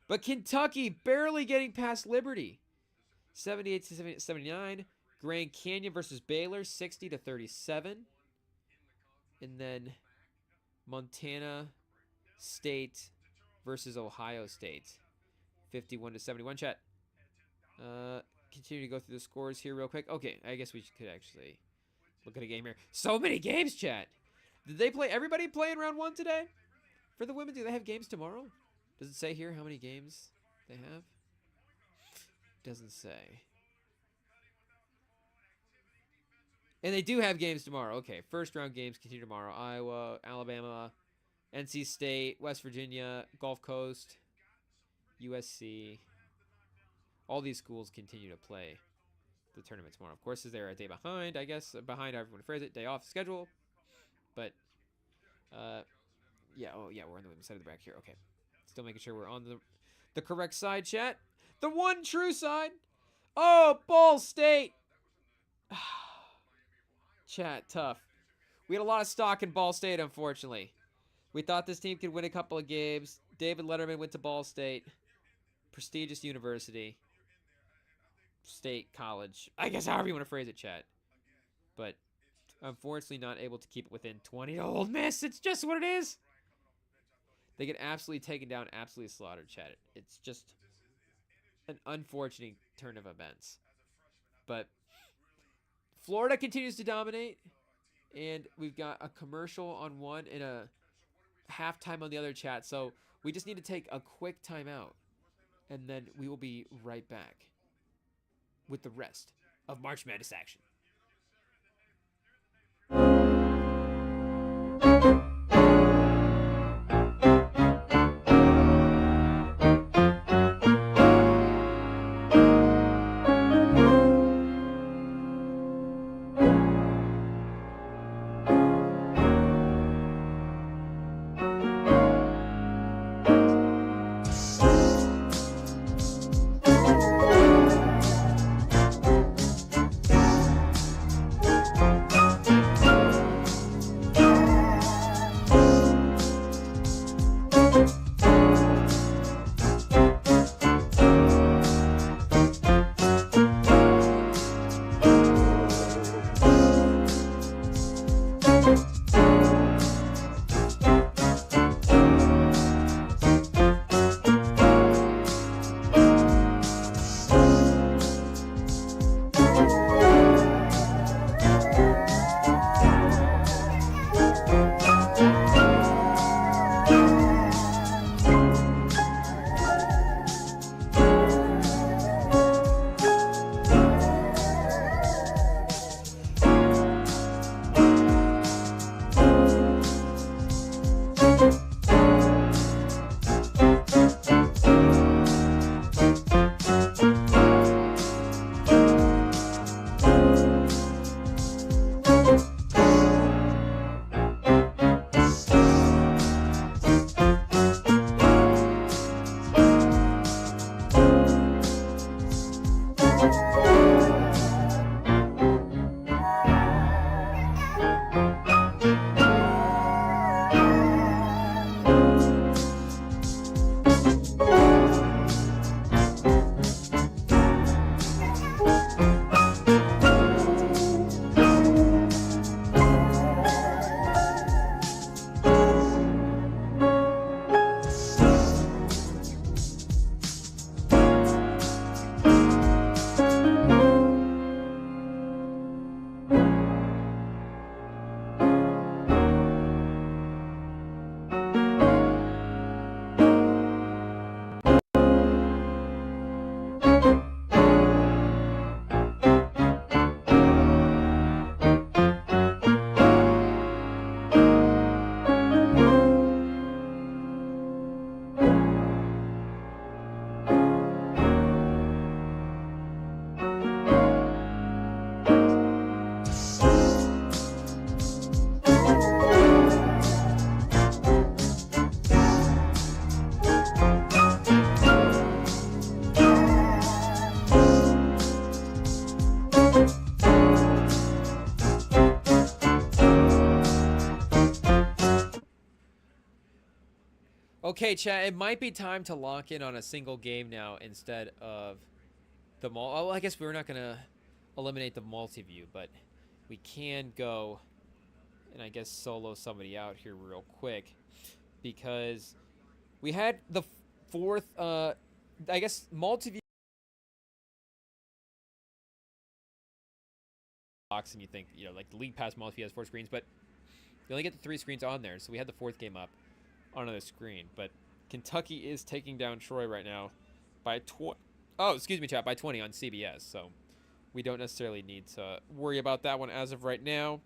But Kentucky barely getting past Liberty. 78 to 79. Grand Canyon versus Baylor, 60 to 37. And then Montana State versus Ohio State, 51 to 71. Chat. Continue to go through the scores here real quick. Okay, I guess we could actually look at a game here. So many games, chat. Did they play? Everybody play in round 1 today? For the women, do they have games tomorrow? Does it say here how many games they have? Doesn't say. And they do have games tomorrow. Okay, first round games continue tomorrow. Iowa, Alabama, NC State, West Virginia, Gulf Coast, USC. All these schools continue to play the tournament tomorrow. Of course, they're a day behind, I guess. Behind, however you want to phrase it. Day off schedule. But, yeah. Oh, yeah, we're on the women's side of the bracket here. Okay. Still making sure we're on the correct side, chat. The one true side. Oh, Ball State. Chat, tough. We had a lot of stock in Ball State, unfortunately. We thought this team could win a couple of games. David Letterman went to Ball State. Prestigious university. State college. I guess however you want to phrase it, chat. But unfortunately not able to keep it within 20 to Ole Miss. It's just what it is. They get absolutely taken down, absolutely slaughtered, chat. It's just an unfortunate turn of events. But Florida continues to dominate. And we've got a commercial on one and a halftime on the other, chat. So we just need to take a quick timeout. And then we will be right back with the rest of March Madness action. Okay, chat, it might be time to lock in on a single game now instead of the Oh, I guess we're not going to eliminate the multi-view, but we can go and I guess solo somebody out here real quick because we had the fourth, I guess, multi-view box, and you think, you know, like the League Pass multi-view has 4 screens, but you only get the 3 screens on there, so we had the 4th game up on another screen, but Kentucky is taking down Troy right now by 20. Oh, excuse me, chat, by 20 on CBS, so we don't necessarily need to worry about that one as of right now.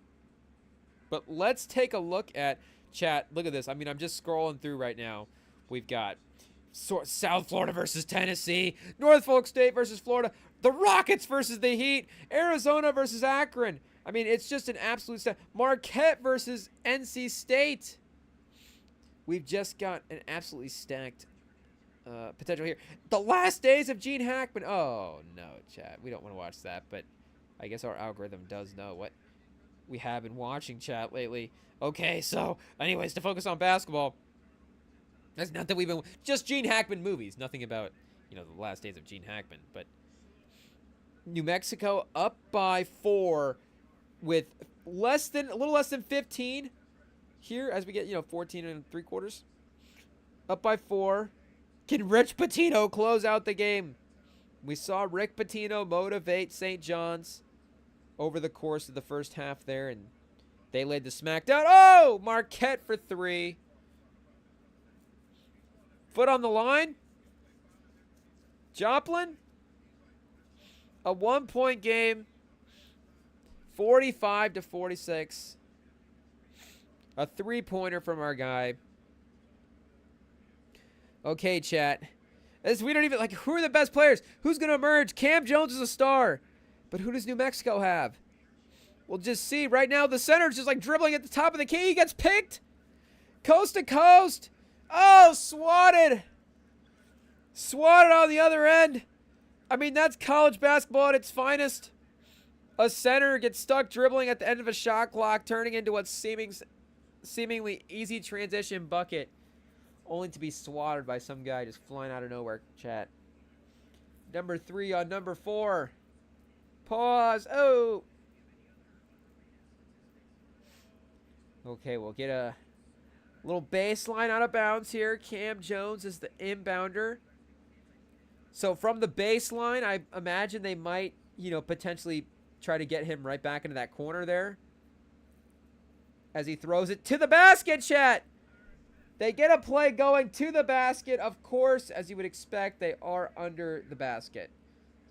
But let's take a look at chat. Look at this. I mean, I'm just scrolling through right now. We've got South Florida versus Tennessee, Norfolk State versus Florida, the Rockets versus the Heat, Arizona versus Akron. I mean, it's just an absolute stat. Marquette versus NC State. We've just got an absolutely stacked potential here. The last days of Gene Hackman. Oh, no, chat. We don't want to watch that, but I guess our algorithm does know what we have been watching, chat, lately. Okay, so, anyways, to focus on basketball, that's not that we've been... Just Gene Hackman movies. Nothing about, you know, the last days of Gene Hackman, but New Mexico up by 4 with a little less than 15 here as we get, you know, 14 3/4. Up by 4. Can Rich Pitino close out the game? We saw Rick Pitino motivate St. John's over the course of the first half there, and they laid the smack down. Oh! Marquette for 3. Foot on the line. Joplin. A 1-point game. 45-46. A 3-pointer from our guy. Okay, chat. We don't even, like, who are the best players? Who's going to emerge? Cam Jones is a star. But who does New Mexico have? We'll just see. Right now, the center's just, like, dribbling at the top of the key. He gets picked. Coast to coast. Oh, swatted. Swatted on the other end. I mean, that's college basketball at its finest. A center gets stuck dribbling at the end of a shot clock, turning into what's seemingly easy transition bucket, only to be swatted by some guy just flying out of nowhere, chat. Number 3 on number 4. Pause. Oh. Okay, we'll get a little baseline out of bounds here. Cam Jones is the inbounder. So from the baseline, I imagine they might, you know, potentially try to get him right back into that corner there as he throws it to the basket, chat. They get a play going to the basket. Of course, as you would expect, they are under the basket.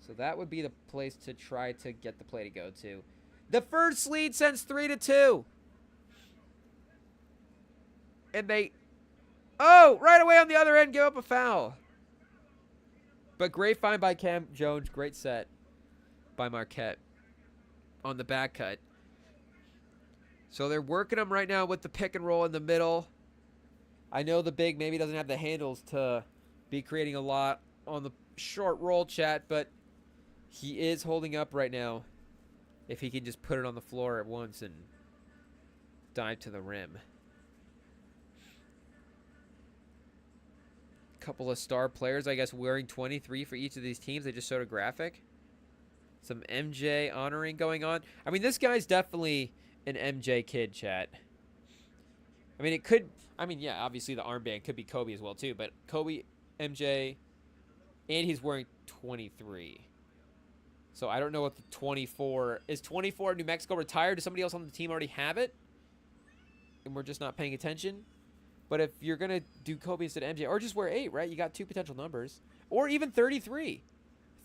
So that would be the place to try to get the play to go to. The first lead sends 3-2. And they, oh, right away on the other end, give up a foul. But great find by Cam Jones. Great set by Marquette on the back cut. So they're working them right now with the pick and roll in the middle. I know the big maybe doesn't have the handles to be creating a lot on the short roll, chat, but he is holding up right now. If he can just put it on the floor at once and dive to the rim. Couple of star players, I guess, wearing 23 for each of these teams. They just showed a graphic. Some MJ honoring going on. I mean, this guy's definitely an MJ kid, chat. I mean, it could... I mean, yeah, obviously the armband could be Kobe as well, too. But Kobe, MJ, and he's wearing 23. So I don't know what the 24... Is 24 New Mexico retired? Does somebody else on the team already have it? And we're just not paying attention? But if you're going to do Kobe instead of MJ, or just wear 8, right? You got 2 potential numbers. Or even 33.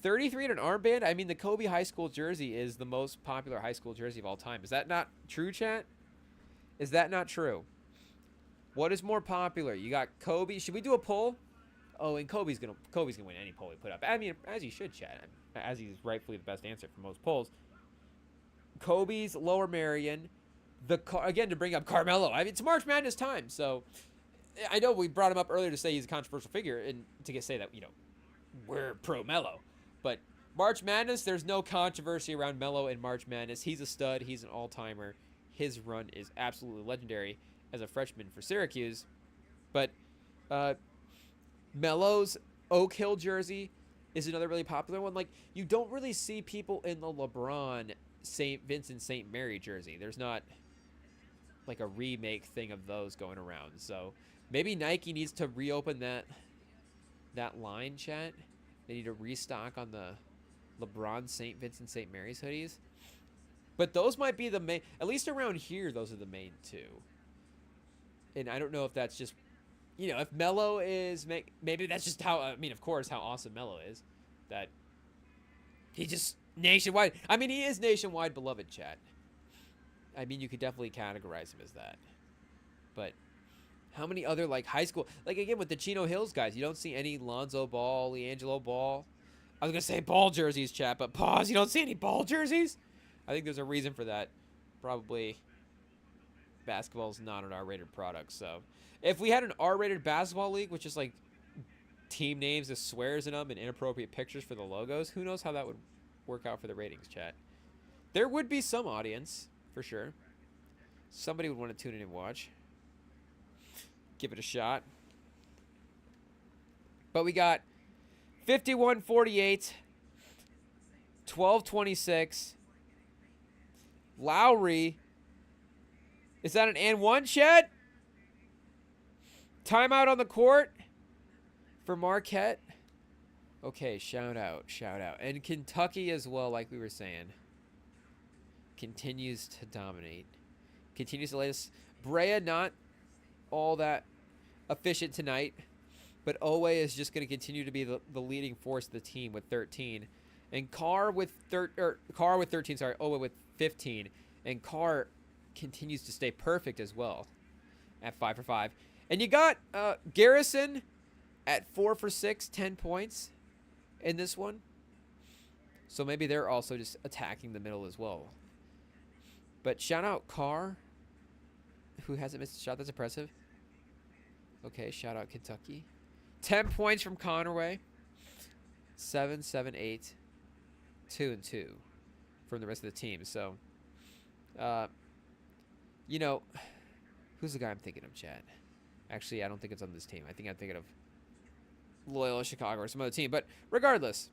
33 in an armband? I mean, the Kobe high school jersey is the most popular high school jersey of all time. Is that not true, chat? Is that not true? What is more popular? You got Kobe. Should we do a poll? Oh, and Kobe's gonna win any poll we put up. I mean, as he should, chat. As he's rightfully the best answer for most polls. Kobe's Lower Merion. Again, to bring up Carmelo. I mean, it's March Madness time, so I know we brought him up earlier to say he's a controversial figure and to say that, you know, we're pro Melo. But March Madness, there's no controversy around Melo in March Madness. He's a stud. He's an all-timer. His run is absolutely legendary as a freshman for Syracuse. But Uh, Melo's Oak Hill jersey is another really popular one. Like, you don't really see people in the LeBron St. Vincent St. Mary jersey. There's not like a remake thing of those going around. So maybe Nike needs to reopen that line, chat. They need to restock on the LeBron St. Vincent St. Mary's hoodies. But those might be the main, at least around here, those are the main two. And I don't know if that's just, if Melo is, maybe that's just how, of course, how awesome Melo is. That he just nationwide, he is nationwide beloved, chat. You could definitely categorize him as that. But how many other, like, high school, like, again, with the Chino Hills guys, you don't see any Lonzo Ball, LiAngelo Ball. I was going to say ball jerseys, chat, but pause, you don't see any ball jerseys? I think there's a reason for that. Probably basketball is not an R-rated product. So if we had an R-rated basketball league with just like team names with swears in them and inappropriate pictures for the logos, who knows how that would work out for the ratings, chat. There would be some audience, for sure. Somebody would want to tune in and watch. Give it a shot. But we got 51-48, 12-26. Lowry. Is that an and one, chat? Timeout on the court for Marquette. Okay, shout out. And Kentucky as well, like we were saying. Continues to dominate. Continues to let us. Brea not all that efficient tonight. But Owe is just going to continue to be the leading force of the team with 13. And Carr with 13, sorry, Owe with 15. And Carr continues to stay perfect as well at 5 for 5. And you got Garrison at 4 for 6, 10 points in this one. So maybe they're also just attacking the middle as well. But shout out Carr, who hasn't missed a shot. That's impressive. Okay, shout out Kentucky. 10 points from Conway. 7, 7, 8. 2 and 2 from the rest of the team. So, who's the guy I'm thinking of, Chad? Actually, I don't think it's on this team. I think I'm thinking of Loyola Chicago or some other team. But regardless.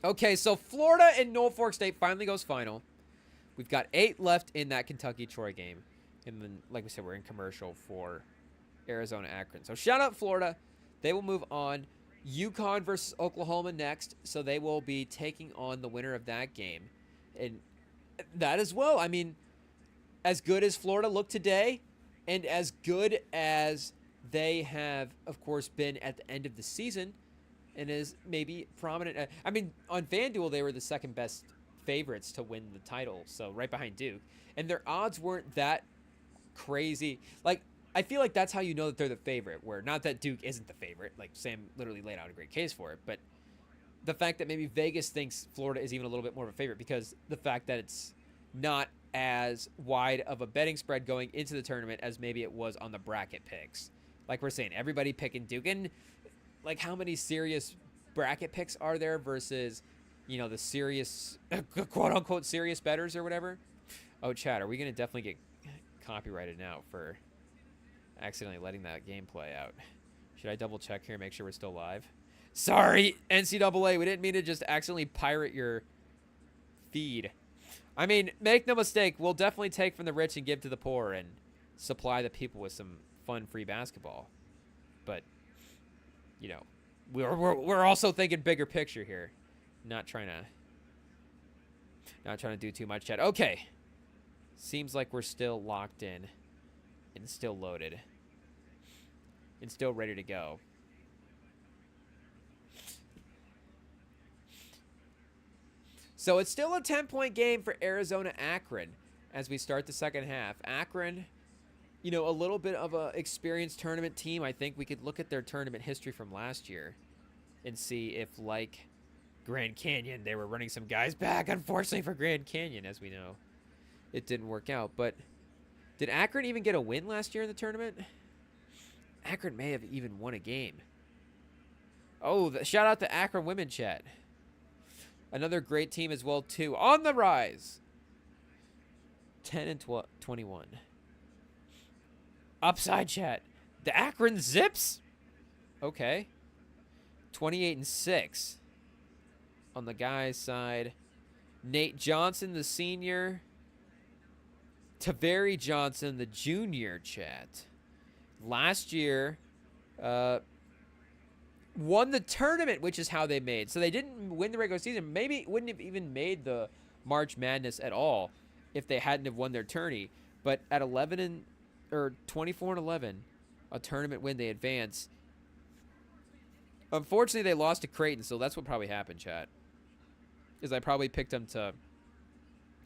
Okay, so Florida and Norfolk State finally goes final. We've got 8 left in that Kentucky-Troy game. And then, like we said, we're in commercial for Arizona-Akron. So shout out Florida. They will move on. UConn versus Oklahoma next. So they will be taking on the winner of that game. And that as well. As good as Florida looked today, and as good as they have, of course, been at the end of the season, and is maybe prominent. On FanDuel, they were the second best favorites to win the title. So right behind Duke. And their odds weren't that crazy. Like, I feel like that's how you know that they're the favorite, where not that Duke isn't the favorite. Like, Sam literally laid out a great case for it. But the fact that maybe Vegas thinks Florida is even a little bit more of a favorite because the fact that it's not as wide of a betting spread going into the tournament as maybe it was on the bracket picks. Like we're saying, everybody picking Duke. And, like, how many serious bracket picks are there versus, the serious, quote-unquote serious bettors or whatever? Oh, Chad, are we going to definitely get copyrighted now for accidentally letting that game play out? Should I double check here and make sure we're still live? Sorry, NCAA, we didn't mean to just accidentally pirate your feed. Make no mistake, we'll definitely take from the rich and give to the poor and supply the people with some fun free basketball. But, we're also thinking bigger picture here. Not trying to do too much, Chad. Okay. Seems like we're still locked in and still loaded and still ready to go. So it's still a 10-point game for Arizona-Akron as we start the second half. Akron, a little bit of a experienced tournament team. I think we could look at their tournament history from last year and see if, like Grand Canyon, they were running some guys back. Unfortunately for Grand Canyon, as we know, it didn't work out. But did Akron even get a win last year in the tournament? Akron may have even won a game. Oh, shout out to Akron women, chat. Another great team as well, too. On the rise. 10 and 21. Upside chat. The Akron Zips. Okay. 28 and 6. On the guys' side. Nate Johnson, the senior. Taveri Johnson, the junior, chat. Last year, won the tournament, which is how they made. So they didn't win the regular season. Maybe wouldn't have even made the March Madness at all if they hadn't have won their tourney. But at 24 and 11, a tournament win, they advance. Unfortunately, they lost to Creighton, so that's what probably happened, chat. Is I probably picked them to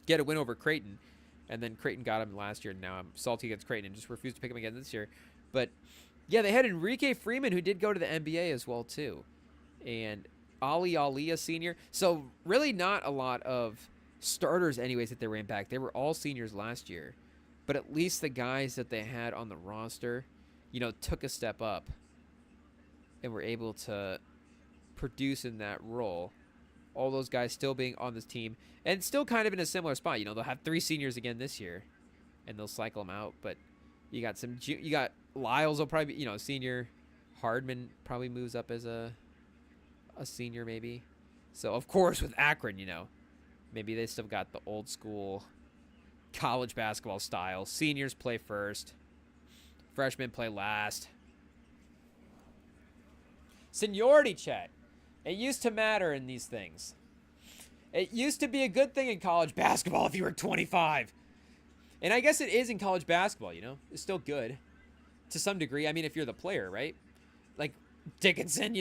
get a win over Creighton, and then Creighton got him last year, and now I'm salty against Creighton and just refused to pick him again this year. But yeah, they had Enrique Freeman, who did go to the NBA as well, too. And Ali, a senior. So really not a lot of starters anyways that they ran back. They were all seniors last year. But at least the guys that they had on the roster, took a step up and were able to produce in that role. All those guys still being on this team and still kind of in a similar spot. They'll have 3 seniors again this year, and they'll cycle them out. But you got Lyles will probably be, senior. Hardman probably moves up as a senior maybe. So, of course, with Akron, maybe they still got the old school college basketball style. Seniors play first. Freshmen play last. Seniority, chat. It used to matter in these things. It used to be a good thing in college basketball if you were 25. And I guess it is in college basketball, It's still good. To some degree. I mean, if you're the player, right? Like Dickinson,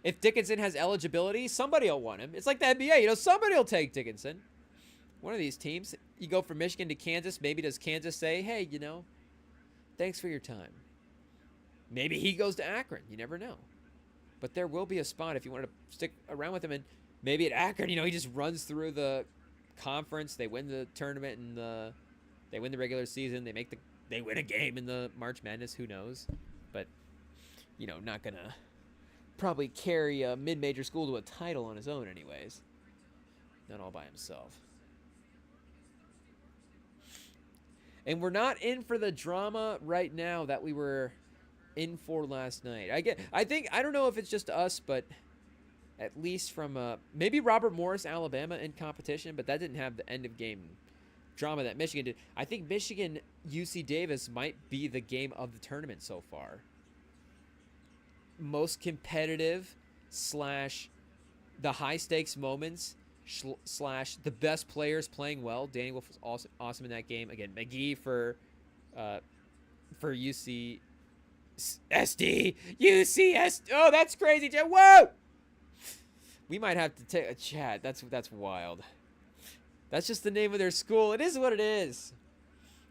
If Dickinson has eligibility, somebody will want him. It's like the NBA, somebody will take Dickinson. One of these teams. You go from Michigan to Kansas. Maybe does Kansas say, hey, thanks for your time. Maybe he goes to Akron. You never know. But there will be a spot if you want to stick around with him. And maybe at Akron, he just runs through the conference. They win the tournament and they win the regular season. They win a game in the March Madness. Who knows? But, not going to probably carry a mid-major school to a title on his own anyways. Not all by himself. And we're not in for the drama right now that we were in for last night. I don't know if it's just us, but at least from maybe Robert Morris, Alabama in competition, but that didn't have the end of game drama that Michigan did. I think Michigan UC Davis might be the game of the tournament so far. Most competitive / the high stakes moments / the best players playing well. Danny Wolf was awesome in that game. Again, McGee for UC SD, UCS. Oh, that's crazy, Chad. Whoa! We might have to take a chat. That's wild. That's just the name of their school. It is what it is.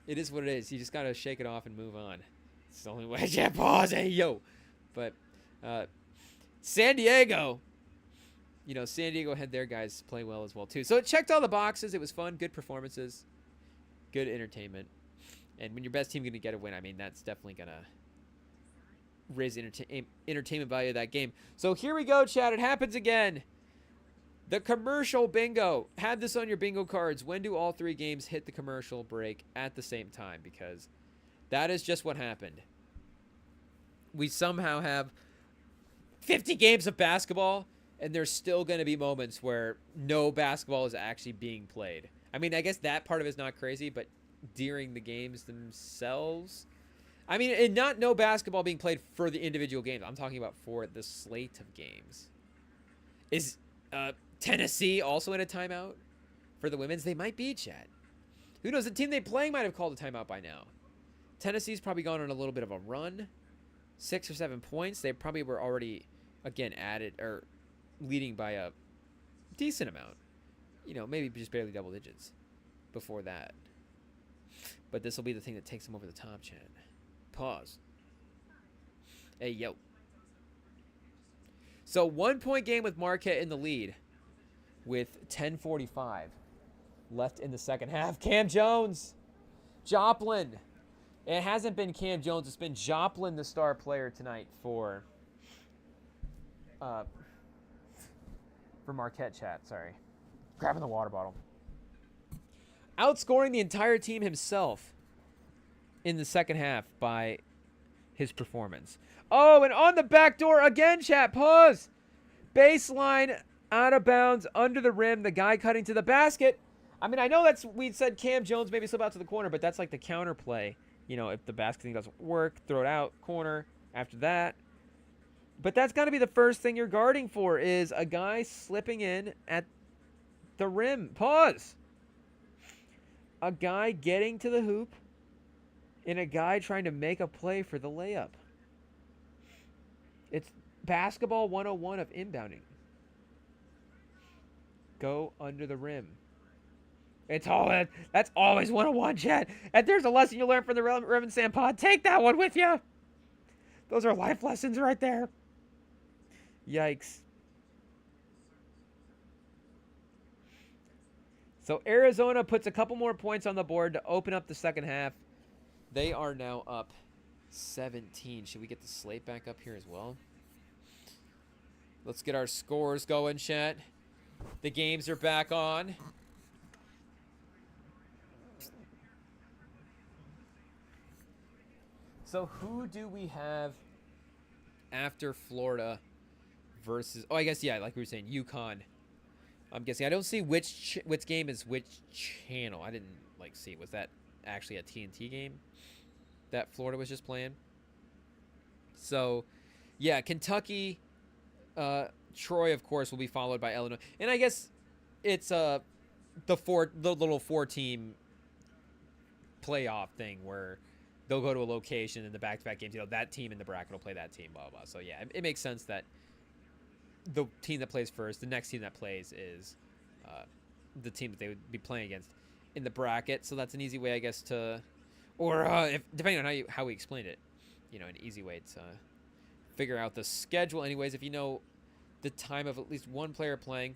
It is what it is. You just gotta shake it off and move on. It's the only way. Chat, pause. Hey, yo. But San Diego. San Diego had their guys play well as well too. So it checked all the boxes. It was fun. Good performances. Good entertainment. And when your best team gonna get a win, I mean that's definitely gonna raise the entertainment value of that game. So here we go, chat. It happens again. The commercial bingo. Have this on your bingo cards. When do all 3 games hit the commercial break at the same time? Because that is just what happened. We somehow have 50 games of basketball, and there's still going to be moments where no basketball is actually being played. I mean, I guess that part of it is not crazy, but during the games themselves... I mean, and not no basketball being played for the individual games. I'm talking about for the slate of games. Is Tennessee also in a timeout for the women's? They might be, chat. Who knows? The team they playing might have called a timeout by now. Tennessee's probably gone on a little bit of a run. 6 or 7 points. They probably were already, again, added or leading by a decent amount. Maybe just barely double digits before that. But this will be the thing that takes them over the top, chat. Pause. Hey, yo. So 1-point game with Marquette in the lead with 10:45 left in the second half. Cam Jones. Joplin. It hasn't been Cam Jones. It's been Joplin, the star player tonight for Marquette, chat. Sorry. Grabbing the water bottle. outscoring the entire team himself in the second half by his performance. Oh, and on the back door again, chat. Pause. Baseline, out of bounds, under the rim. The guy cutting to the basket. I mean, I know we said Cam Jones maybe slip out to the corner, but that's like the counter play. You know, if the basket thing doesn't work, throw it out, corner, after that. But that's got to be the first thing you're guarding for, is a guy slipping in at the rim. Pause. A guy getting to the hoop and a guy trying to make a play for the layup. It's basketball 101 of inbounding. Go under the rim. That's always 101, chat. And there's a lesson you learn from the REMINGTOM pod. Take that one with you. Those are life lessons right there. Yikes. So Arizona puts a couple more points on the board to open up the second half. They are now up 17. Should we get the slate back up here as well? Let's get our scores going, chat. The games are back on. So who do we have after Florida versus... Oh, I guess, yeah, like we were saying, UConn. I'm guessing. I don't see which game is which channel. I didn't, like, see. Was that actually a TNT game that Florida was just playing? So, yeah, Kentucky, Troy, of course, will be followed by Illinois. And I guess it's the little four-team playoff thing where they'll go to a location in the back-to-back games. You know, that team in the bracket will play that team, blah, blah. So, yeah, it makes sense that the team that plays first, the next team that plays is the team that they would be playing against in the bracket. So that's an easy way, I guess, to... Or if, depending on how we explain it, you know, an easy way to figure out the schedule. Anyways, if you know the time of at least one player playing.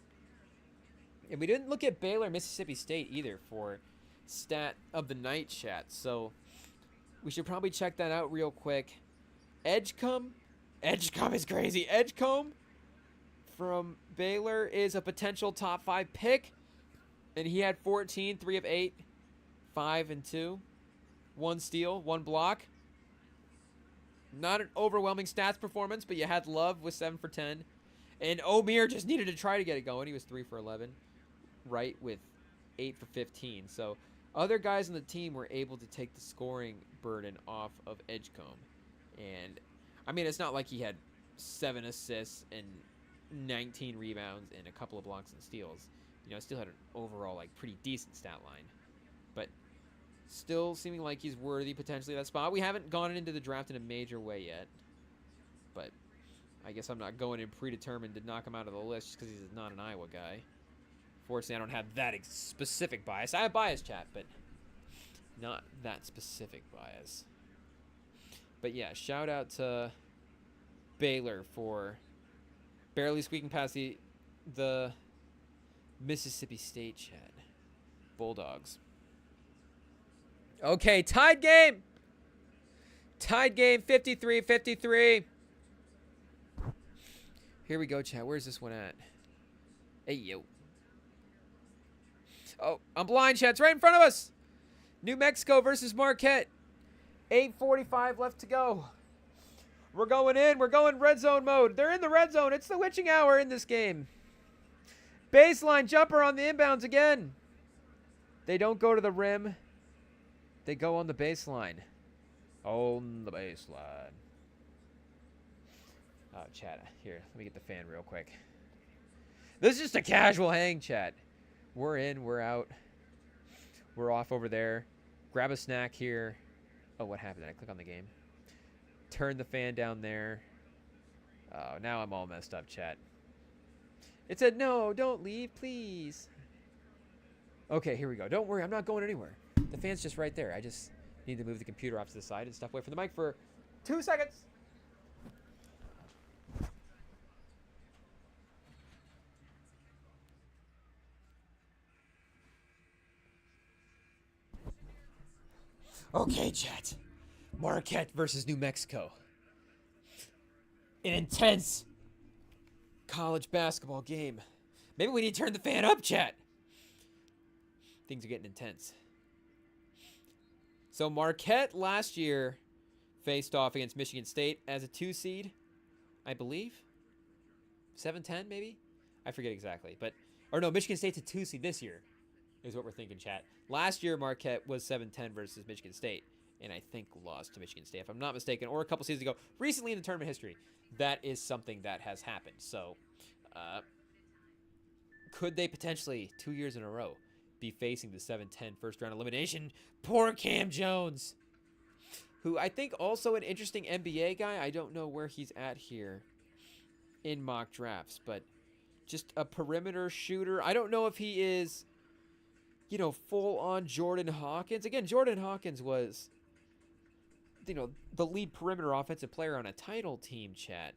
And we didn't look at Baylor, Mississippi State either for stat of the night, chat. So we should probably check that out real quick. Edgecombe is crazy. Edgecombe from Baylor is a potential top 5 pick. And he had 14, 3 of 8, 5 and 2. 1 steal, 1 block. Not an overwhelming stats performance, but you had Love with 7 for 10. And Omier just needed to try to get it going. He was 3 for 11. Wright with 8 for 15. So other guys on the team were able to take the scoring burden off of Edgecombe. And, I mean, it's not like he had 7 assists and 19 rebounds and a couple of blocks and steals. You know, still had an overall, like, pretty decent stat line. But still seeming like he's worthy potentially of that spot. We haven't gone into the draft in a major way yet. But I guess I'm not going in predetermined to knock him out of the list just because he's not an Iowa guy. Fortunately, I don't have that specific bias. I have bias, chat, but not that specific bias. But yeah, shout out to Baylor for barely squeaking past the Mississippi State, chat. Bulldogs. Okay, tied game. Tied game, 53-53. Here we go, chat. Where's this one at? Hey, yo. Oh, I'm blind, chat. It's right in front of us. New Mexico versus Marquette. 8:45 left to go. We're going in. We're going red zone mode. They're in the red zone. It's the witching hour in this game. Baseline jumper on the inbounds again. They don't go to the rim. They go on the baseline. On the baseline. Oh, chat. Here, let me get the fan real quick. This is just a casual hang, chat. We're in, we're out. We're off over there. Grab a snack here. Oh, what happened? Did I click on the game? Turn the fan down there. Oh, now I'm all messed up, chat. It said, no, don't leave, please. Okay, here we go. Don't worry, I'm not going anywhere. The fan's just right there. I just need to move the computer off to the side and step away from the mic for 2 seconds. Okay, chat. Marquette versus New Mexico. An intense college basketball game. Maybe we need to turn the fan up, chat. things are getting intense. So Marquette last year faced off against Michigan State as a 2 seed, I believe. 7-10 maybe? I forget exactly. Or no, Michigan State's a 2 seed this year is what we're thinking, chat. Last year Marquette was 7-10 versus Michigan State, and I think lost to Michigan State if I'm not mistaken, or a couple seasons ago. Recently in the tournament history, that is something that has happened. So could they potentially 2 years in a row be facing the 7-10 first round elimination? Poor Cam Jones, who I think also an interesting NBA guy. I don't know where he's at here in mock drafts, but just a perimeter shooter. I don't know if he is, you know, full on Jordan Hawkins. Again, Jordan Hawkins was, you know, the lead perimeter offensive player on a title team, chat.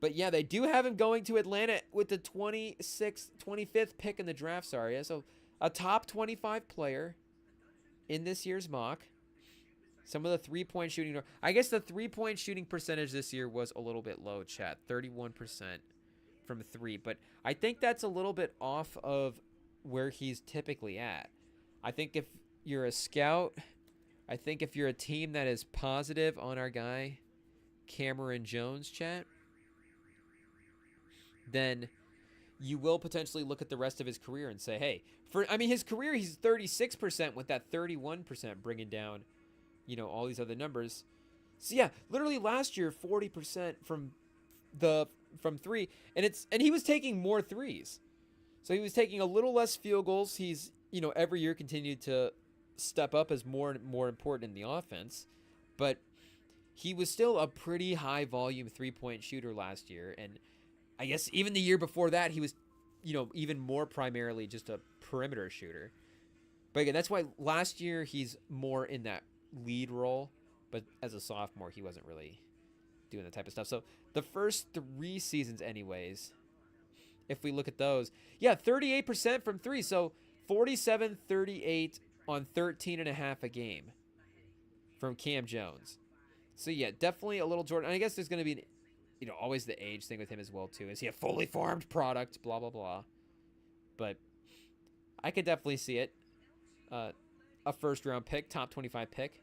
But yeah, they do have him going to Atlanta with the 25th pick in the draft, sorry. So a top 25 player in this year's mock. Some of the three-point shooting. I guess the three-point shooting percentage this year was a little bit low, chat. 31% from 3. But I think that's a little bit off of where he's typically at. I think if you're a scout, I think if you're a team that is positive on our guy, Cameron Jones, chat, then you will potentially look at the rest of his career and say, hey, his career, he's 36% with that 31% bringing down, you know, all these other numbers. So yeah, literally last year, 40% from 3, and he was taking more threes. So he was taking a little less field goals. He's, you know, every year continued to step up as more and more important in the offense, but he was still a pretty high volume 3-point shooter last year, and I guess even the year before that, he was, you know, even more primarily just a perimeter shooter. But again, that's why last year he's more in that lead role. But as a sophomore, he wasn't really doing that type of stuff. So the first 3 seasons anyways, if we look at those, yeah, 38% from 3. So 47-38 on 13.5 a game from Cam Jones. So yeah, definitely a little Jordan. And I guess there's going to be you know, always the age thing with him as well, too. Is he a fully formed product? Blah, blah, blah. But I could definitely see it. A first-round pick, top 25 pick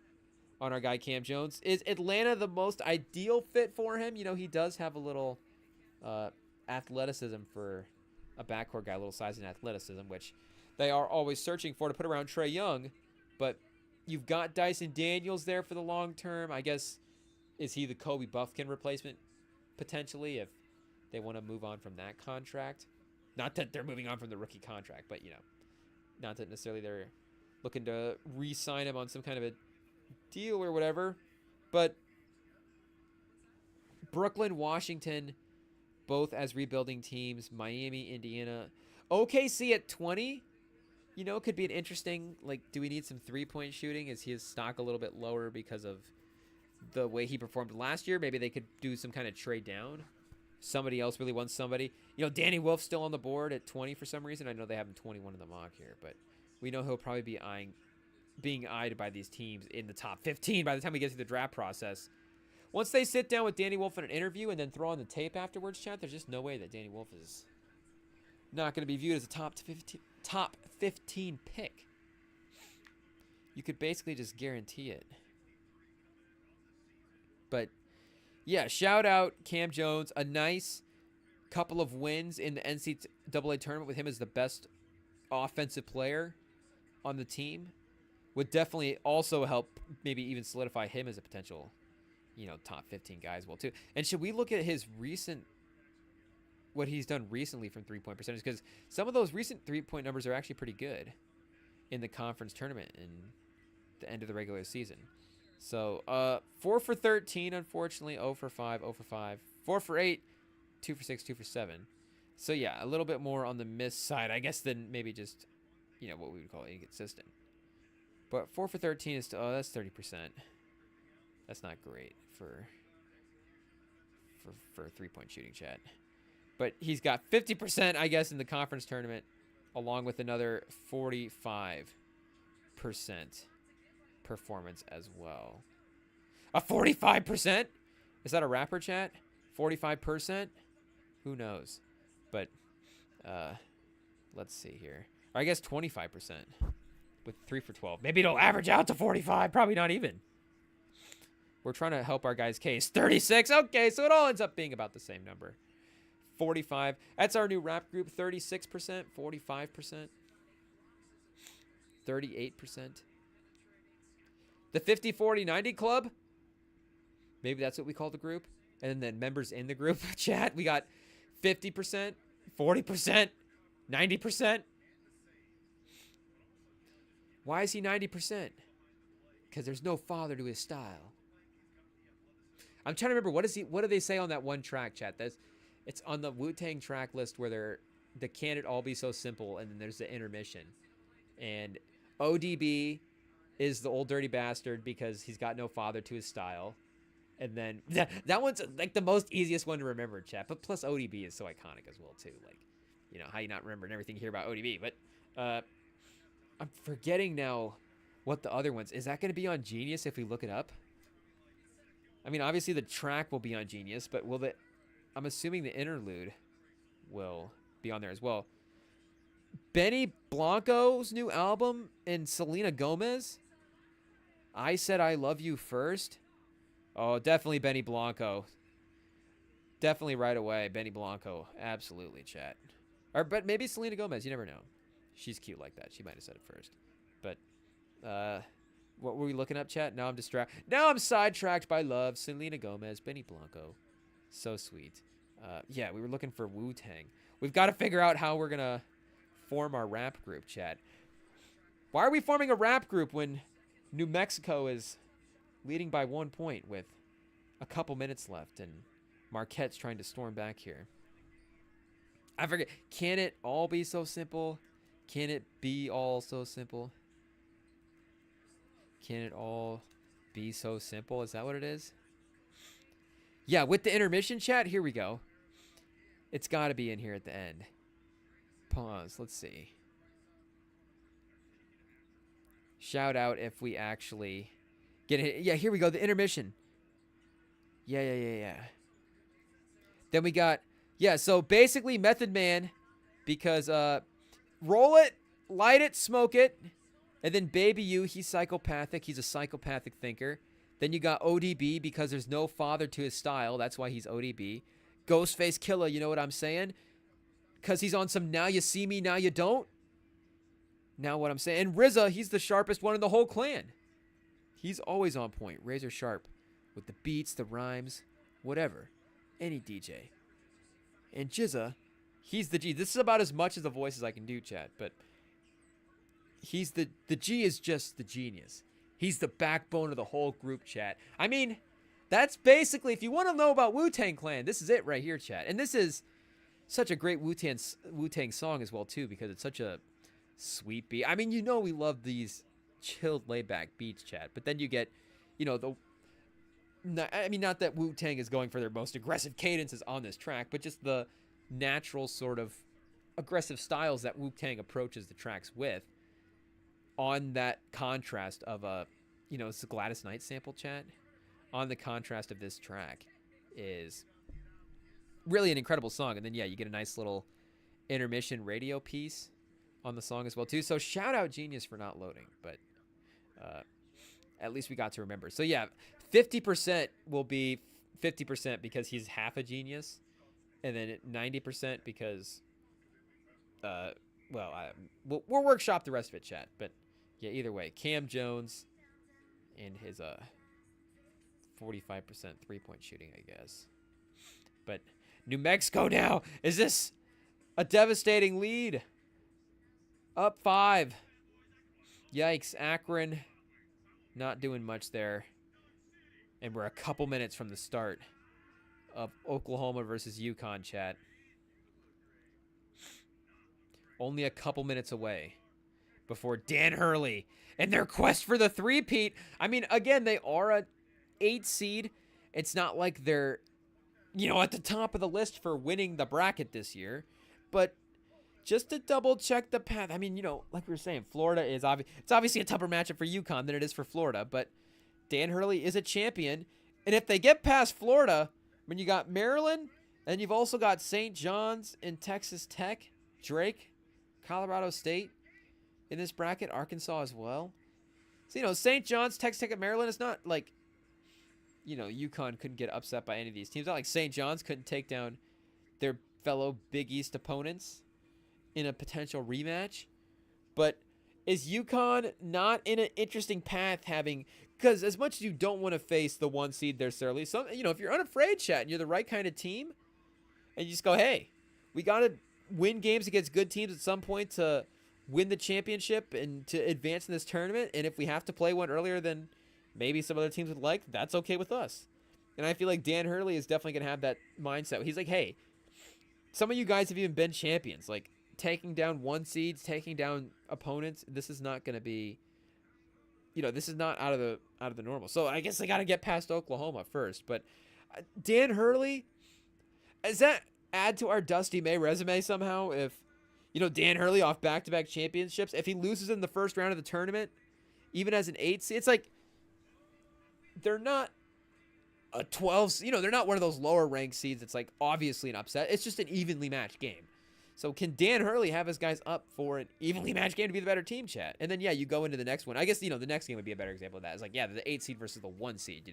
on our guy Cam Jones. Is Atlanta the most ideal fit for him? You know, he does have a little athleticism for a backcourt guy, a little size and athleticism, which they are always searching for to put around Trae Young. But you've got Dyson Daniels there for the long term. I guess, is he the Kobe Buffkin replacement? Potentially, if they want to move on from that contract. Not that they're moving on from the rookie contract, but, you know, not that necessarily they're looking to re-sign him on some kind of a deal or whatever. But Brooklyn, Washington, both as rebuilding teams. Miami, Indiana. OKC at 20, you know, could be an interesting, like, do we need some three-point shooting? Is his stock a little bit lower because of the way he performed last year? Maybe they could do some kind of trade down. Somebody else really wants somebody. You know, Danny Wolf's still on the board at 20 for some reason. I know they have him 21 in the mock here, but we know he'll probably be being eyed by these teams in the top 15 by the time we get through the draft process. Once they sit down with Danny Wolf in an interview and then throw on the tape afterwards, chat, there's just no way that Danny Wolf is not going to be viewed as a top 15 pick. You could basically just guarantee it. But, yeah, shout out Cam Jones. A nice couple of wins in the NCAA tournament with him as the best offensive player on the team would definitely also help maybe even solidify him as a potential, you know, top 15 guy as well, too. And should we look at his what he's done recently from three-point percentage? Because some of those recent three-point numbers are actually pretty good in the conference tournament and the end of the regular season. So, 4 for 13, unfortunately. 0 for 5, 0 for 5. 4 for 8, 2 for 6, 2 for 7. So, yeah, a little bit more on the miss side, I guess, than maybe just, you know, what we would call inconsistent. But 4 for 13 is still, that's 30%. That's not great for three-point shooting, chat. But he's got 50%, I guess, in the conference tournament, along with another 45% performance as well. A 45%? Is that a rapper, chat? 45%? Who knows? But let's see here. Or I guess 25% with 3 for 12. Maybe it'll average out to 45. Probably not even. We're trying to help our guy's case. 36. Okay, so it all ends up being about the same number. 45. That's our new rap group. 36%, 45%, 38%. The 50, 40, 90 club. Maybe that's what we call the group. And then members in the group chat. We got 50%, 40%, 90%. Why is he 90%? Because there's no father to his style. I'm trying to remember, what do they say on that one track, chat? It's on the Wu-Tang track list where the Can It All Be So Simple, and then there's the intermission. And ODB is the old dirty bastard because he's got no father to his style. And then that one's like the most easiest one to remember, chat. But plus ODB is so iconic as well too. Like, you know, how you not remembering everything here about ODB. But I'm forgetting now what the other ones. Is that going to be on Genius if we look it up? I mean, obviously the track will be on Genius, but I'm assuming the interlude will be on there as well. Benny Blanco's new album and Selena Gomez. I Said I Love You First. Oh, definitely Benny Blanco. Definitely right away, Benny Blanco. Absolutely, chat. But maybe Selena Gomez. You never know. She's cute like that. She might have said it first. But, what were we looking up, chat? Now I'm distracted. Now I'm sidetracked by love. Selena Gomez, Benny Blanco. So sweet. Yeah, we were looking for Wu-Tang. We've got to figure out how we're going to form our rap group, chat. Why are we forming a rap group when New Mexico is leading by 1 point with a couple minutes left and Marquette's trying to storm back here? I forget. Can it all be so simple? Can it be all so simple? Can it all be so simple? Is that what it is? Yeah, with the intermission, chat, here we go. It's got to be in here at the end. Pause. Let's see. Shout out if we actually get it. Yeah, here we go. The intermission. Yeah. Then we got, so basically Method Man, because roll it, light it, smoke it. And then Baby U, he's psychopathic. He's a psychopathic thinker. Then you got ODB because there's no father to his style. That's why he's ODB. Ghostface Killer, you know what I'm saying? Because he's on some now you see me, now you don't. Now what I'm saying. And RZA, he's the sharpest one in the whole clan. He's always on point. Razor sharp with the beats, the rhymes, whatever. Any DJ. And Jizza, he's the G. This is about as much as the voices I can do, chat. But he's the G is just the genius. He's the backbone of the whole group, chat. I mean, that's basically, if you want to know about Wu-Tang Clan, this is it right here, chat. And this is such a great Wu-Tang song as well, too, because it's such a sweet beat. I mean, you know we love these chilled, laid-back beats, chat. But then you get, you know, not that Wu-Tang is going for their most aggressive cadences on this track, but just the natural sort of aggressive styles that Wu-Tang approaches the tracks with. On that contrast of it's the Gladys Knight sample, chat. On the contrast of this track is really an incredible song. And then, you get a nice little intermission radio piece on the song as well, too. So shout out Genius for not loading, but at least we got to remember. So, 50% will be 50% because he's half a genius. And then 90% because, we'll workshop the rest of it, chat. But, either way, Cam Jones and his 45% three-point shooting, I guess. But New Mexico now. Is this a devastating lead? Up 5. Yikes. Akron not doing much there. And we're a couple minutes from the start of Oklahoma versus UConn, chat. Only a couple minutes away before Dan Hurley and their quest for the three-peat. I mean, again, they are a 8 seed. It's not like they're, at the top of the list for winning the bracket this year. But just to double-check the path, I mean, like we were saying, Florida is it's obviously a tougher matchup for UConn than it is for Florida. But Dan Hurley is a champion. And if they get past Florida, when you got Maryland, and you've also got St. John's and Texas Tech, Drake, Colorado State, in this bracket. Arkansas as well. So, St. John's, Texas Tech, and Maryland is not like, UConn couldn't get upset by any of these teams. Not like St. John's couldn't take down their fellow Big East opponents in a potential rematch. But is UConn not in an interesting path because as much as you don't want to face the 1 seed there, Surly, if you're unafraid, chat, and you're the right kind of team, and you just go, hey, we got to win games against good teams at some point to win the championship and to advance in this tournament. And if we have to play one earlier than maybe some other teams would like, that's okay with us. And I feel like Dan Hurley is definitely going to have that mindset. He's like, hey, some of you guys have even been champions. Like, taking down 1 seeds, taking down opponents, this is not going to be, this is not out of the normal. So I guess they got to get past Oklahoma first. But Dan Hurley, does that add to our Dusty May resume somehow? If, Dan Hurley off back-to-back championships, if he loses in the first round of the tournament, even as an 8 seed, it's like they're not a 12, they're not one of those lower ranked seeds. It's like obviously an upset. It's just an evenly matched game. So can Dan Hurley have his guys up for an evenly matched game to be the better team, chat? And then, you go into the next one. I guess, the next game would be a better example of that. It's like, the 8 seed versus the 1 seed,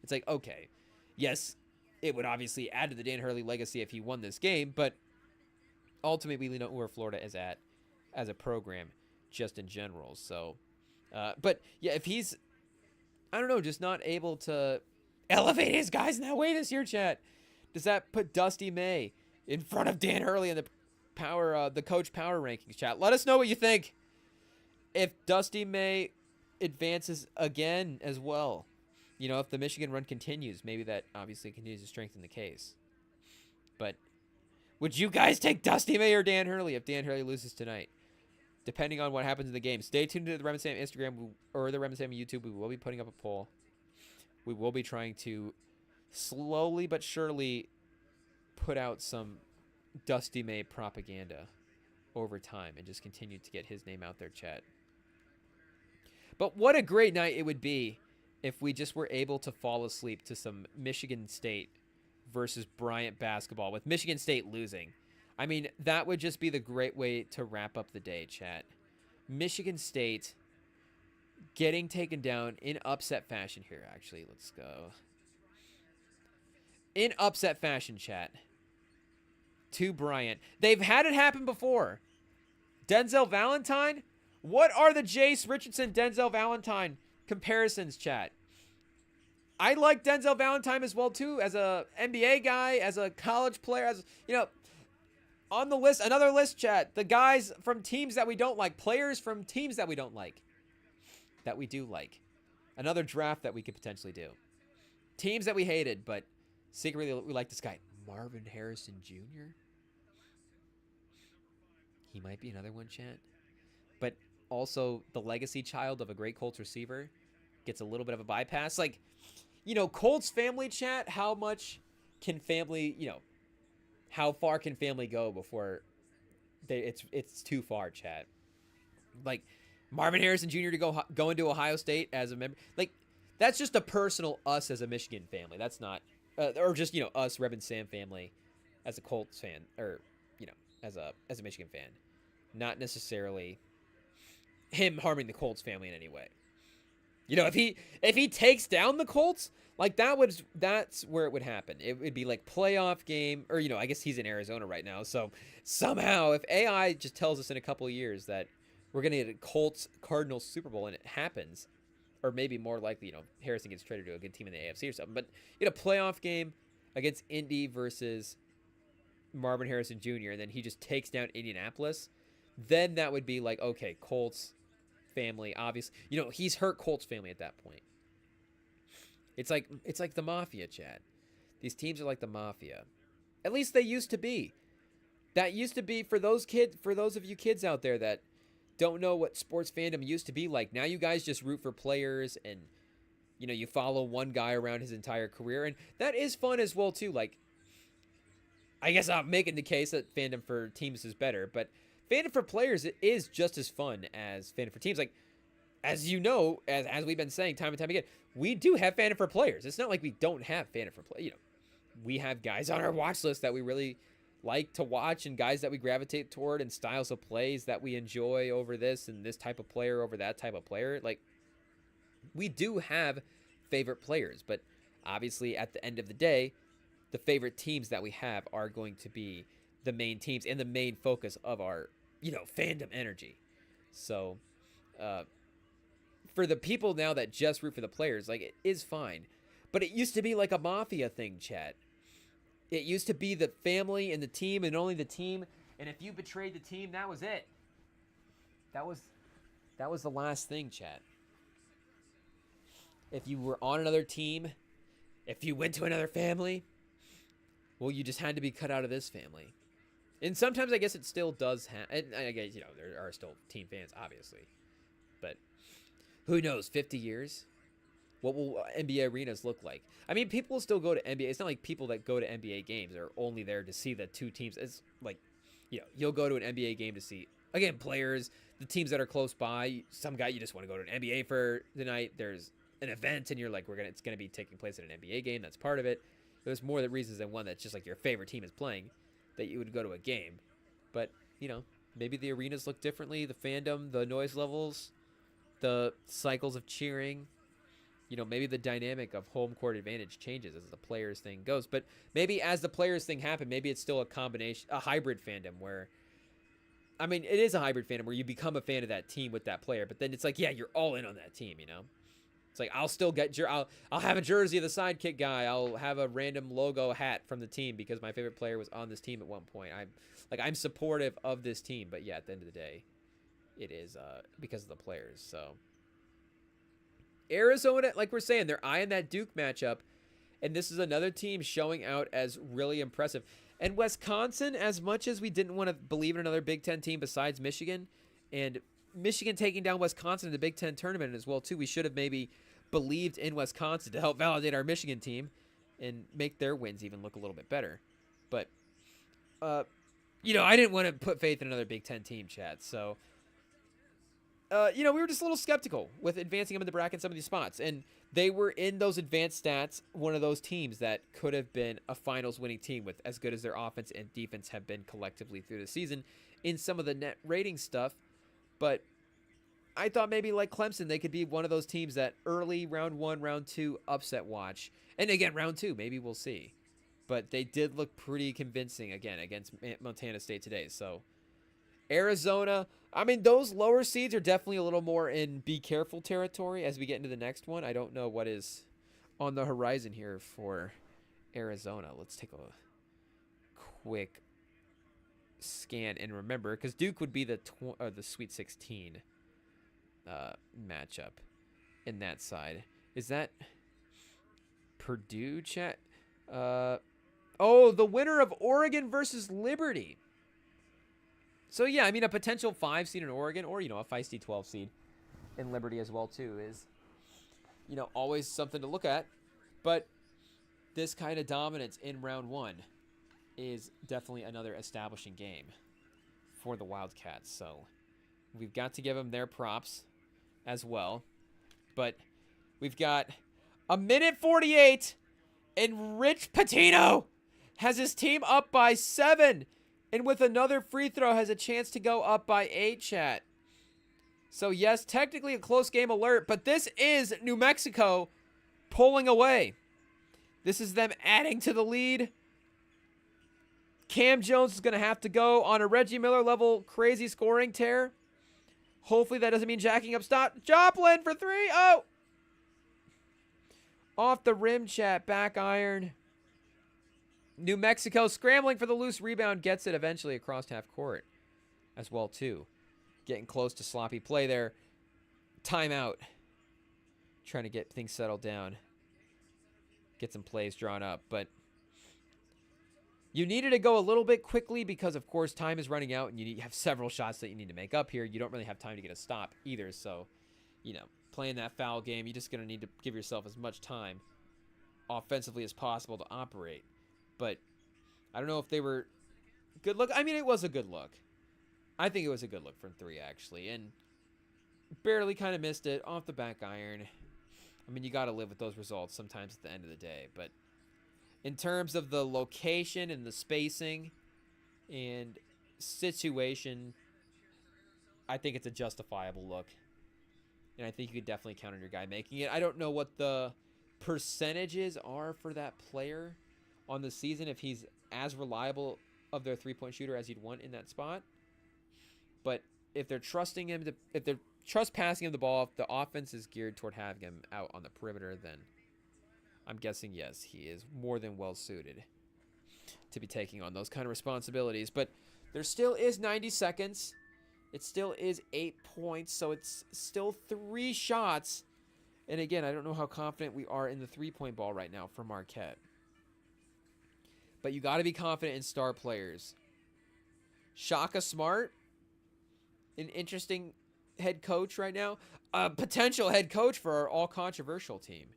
It's like, okay, yes, it would obviously add to the Dan Hurley legacy if he won this game, but ultimately we know where Florida is at as a program just in general. So, but, if he's, I don't know, just not able to elevate his guys in that way this year, chat, does that put Dusty May in front of Dan Hurley in the coach power rankings, chat? Let us know what you think. If Dusty May advances again as well, if the Michigan run continues, maybe that obviously continues to strengthen the case. But would you guys take Dusty May or Dan Hurley if Dan Hurley loses tonight? Depending on what happens in the game. Stay tuned to the Remington Instagram or the Remington YouTube. We will be putting up a poll. We will be trying to slowly but surely put out some Dusty May propaganda over time and just continue to get his name out there, chat. But what a great night it would be if we just were able to fall asleep to some Michigan State versus Bryant basketball with Michigan State losing. I mean, that would just be the great way to wrap up the day, chat. Michigan State getting taken down in upset fashion here, actually. Let's go. In upset fashion, chat. To Bryant. They've had it happen before. Denzel Valentine? What are the Jace Richardson, Denzel Valentine comparisons, chat? I like Denzel Valentine as well, too, as a NBA guy, as a college player, as, on the list, another list, chat. The guys from teams that we don't like, players from teams that we don't like, that we do like. Another draft that we could potentially do. Teams that we hated, but secretly we like this guy. Marvin Harrison Jr.? He might be another one, chat. But also the legacy child of a great Colts receiver gets a little bit of a bypass. Like, Colts family, chat, how much can family, how far can family go before it's too far, chat? Like, Marvin Harrison Jr. to go into Ohio State as a member. Like, that's just a personal us as a Michigan family. That's not, or just, us, Reb and Sam family as a Colts fan, or, as a Michigan fan. Not necessarily him harming the Colts family in any way. If he takes down the Colts, like that's where it would happen. It would be like playoff game, or I guess he's in Arizona right now. So somehow, if AI just tells us in a couple of years that we're gonna get a Colts Cardinals Super Bowl and it happens, or maybe more likely, Harrison gets traded to a good team in the AFC or something. But a playoff game against Indy versus Marvin Harrison Jr. and then he just takes down Indianapolis, then that would be like, okay, Colts family, obviously, he's hurt Colts family at that point. It's like the mafia, chat. These teams are like the mafia. At least they used to be. That used to be for those of you kids out there that don't know what sports fandom used to be like. Now you guys just root for players and you follow one guy around his entire career, and that is fun as well too. Like, I guess I'm making the case that fandom for teams is better, but fandom for players is just as fun as fandom for teams. Like, as as we've been saying time and time again, we do have fandom for players. It's not like we don't have fandom for players. We have guys on our watch list that we really like to watch and guys that we gravitate toward and styles of plays that we enjoy over this and this type of player over that type of player. Like, we do have favorite players, but obviously at the end of the day, the favorite teams that we have are going to be the main teams and the main focus of our, fandom energy. So, for the people now that just root for the players, like, it is fine. But it used to be like a mafia thing, chat. It used to be the family and the team and only the team. And if you betrayed the team, that was it. That was the last thing, chat. If you were on another team, if you went to another family, well, you just had to be cut out of this family. And sometimes I guess it still does happen. I guess, there are still team fans, obviously. But who knows, 50 years? What will NBA arenas look like? I mean, people will still go to NBA. It's not like people that go to NBA games are only there to see the two teams. It's like, you'll go to an NBA game to see, again, players, the teams that are close by. Some guy, you just want to go to an NBA for the night. There's an event, and you're like, it's going to be taking place at an NBA game. That's part of it. There's more reasons than one that's just like your favorite team is playing that you would go to a game. But, maybe the arenas look differently. The fandom, the noise levels, the cycles of cheering. Maybe the dynamic of home court advantage changes as the players thing goes. But maybe as the players thing happened, maybe it's still a hybrid fandom where, it is a hybrid fandom where you become a fan of that team with that player. But then it's like, yeah, you're all in on that team, It's like, I'll still get I'll have a jersey of the sidekick guy. I'll have a random logo hat from the team because my favorite player was on this team at one point. I'm supportive of this team, but yeah, at the end of the day, it is because of the players. So Arizona, like we're saying, they're eyeing that Duke matchup, and this is another team showing out as really impressive. And Wisconsin, as much as we didn't want to believe in another Big Ten team besides Michigan, and Michigan taking down Wisconsin in the Big Ten tournament as well too, we should have maybe believed in Wisconsin to help validate our Michigan team and make their wins even look a little bit better. But, I didn't want to put faith in another Big Ten team, chat. So, we were just a little skeptical with advancing them in the bracket in some of these spots. And they were in those advanced stats, one of those teams that could have been a finals winning team with as good as their offense and defense have been collectively through the season in some of the net rating stuff. But I thought maybe like Clemson, they could be one of those teams that early round 1, round 2 upset watch. And again, round 2, maybe we'll see. But they did look pretty convincing again against Montana State today. So Arizona, those lower seeds are definitely a little more in be careful territory as we get into the next one. I don't know what is on the horizon here for Arizona. Let's take a quick scan and remember, because Duke would be the Sweet 16 matchup in that side. Is that Purdue, chat? The winner of Oregon versus Liberty. So, yeah, a potential 5 seed in Oregon or, a feisty 12 seed in Liberty as well, too, is, always something to look at. But this kind of dominance in round 1 is definitely another establishing game for the Wildcats. So we've got to give them their props as well. But we've got a minute 48, and Rich Pitino has his team up by 7. And with another free throw, has a chance to go up by 8, chat. So, yes, technically a close game alert, but this is New Mexico pulling away. This is them adding to the lead. Cam Jones is going to have to go on a Reggie Miller level crazy scoring tear. Hopefully that doesn't mean jacking up. Stop. Joplin for 3. Oh! Off the rim, chat. Back iron. New Mexico scrambling for the loose rebound, gets it eventually across half court as well, too. Getting close to sloppy play there. Timeout. Trying to get things settled down. Get some plays drawn up, but you needed to go a little bit quickly because, of course, time is running out and you have several shots that you need to make up here. You don't really have time to get a stop either, so, playing that foul game, you're just going to need to give yourself as much time offensively as possible to operate. But I don't know if they were good look. It was a good look. I think it was a good look from 3, actually. And barely kind of missed it off the back iron. You got to live with those results sometimes at the end of the day. But in terms of the location and the spacing, and situation, I think it's a justifiable look. And I think you could definitely count on your guy making it. I don't know what the percentages are for that player on the season, if he's as reliable of their three-point shooter as you'd want in that spot. But if they're trusting him, if they're passing him the ball, if the offense is geared toward having him out on the perimeter, then I'm guessing, yes, he is more than well suited to be taking on those kind of responsibilities. But there still is 90 seconds. It still is 8 points, so it's still 3 shots. And again, I don't know how confident we are in the three-point ball right now for Marquette. But you got to be confident in star players. Shaka Smart, an interesting head coach right now. A potential head coach for our all-controversial team.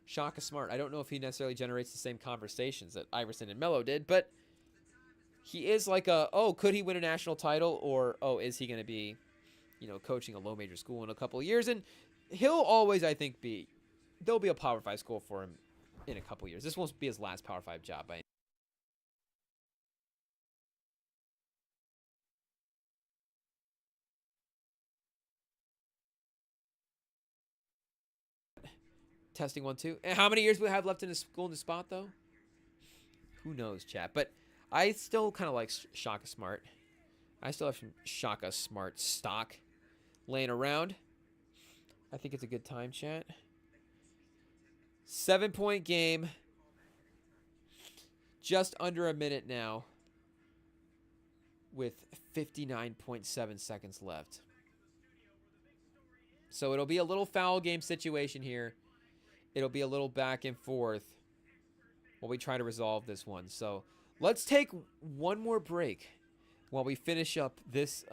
Shaka Smart. I don't know if he necessarily generates the same conversations that Iverson and Melo did, but he is like could he win a national title? Or, is he going to be, coaching a low-major school in a couple of years? And he'll always, I think, there'll be a Power 5 school for him in a couple of years. This won't be his last Power 5 job by any. Testing 1, 2. And how many years we have left in the school in the spot, though? Who knows, chat. But I still kind of like Shaka Smart. I still have some Shaka Smart stock laying around. I think it's a good time, chat. 7-point game. Just under a minute now, with 59.7 seconds left. So it'll be a little foul game situation here. It'll be a little back and forth while we try to resolve this one. So let's take one more break while we finish up this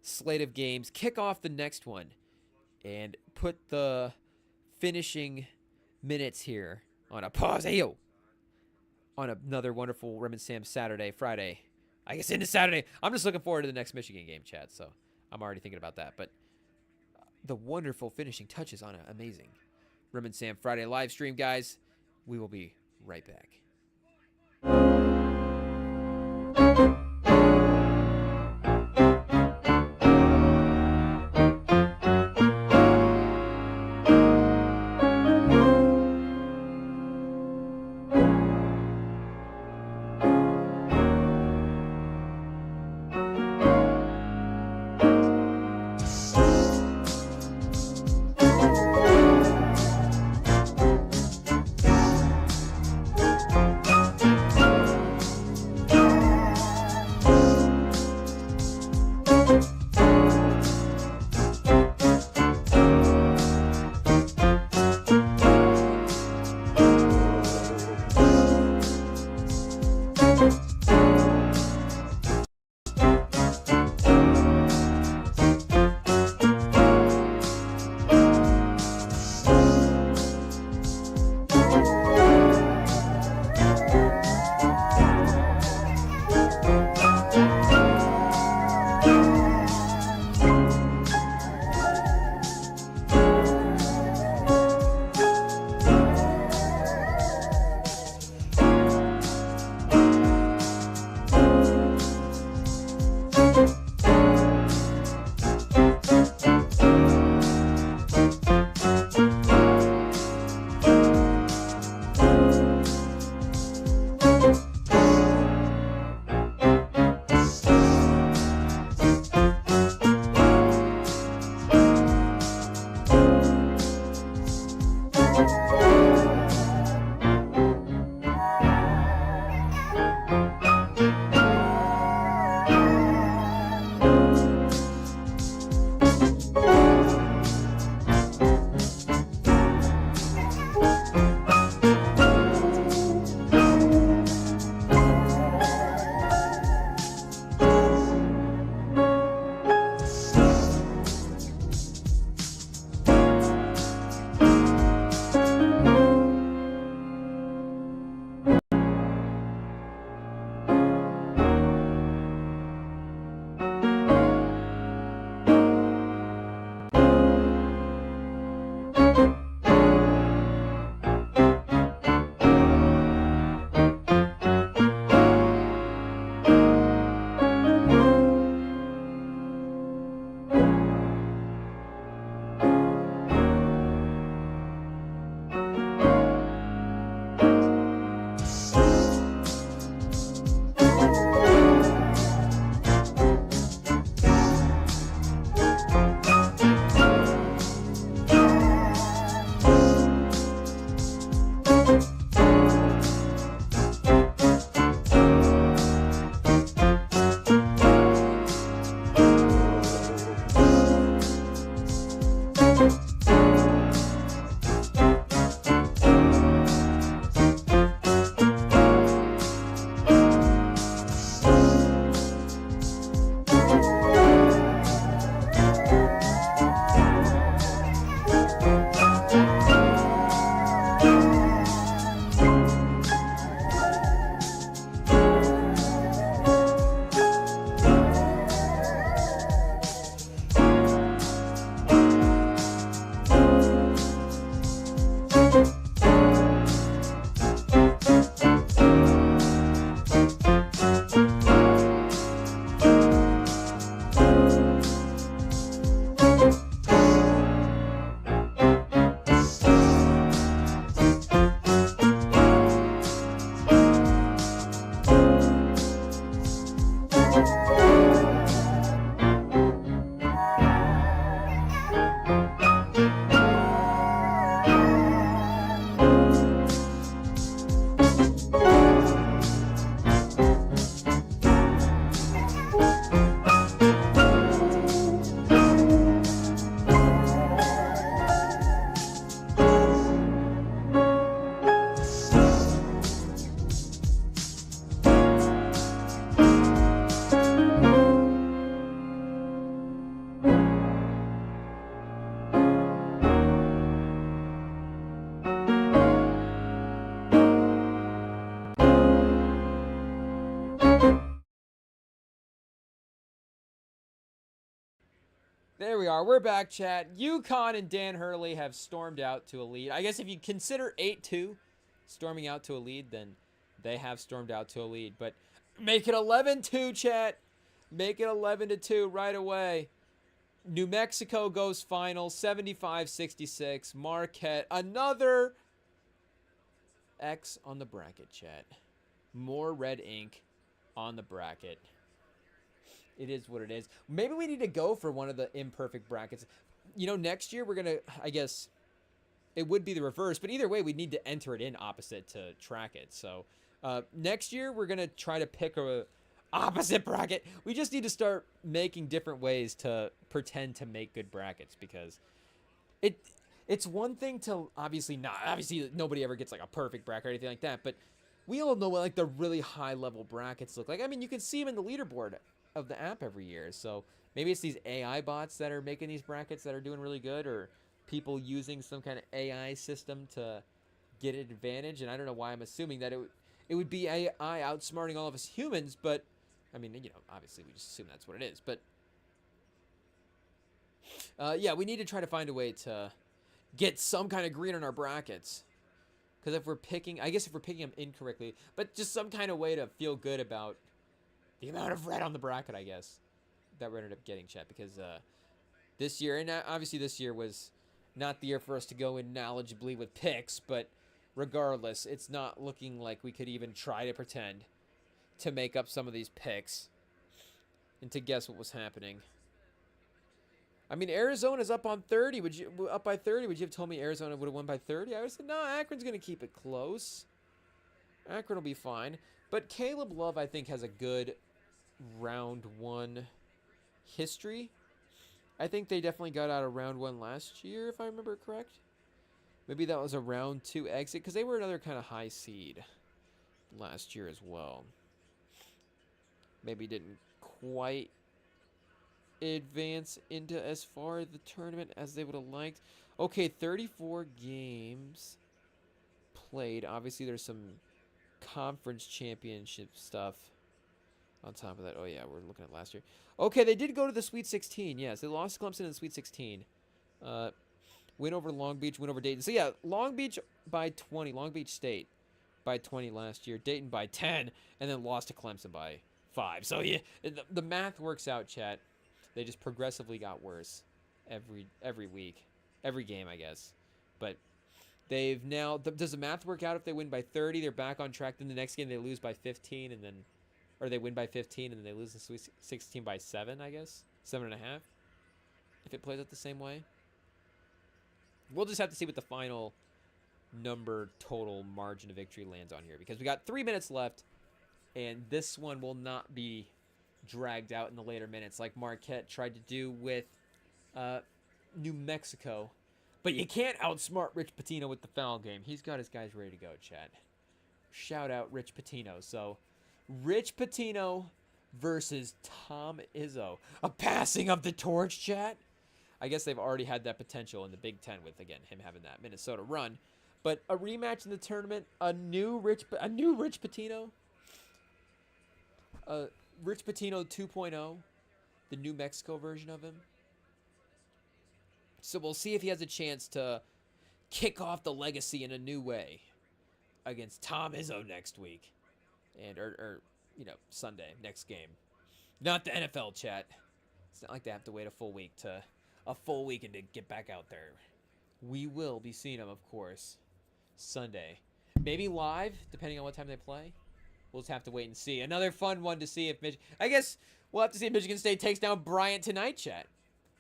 slate of games, kick off the next one, and put the finishing minutes here on a pause. Hey-yo. On another wonderful REMINGTOM Saturday, Friday. I guess into Saturday. I'm just looking forward to the next Michigan game, Chad. So I'm already thinking about that. But the wonderful finishing touches on an amazing REMINGTOM Friday live stream, guys. We will be right back. There we are. We're back, chat. Yukon and Dan Hurley have stormed out to a lead. I guess if you consider 8-2 storming out to a lead, then they have stormed out to a lead. But make it 11-2, chat. Make it 11-2 right away. New Mexico goes final, 75-66. Marquette, another X on the bracket, chat. More red ink on the bracket. It is what it is. Maybe we need to go for one of the imperfect brackets. You know, next year we're going to, I guess, it would be the reverse. But either way, we need to enter it in opposite to track it. So next year we're going to try to pick a opposite bracket. We just need to start making different ways to pretend to make good brackets. Because it's one thing to obviously nobody ever gets like a perfect bracket or anything like that. But we all know what like the really high level brackets look like. I mean, you can see them in the leaderboard of the app every year. So maybe it's these AI bots that are making these brackets that are doing really good, or people using some kind of AI system to get an advantage. And I don't know why I'm assuming that it would be AI outsmarting all of us humans, but I mean, you know, obviously we just assume that's what it is. But yeah, we need to try to find a way to get some kind of green on our brackets. Because if we're picking, I guess if we're picking them incorrectly, but just some kind of way to feel good about the amount of red on the bracket, I guess, that we ended up getting, chat. Because this year, and obviously this year was not the year for us to go in knowledgeably with picks, but regardless, it's not looking like we could even try to pretend to make up some of these picks and to guess what was happening. I mean, Arizona's up on 30. Up by 30? Would you have told me Arizona would have won by 30? I would have said, no, Akron's going to keep it close. Akron will be fine. But Caleb Love, I think, has a good round one history. I think they definitely got out of round one last year, if I remember correct. Maybe that was a round two exit, because they were another kind of high seed last year as well. Maybe didn't quite advance into as far the tournament as they would have liked. Okay, 34 games played. Obviously, there's some conference championship stuff on top of that. Oh, yeah, we're looking at last year. Okay, they did go to the Sweet 16. Yes, they lost to Clemson in the Sweet 16. Win over Long Beach, win over Dayton. So, yeah, Long Beach by 20. Long Beach State by 20 last year. Dayton by 10, and then lost to Clemson by 5. So, yeah, the math works out, chat. They just progressively got worse every week. Every game, I guess. But they've now... Does the math work out if they win by 30? They're back on track. Then the next game they lose by 15, and then... Or they win by 15, and then they lose the Sweet 16 by 7, I guess? 7.5? If it plays out the same way? We'll just have to see what the final number total margin of victory lands on here. Because we got 3 minutes left, and this one will not be dragged out in the later minutes like Marquette tried to do with New Mexico. But you can't outsmart Rich Pitino with the foul game. He's got his guys ready to go, chat. Shout out Rich Pitino. So, Rich Pitino versus Tom Izzo. A passing of the torch, chat. I guess they've already had that potential in the Big Ten with, again, him having that Minnesota run. But a rematch in the tournament, a new Rich Pitino. Rich Pitino 2.0, the New Mexico version of him. So we'll see if he has a chance to kick off the legacy in a new way against Tom Izzo next week. And, or you know, Sunday, next game. Not the NFL, chat. It's not like they have to wait a full weekend to get back out there. We will be seeing them, of course, Sunday. Maybe live, depending on what time they play. We'll just have to wait and see. Another fun one to see if I guess we'll have to see if Michigan State takes down Bryant tonight, chat.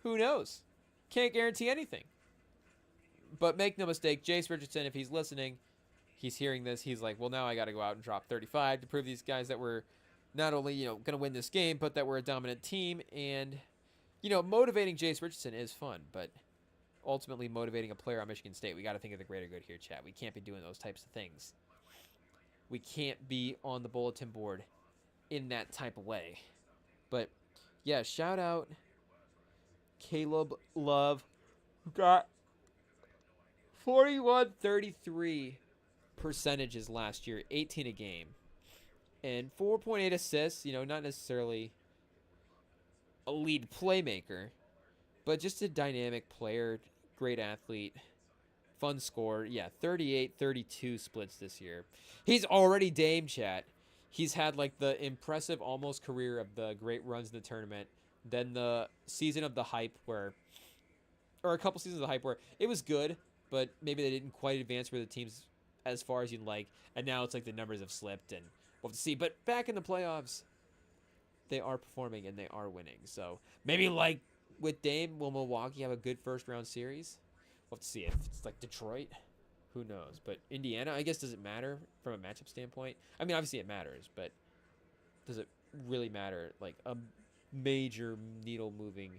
Who knows? Can't guarantee anything. But make no mistake, Jace Richardson, if he's listening, he's hearing this, he's like, well, now I got to go out and drop 35 to prove these guys that we're not only, you know, going to win this game, but that we're a dominant team. And, you know, motivating Jace Richardson is fun, but ultimately motivating a player on Michigan State, we got to think of the greater good here, chat. We can't be doing those types of things. We can't be on the bulletin board in that type of way. But, yeah, shout out Caleb Love, who got 41-33 percentages last year, 18 a game. And 4.8 assists, you know, not necessarily a lead playmaker, but just a dynamic player, great athlete, fun score. Yeah, 38-32 splits this year. He's already Dame, chat. He's had like the impressive almost career of the great runs in the tournament, then the season of the hype where, or a couple seasons of the hype where it was good, but maybe they didn't quite advance where the teams as far as you'd like, and now it's like the numbers have slipped and we'll have to see. But back in the playoffs, they are performing and they are winning. So maybe like with Dame, will Milwaukee have a good first round series? We'll have to see. If it's like Detroit, who knows? But Indiana, I guess, does it matter from a matchup standpoint? I mean, obviously it matters, but does it really matter like a major needle moving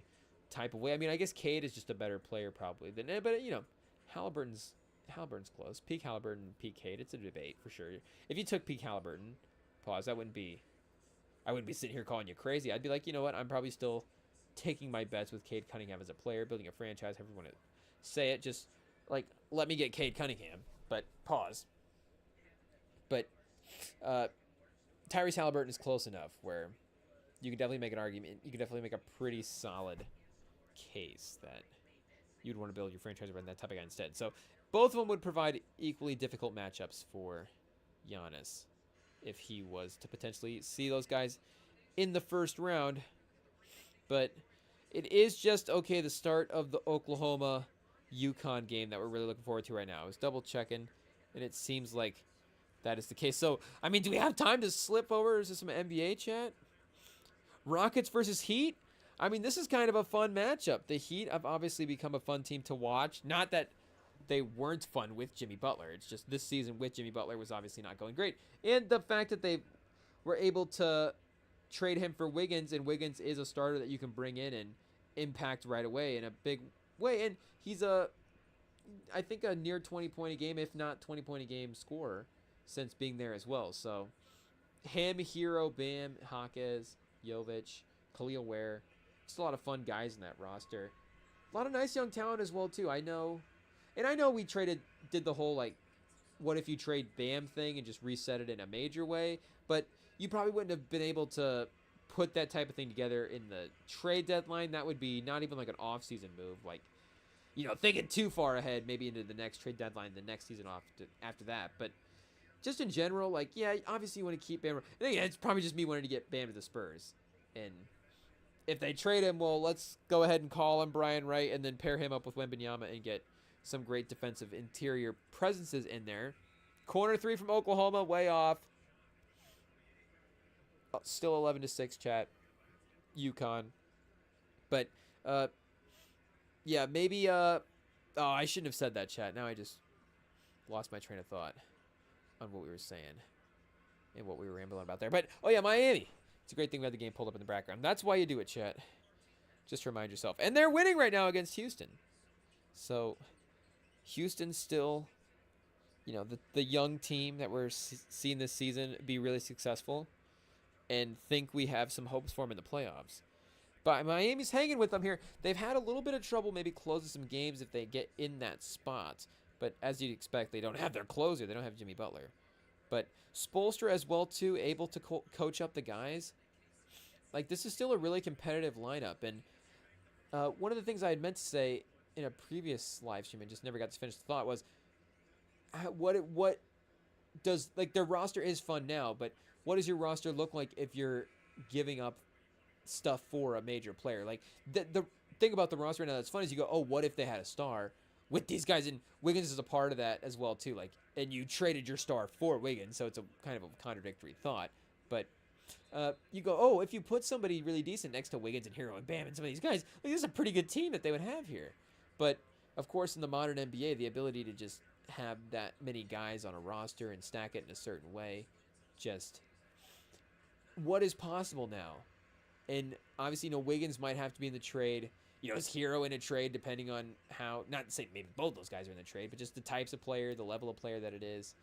type of way? I mean, I guess Cade is just a better player probably than, but you know, Halliburton's close. Peak Halliburton, peak Cade. It's a debate for sure. If you took peak Halliburton, pause. I wouldn't be sitting here calling you crazy. I'd be like, you know what? I'm probably still taking my bets with Cade Cunningham as a player, building a franchise. However you want to say it, just like let me get Cade Cunningham. But pause. But Tyrese Halliburton is close enough where you can definitely make an argument. You can definitely make a pretty solid case that you'd want to build your franchise around that type of guy instead. So both of them would provide equally difficult matchups for Giannis if he was to potentially see those guys in the first round. But it is just, okay, the start of the Oklahoma-UConn game that we're really looking forward to right now. I was double checking, and it seems like that is the case. So, I mean, do we have time to slip over to some NBA chat? Rockets versus Heat? I mean, this is kind of a fun matchup. The Heat have obviously become a fun team to watch. Not that they weren't fun with Jimmy Butler. It's just this season with Jimmy Butler was obviously not going great. And the fact that they were able to trade him for Wiggins, and Wiggins is a starter that you can bring in and impact right away in a big way. And he's I think a near 20-point a game, if not 20-point a game scorer since being there as well. So him, Hero, Bam, Hawkes, Jovic, Khalil Ware, just a lot of fun guys in that roster. A lot of nice young talent as well too. I know we did the whole like, what if you trade Bam thing and just reset it in a major way, but you probably wouldn't have been able to put that type of thing together in the trade deadline. That would be not even like an off-season move, like, you know, thinking too far ahead, maybe into the next trade deadline, the next season after that. But just in general, like, yeah, obviously you want to keep Bam. And again, it's probably just me wanting to get Bam to the Spurs. And if they trade him, well, let's go ahead and call him Brian Wright and then pair him up with Wembanyama and get some great defensive interior presences in there. Corner three from Oklahoma, way off. Still 11-6, chat. UConn. But, yeah, maybe, oh, I shouldn't have said that, chat. Now I just lost my train of thought on what we were saying and what we were rambling about there. But, oh, yeah, Miami. It's a great thing we had the game pulled up in the background. That's why you do it, chat. Just remind yourself. And they're winning right now against Houston. So, Houston still, you know, the young team that we're seeing this season be really successful, and think we have some hopes for them in the playoffs. But Miami's hanging with them here. They've had a little bit of trouble maybe closing some games if they get in that spot. But as you'd expect, they don't have their closer. They don't have Jimmy Butler. But Spoelstra as well, too, able to coach up the guys. Like, this is still a really competitive lineup. And one of the things I had meant to say in a previous live stream and just never got to finish the thought was, what does, like, their roster is fun now, but what does your roster look like if you're giving up stuff for a major player? Like, the thing about the roster right now that's fun is you go, oh, what if they had a star with these guys? And Wiggins is a part of that as well, too. Like, and you traded your star for Wiggins, so it's a kind of a contradictory thought. But you go, oh, if you put somebody really decent next to Wiggins and Hero and Bam and some of these guys, like, this is a pretty good team that they would have here. But, of course, in the modern NBA, the ability to just have that many guys on a roster and stack it in a certain way, just what is possible now? And obviously, you know, Wiggins might have to be in the trade. You know, is Hero in a trade depending on how, not to say maybe both those guys are in the trade, but just the types of player, the level of player that it is.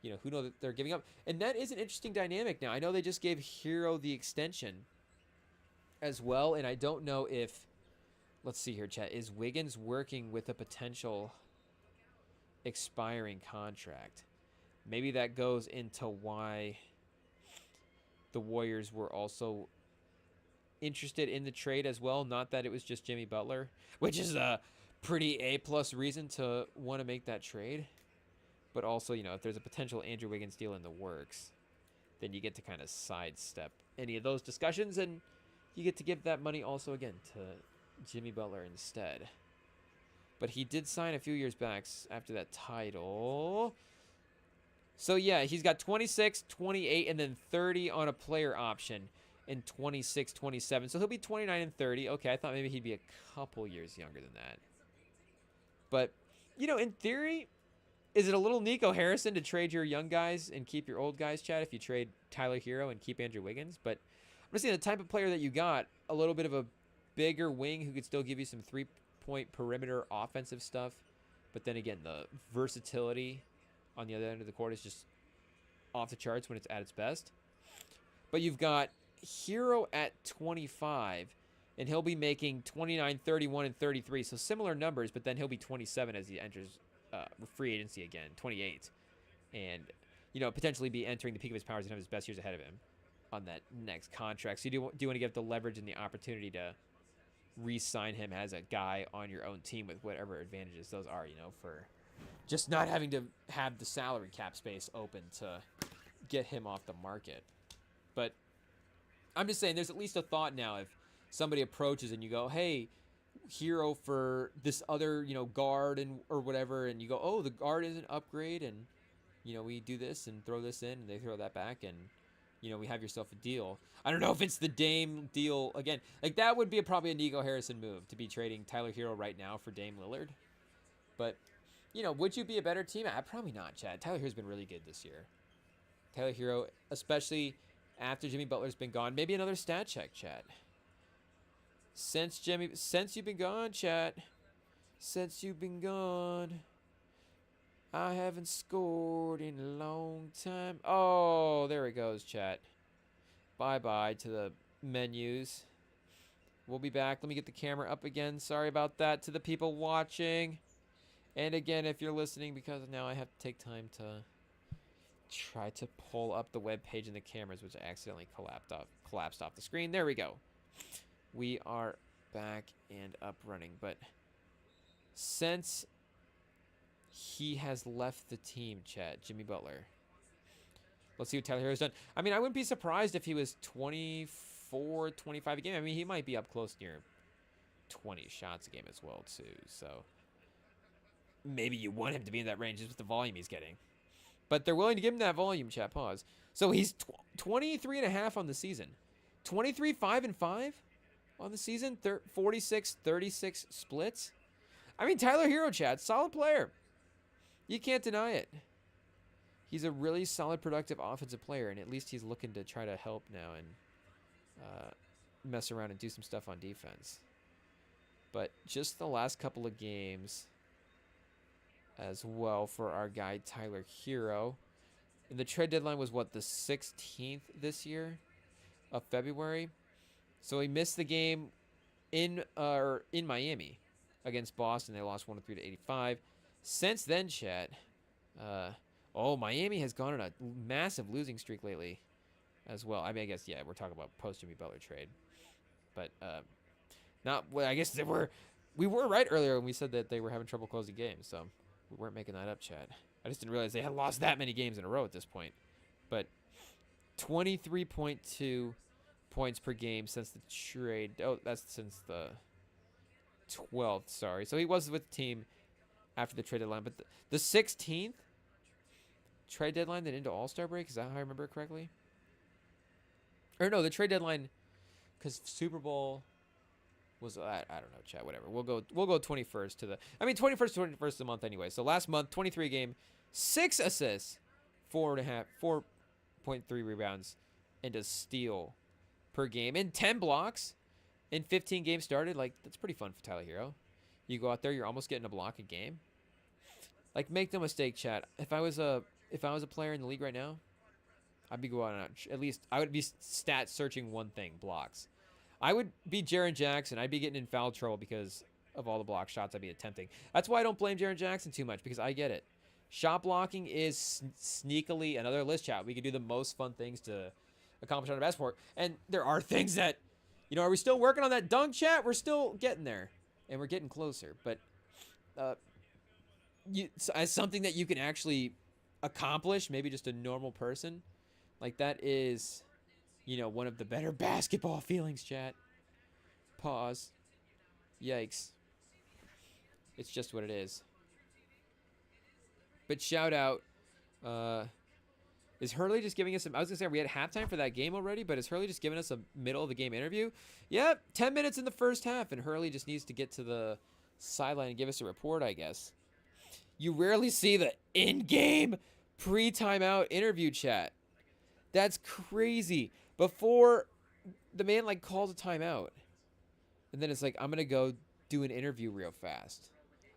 You know, who knows that they're giving up. And that is an interesting dynamic now. I know they just gave Hero the extension as well, and I don't know if, let's see here, chat, is Wiggins working with a potential expiring contract? Maybe that goes into why the Warriors were also interested in the trade as well. Not that it was just Jimmy Butler, which is a pretty A+ reason to want to make that trade. But also, you know, if there's a potential Andrew Wiggins deal in the works, then you get to kind of sidestep any of those discussions, and you get to give that money also again to Jimmy Butler instead. But he did sign a few years back after that title. So yeah, he's got 26, 28, and then 30 on a player option in 26, 27. So he'll be 29 and 30. Okay, I thought maybe he'd be a couple years younger than that. But, you know, in theory, is it a little Nico Harrison to trade your young guys and keep your old guys, Chad, if you trade Tyler Hero and keep Andrew Wiggins? But I'm just saying the type of player that you got, a little bit of a bigger wing who could still give you some three-point perimeter offensive stuff. But then again, the versatility on the other end of the court is just off the charts when it's at its best. But you've got Hero at 25, and he'll be making 29, 31, and 33. So similar numbers, but then he'll be 27 as he enters free agency again, 28. And, you know, potentially be entering the peak of his powers and have his best years ahead of him on that next contract. So you do want to give the leverage and the opportunity to re-sign him as a guy on your own team with whatever advantages those are, you know, for just not having to have the salary cap space open to get him off the market. But I'm just saying there's at least a thought now if somebody approaches and you go, hey, Hero for this other, you know, guard and or whatever, and you go, oh, the guard is an upgrade, and, you know, we do this and throw this in, and they throw that back, and, you know, we have yourself a deal. I don't know if it's the Dame deal again. Like, that would be probably a Nico Harrison move to be trading Tyler Hero right now for Dame Lillard. But, you know, would you be a better team? Probably not, Chad. Tyler Hero's been really good this year. Tyler Hero, especially after Jimmy Butler's been gone. Maybe another stat check, Chad. Since you've been gone, chat. Since you've been gone, I haven't scored in a long time. Oh, there it goes, chat. Bye-bye to the menus. We'll be back. Let me get the camera up again. Sorry about that to the people watching. And again, if you're listening, because now I have to take time to try to pull up the web page and the cameras, which I accidentally collapsed off the screen. There we go. We are back and up running, but since he has left the team, Chad, Jimmy Butler, let's see what Tyler Hero's done. I mean, I wouldn't be surprised if he was 24, 25 a game. I mean, he might be up close near 20 shots a game as well, too. So maybe you want him to be in that range just with the volume he's getting. But they're willing to give him that volume, chat. Pause. So he's 23 and a half on the season. 23, 5 and 5 on the season. 46, 36 splits. I mean, Tyler Hero, chat. Solid player. You can't deny it. He's a really solid, productive offensive player, and at least he's looking to try to help now and mess around and do some stuff on defense. But just the last couple of games as well for our guy Tyler Hero. And the trade deadline was, what, the 16th this year of February? So he missed the game in Miami against Boston. They lost 103 to 85. Since then, chat, Miami has gone on a massive losing streak lately as well. I mean, I guess, yeah, we're talking about post-Jimmy Butler trade. But I guess we were right earlier when we said that they were having trouble closing games. So we weren't making that up, chat. I just didn't realize they had lost that many games in a row at this point. But 23.2 points per game since the trade. Oh, that's since the 12th, sorry. So he was with the team after the trade deadline. But the 16th trade deadline then into All-Star break, is that how I remember it correctly? Or no, the trade deadline, because Super Bowl was, I don't know, chat, whatever. We'll go 21st to the, 21st to 21st of the month anyway. So last month, 23 game, 6 assists, 4.3 rebounds, and a steal per game, and 10 blocks in 15 games started. Like, that's pretty fun for Tyler Hero. You go out there, you're almost getting a block a game. Like, make no mistake, chat. If I was a player in the league right now, I'd be going out, at least I would be stat searching one thing: blocks. I would be Jaren Jackson. I'd be getting in foul trouble because of all the block shots I'd be attempting. That's why I don't blame Jaren Jackson too much, because I get it. Shot blocking is sneakily another list, chat. We could do the most fun things to accomplish on a basketball court, and there are things that Are we still working on that dunk, chat? We're still getting there, and we're getting closer. But as something that you can actually accomplish, maybe just a normal person, like that is, one of the better basketball feelings, chat. Pause. Yikes. It's just what it is. But shout out. Is Hurley just giving us some... I was going to say, we had halftime for that game already, but is Hurley just giving us a middle-of-the-game interview? Yep, 10 minutes in the first half, and Hurley just needs to get to the sideline and give us a report, I guess. You rarely see the in-game pre-timeout interview, chat. That's crazy. Before the man, calls a timeout, and then it's like, I'm going to go do an interview real fast.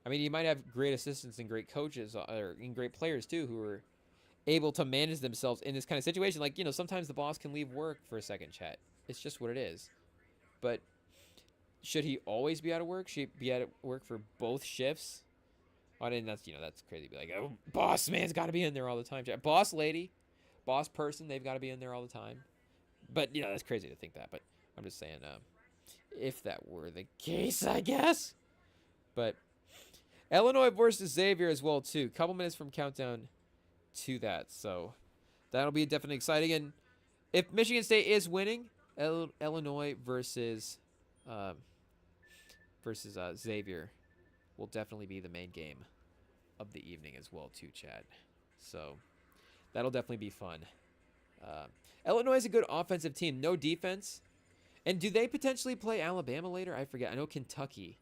I mean, you might have great assistants and great coaches, and great players, too, who are able to manage themselves in this kind of situation. Sometimes the boss can leave work for a second, chat. It's just what it is. But should he always be out of work? Should he be out of work for both shifts? And that's crazy. Be like, oh, boss man's got to be in there all the time, chat. Boss lady, boss person, they've got to be in there all the time. But, that's crazy to think that. But I'm just saying, if that were the case, I guess. But Illinois versus Xavier as well, too. Couple minutes from countdown to that, so that'll be definitely exciting. And if Michigan State is winning, Illinois versus Xavier will definitely be the main game of the evening as well, too, Chad. So that'll definitely be fun. Illinois is a good offensive team, no defense. And do they potentially play Alabama later? I forget. I know Kentucky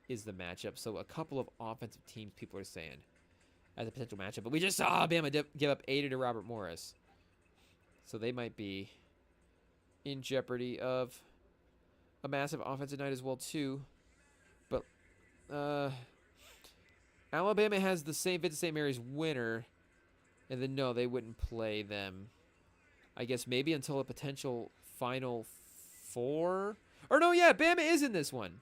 is the matchup, so a couple of offensive teams people are saying as a potential matchup. But we just saw Alabama give up 80 to Robert Morris. So they might be in jeopardy of a massive offensive night as well, too. But Alabama has the same Vincent St. Mary's winner. And then, no, they wouldn't play them. I guess maybe until a potential Final Four. Or no, yeah, Bama is in this one.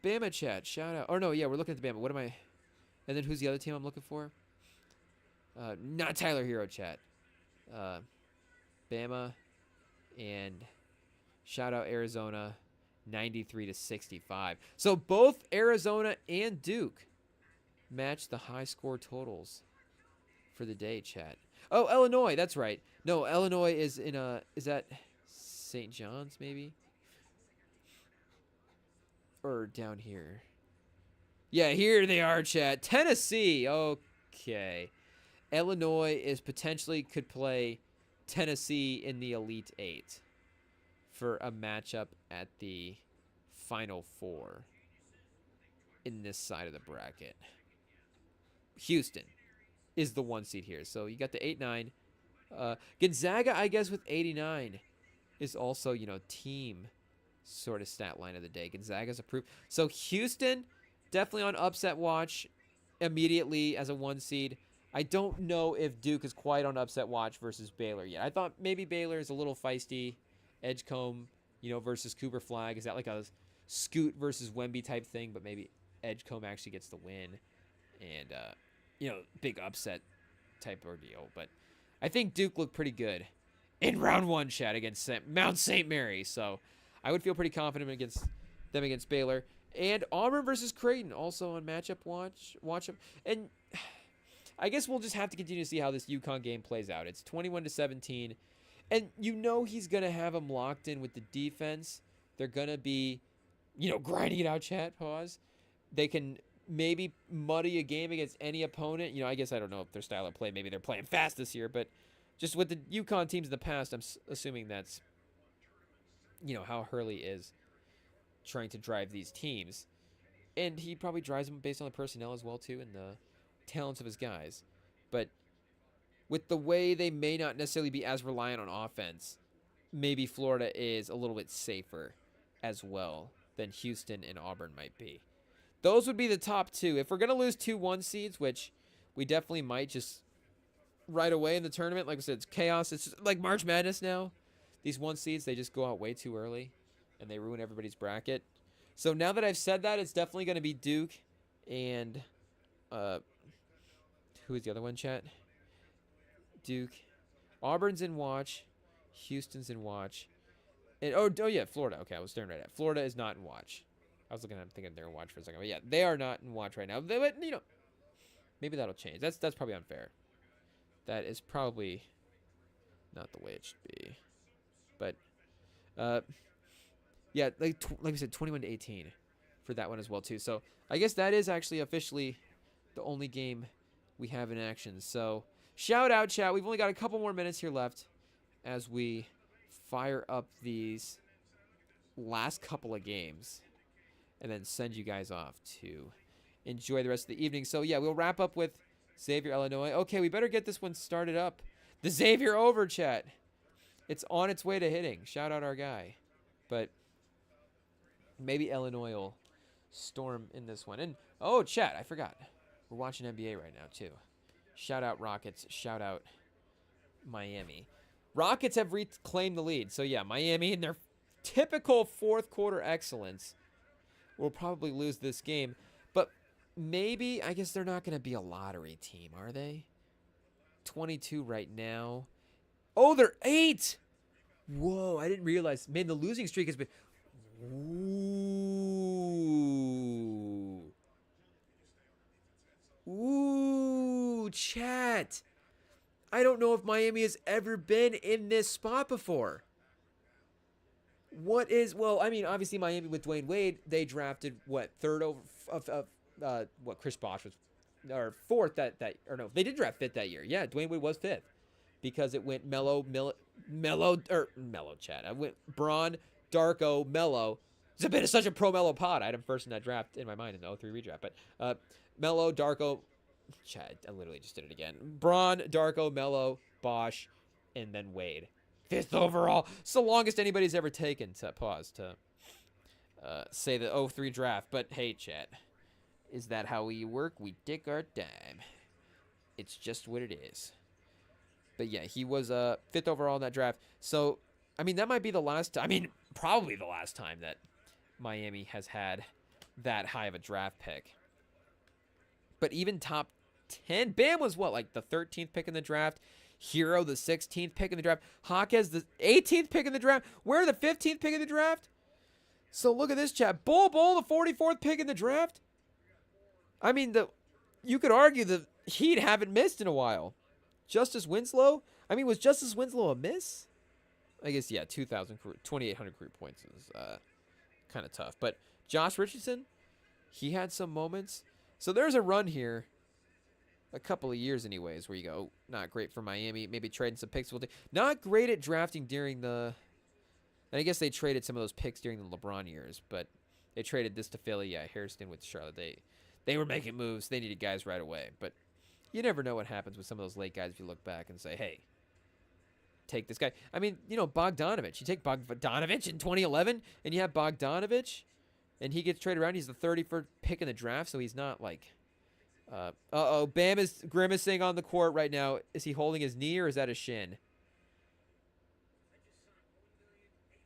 Bama, chat, shout out. Or no, yeah, we're looking at the Bama. What am I... And then who's the other team I'm looking for? Not Tyler Hero, chat. Bama and shout out Arizona, 93 to 65. So both Arizona and Duke match the high score totals for the day, chat. Oh, Illinois, that's right. No, Illinois is in is that St. John's maybe? Or down here. Yeah, here they are, chat. Tennessee. Okay. Illinois is potentially could play Tennessee in the Elite Eight for a matchup at the Final Four in this side of the bracket. Houston is the 1 seed here. So you got the 8-9. Gonzaga, I guess, with 89 is also, team sort of stat line of the day. Gonzaga's approved. So Houston... definitely on upset watch immediately as a 1 seed. I don't know if Duke is quite on upset watch versus Baylor yet. I thought maybe Baylor is a little feisty. Edgecombe, versus Cooper Flag. Is that like a Scoot versus Wemby type thing? But maybe Edgecombe actually gets the win. And, big upset type ordeal. But I think Duke looked pretty good in round 1, chat, against Mount St. Mary. So I would feel pretty confident against them against Baylor. And Auburn versus Creighton, also on matchup watch up. And I guess we'll just have to continue to see how this UConn game plays out. It's 21-17. And he's going to have them locked in with the defense. They're going to be, grinding it out, chat, pause. They can maybe muddy a game against any opponent. I guess I don't know if their style of play, maybe they're playing fast this year. But just with the UConn teams in the past, I'm assuming that's, how Hurley is trying to drive these teams. And he probably drives them based on the personnel as well, too, and the talents of his guys. But with the way they may not necessarily be as reliant on offense, maybe Florida is a little bit safer as well than Houston and Auburn might be. Those would be the top 2. If we're going to lose 2 1 seeds, which we definitely might just right away in the tournament, like I said, it's chaos. It's like March Madness now. These 1 seeds, they just go out way too early. And they ruin everybody's bracket. So now that I've said that, it's definitely going to be Duke and who is the other one, chat? Duke. Auburn's in watch. Houston's in watch. Oh yeah, Florida. Okay, I was staring right at Florida is not in watch. I was thinking they're in watch for a second, but yeah, they are not in watch right now. But maybe that'll change. That's probably unfair. That is probably not the way it should be. But yeah, like we said, 21-18 for that one as well too. So I guess that is actually officially the only game we have in action. So shout out, chat. We've only got a couple more minutes here left as we fire up these last couple of games and then send you guys off to enjoy the rest of the evening. So yeah, we'll wrap up with Xavier, Illinois. Okay, we better get this one started up. The Xavier over, chat. It's on its way to hitting. Shout out our guy. But maybe Illinois will storm in this one. And oh, chat, I forgot. We're watching NBA right now too. Shout out Rockets. Shout out Miami. Rockets have reclaimed the lead. So yeah, Miami in their typical fourth quarter excellence will probably lose this game. But maybe, I guess they're not going to be a lottery team, are they? 22 right now. Oh, they're 8. Whoa, I didn't realize. Man, the losing streak has been... Ooh. Ooh, chat. I don't know if Miami has ever been in this spot before. Well, I mean, obviously Miami with Dwayne Wade, they drafted, third over of Chris Bosh was, or fourth or no, they did draft fifth that year. Yeah, Dwayne Wade was fifth because it went Mello, chat. I went Braun, Darko, Mello. It's been such a pro-Mello pod. I had him first in that draft in my mind in the 03 redraft. But Mello, Darko, chat, I literally just did it again. Braun, Darko, Mello, Bosh, and then Wade. 5th overall. It's the longest anybody's ever taken to say the 03 draft. But hey, chat, is that how we work? We dick our dime. It's just what it is. But yeah, he was 5th overall in that draft. So, I mean, that might be the last time. I mean, probably the last time that Miami has had that high of a draft pick. But even top 10, Bam was like the 13th pick in the draft. Hero, the 16th pick in the draft. Jaquez, the 18th pick in the draft. We're the 15th pick in the draft. So look at this, chat. Bull, the 44th pick in the draft. I mean, you could argue the Heat haven't missed in a while. Justice Winslow? I mean, was Justice Winslow a miss? I guess, yeah, 2,800 career points is kind of tough. But Josh Richardson, he had some moments. So there's a run here. A couple of years anyways where you go, not great for Miami, maybe trading some picks. Not great at drafting during and I guess they traded some of those picks during the LeBron years, but they traded this to Philly. Yeah, Hairston with Charlotte. They were making moves. They needed guys right away, but you never know what happens with some of those late guys if you look back and say, hey, take this guy. I mean, Bogdanovich. You take Bogdanovich in 2011 and you have Bogdanovich and he gets traded around. He's the 31st pick in the draft, so he's not like... Bam is grimacing on the court right now. Is he holding his knee or is that a shin?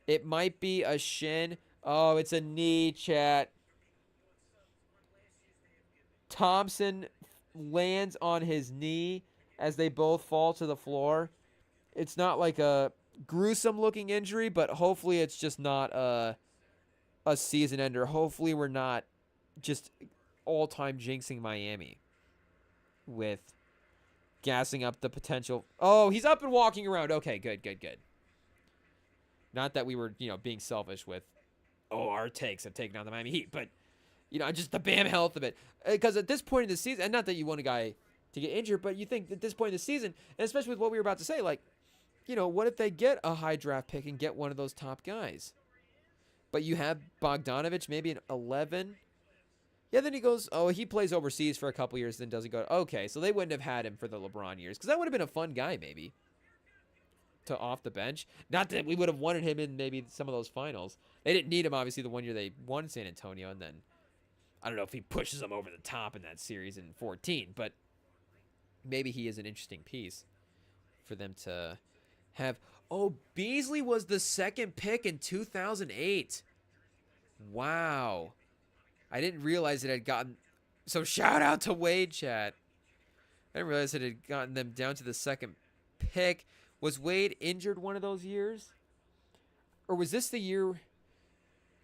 It might be a shin. Oh, it's a knee, chat. Thompson lands on his knee as they both fall to the floor. It's not like a gruesome looking injury, but hopefully it's just not a season ender. Hopefully we're not just all-time jinxing Miami with gassing up the potential. Oh, he's up and walking around. Okay, good. Not that we were, being selfish with, our takes have taken on the Miami Heat, but, just the Bam health of it. Because at this point in the season, and not that you want a guy to get injured, but you think at this point in the season, and especially with what we were about to say, like, what if they get a high draft pick and get one of those top guys? But you have Bogdanovich, maybe an 11. Yeah, then he goes, he plays overseas for a couple years, then doesn't go. Okay, so they wouldn't have had him for the LeBron years, because that would have been a fun guy, maybe, to off the bench. Not that we would have wanted him in maybe some of those finals. They didn't need him, obviously, the one year they won San Antonio, and then I don't know if he pushes them over the top in that series in 14, but maybe he is an interesting piece for them to have. Oh, Beasley was the 2nd pick in 2008. Wow. I didn't realize it had gotten... So shout out to Wade, chat. I didn't realize it had gotten them down to the 2nd pick. Was Wade injured one of those years? or was this the year?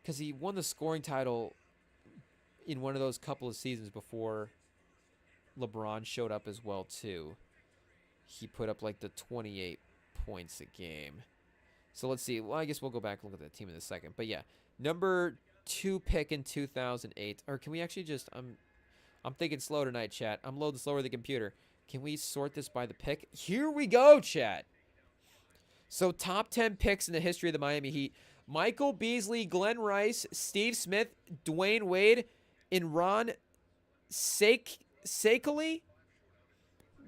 Because he won the scoring title in one of those couple of seasons before LeBron showed up as well too. He put up like the 28 points a game. So let's see. Well, I guess we'll go back and look at that team in a second. But yeah, number 2 pick in 2008. Or can we actually just? I'm thinking slow tonight, chat. I'm loading slower than the computer. Can we sort this by the pick? Here we go, chat. So top 10 picks in the history of the Miami Heat. Michael Beasley, Glenn Rice, Steve Smith, Dwayne Wade, and Ron Seikaly.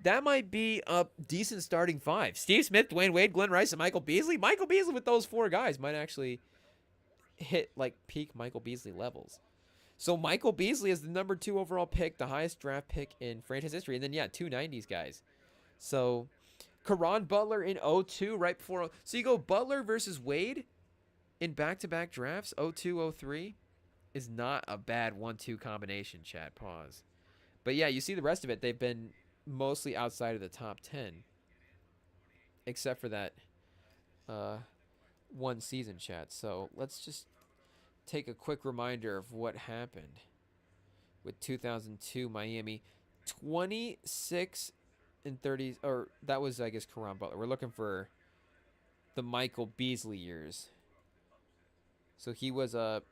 That might be a decent starting 5. Steve Smith, Dwayne Wade, Glenn Rice, and Michael Beasley. Michael Beasley with those 4 guys might actually hit like peak Michael Beasley levels. So Michael Beasley is the number 2 overall pick, the highest draft pick in franchise history. And then, yeah, 2 90s guys. So Caron Butler in 02, right before. So you go Butler versus Wade in back-to-back drafts, 02, 03, is not a bad 1-2 combination, chat. Pause. But, yeah, you see the rest of it. They've been mostly outside of the top 10. Except for that one season, chat. So let's just take a quick reminder of what happened with 2002 Miami. 26 and 30, or that was, I guess, Caron Butler. We're looking for the Michael Beasley years. So he was a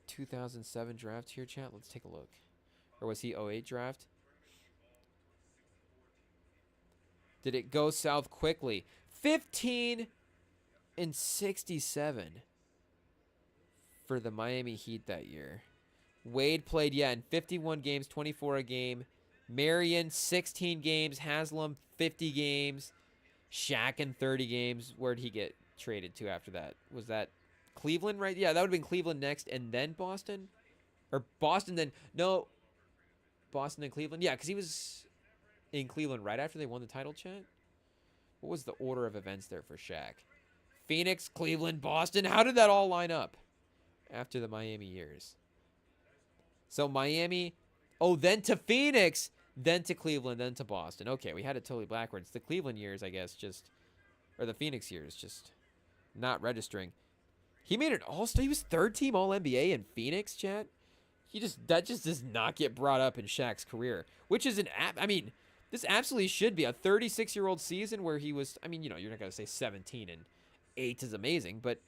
2007 draft here, chat. Let's take a look. Or was he 08 draft? Did it go south quickly? 15 and 67 for the Miami Heat that year. Wade played, in 51 games, 24 a game. Marion, 16 games. Haslam, 50 games. Shaq in 30 games. Where'd he get traded to after that? Was that Cleveland, right? Yeah, that would have been Cleveland next and then Boston? Or Boston then... No. Boston then Cleveland? Yeah, because he was in Cleveland right after they won the title, chat. What was the order of events there for Shaq? Phoenix, Cleveland, Boston. How did that all line up after the Miami years? So Miami, then to Phoenix, then to Cleveland, then to Boston. Okay, we had it totally backwards. The Cleveland years, I guess, or the Phoenix years, just not registering. He made an all-star. He was third-team All-NBA in Phoenix, chat. That just does not get brought up in Shaq's career, which is this absolutely should be a 36-year-old season where he was, you're not going to say 17 and 8 is amazing, but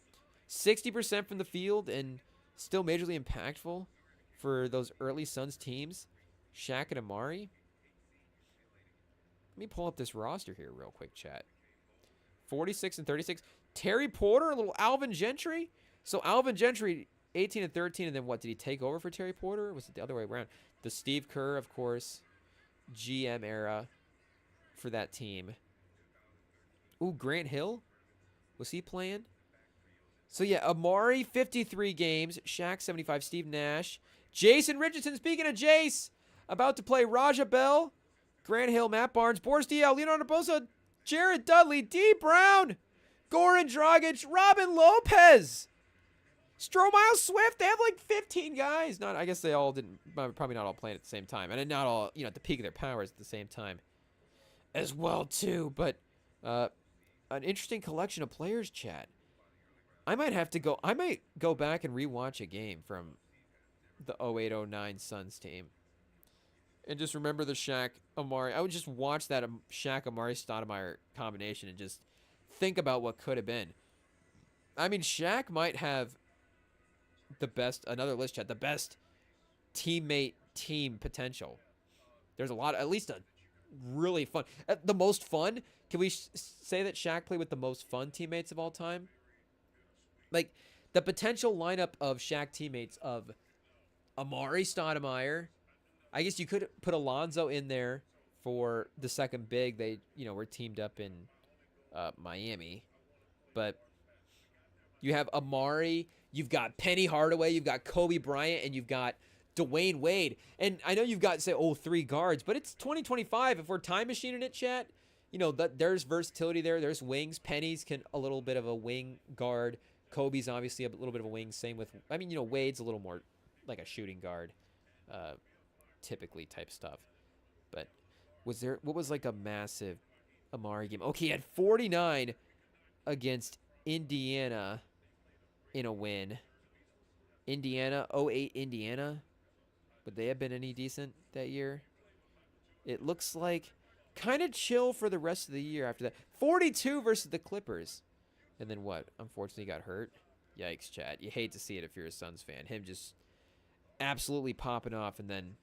60% from the field and still majorly impactful for those early Suns teams. Shaq and Amari. Let me pull up this roster here real quick, chat. 46 and 36. Terry Porter, a little Alvin Gentry. So Alvin Gentry, 18 and 13, and then what? Did he take over for Terry Porter? Or was it the other way around? The Steve Kerr, of course, GM era for that team. Ooh, Grant Hill? Was he playing? So, yeah, Amari, 53 games. Shaq, 75. Steve Nash. Jason Richardson, speaking of Jace, about to play Raja Bell, Grant Hill, Matt Barnes, Boris Diaw, Leonardo Bosa, Jared Dudley, D. Brown, Goran Dragic, Robin Lopez, Stromile Swift. They have like 15 guys. I guess they all didn't, probably not all playing at the same time. And not all, at the peak of their powers at the same time as well, too. But an interesting collection of players, chat. I might go back and rewatch a game from the 08-09 Suns team and just remember the Shaq Amari. I would just watch that Shaq Amari Stoudemire combination and just think about what could have been. Shaq might have the best teammate team potential. There's a lot, at least a really fun, the most fun. Can we say that Shaq played with the most fun teammates of all time? Like the potential lineup of Shaq teammates of Amari Stoudemire. I guess you could put Alonzo in there for the second big. They, were teamed up in Miami. But you have Amari, you've got Penny Hardaway, you've got Kobe Bryant, and you've got Dwayne Wade. And I know you've got, say, 3 guards, but it's 2025. If we're time machining it, chat, there's versatility there. There's wings. Penny's a little bit of a wing guard. Kobe's obviously a little bit of a wing. Same with, Wade's a little more like a shooting guard, typically type stuff. But what was like a massive Amari game? Okay, he had 49 against Indiana in a win. Indiana, 08 Indiana. Would they have been any decent that year? It looks like kind of chill for the rest of the year after that. 42 versus the Clippers. And then what? Unfortunately got hurt. Yikes, Chad. You hate to see it if you're a Suns fan. Him just absolutely popping off and then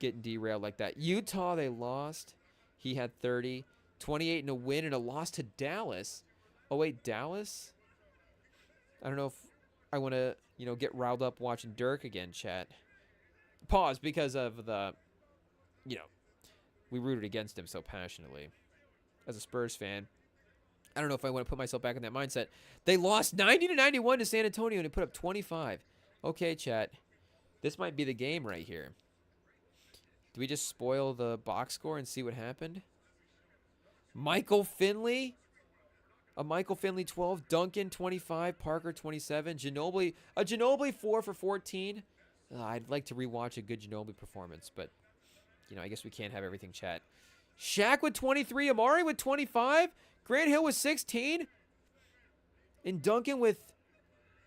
getting derailed like that. Utah, they lost. He had 30. 28 in a win and a loss to Dallas. Oh, wait, Dallas? I don't know if I want to, get riled up watching Dirk again, chat. Pause because of the, we rooted against him so passionately. As a Spurs fan, I don't know if I want to put myself back in that mindset. They lost 90-91 to San Antonio and they put up 25. Okay, chat. This might be the game right here. Do we just spoil the box score and see what happened? Michael Finley. A Michael Finley 12. Duncan 25. Parker 27. Ginobili. A Ginobili 4 for 14. I'd like to rewatch a good Ginobili performance, but, I guess we can't have everything, chat. Shaq with 23. Amari with 25. Grant Hill with 16. And Duncan with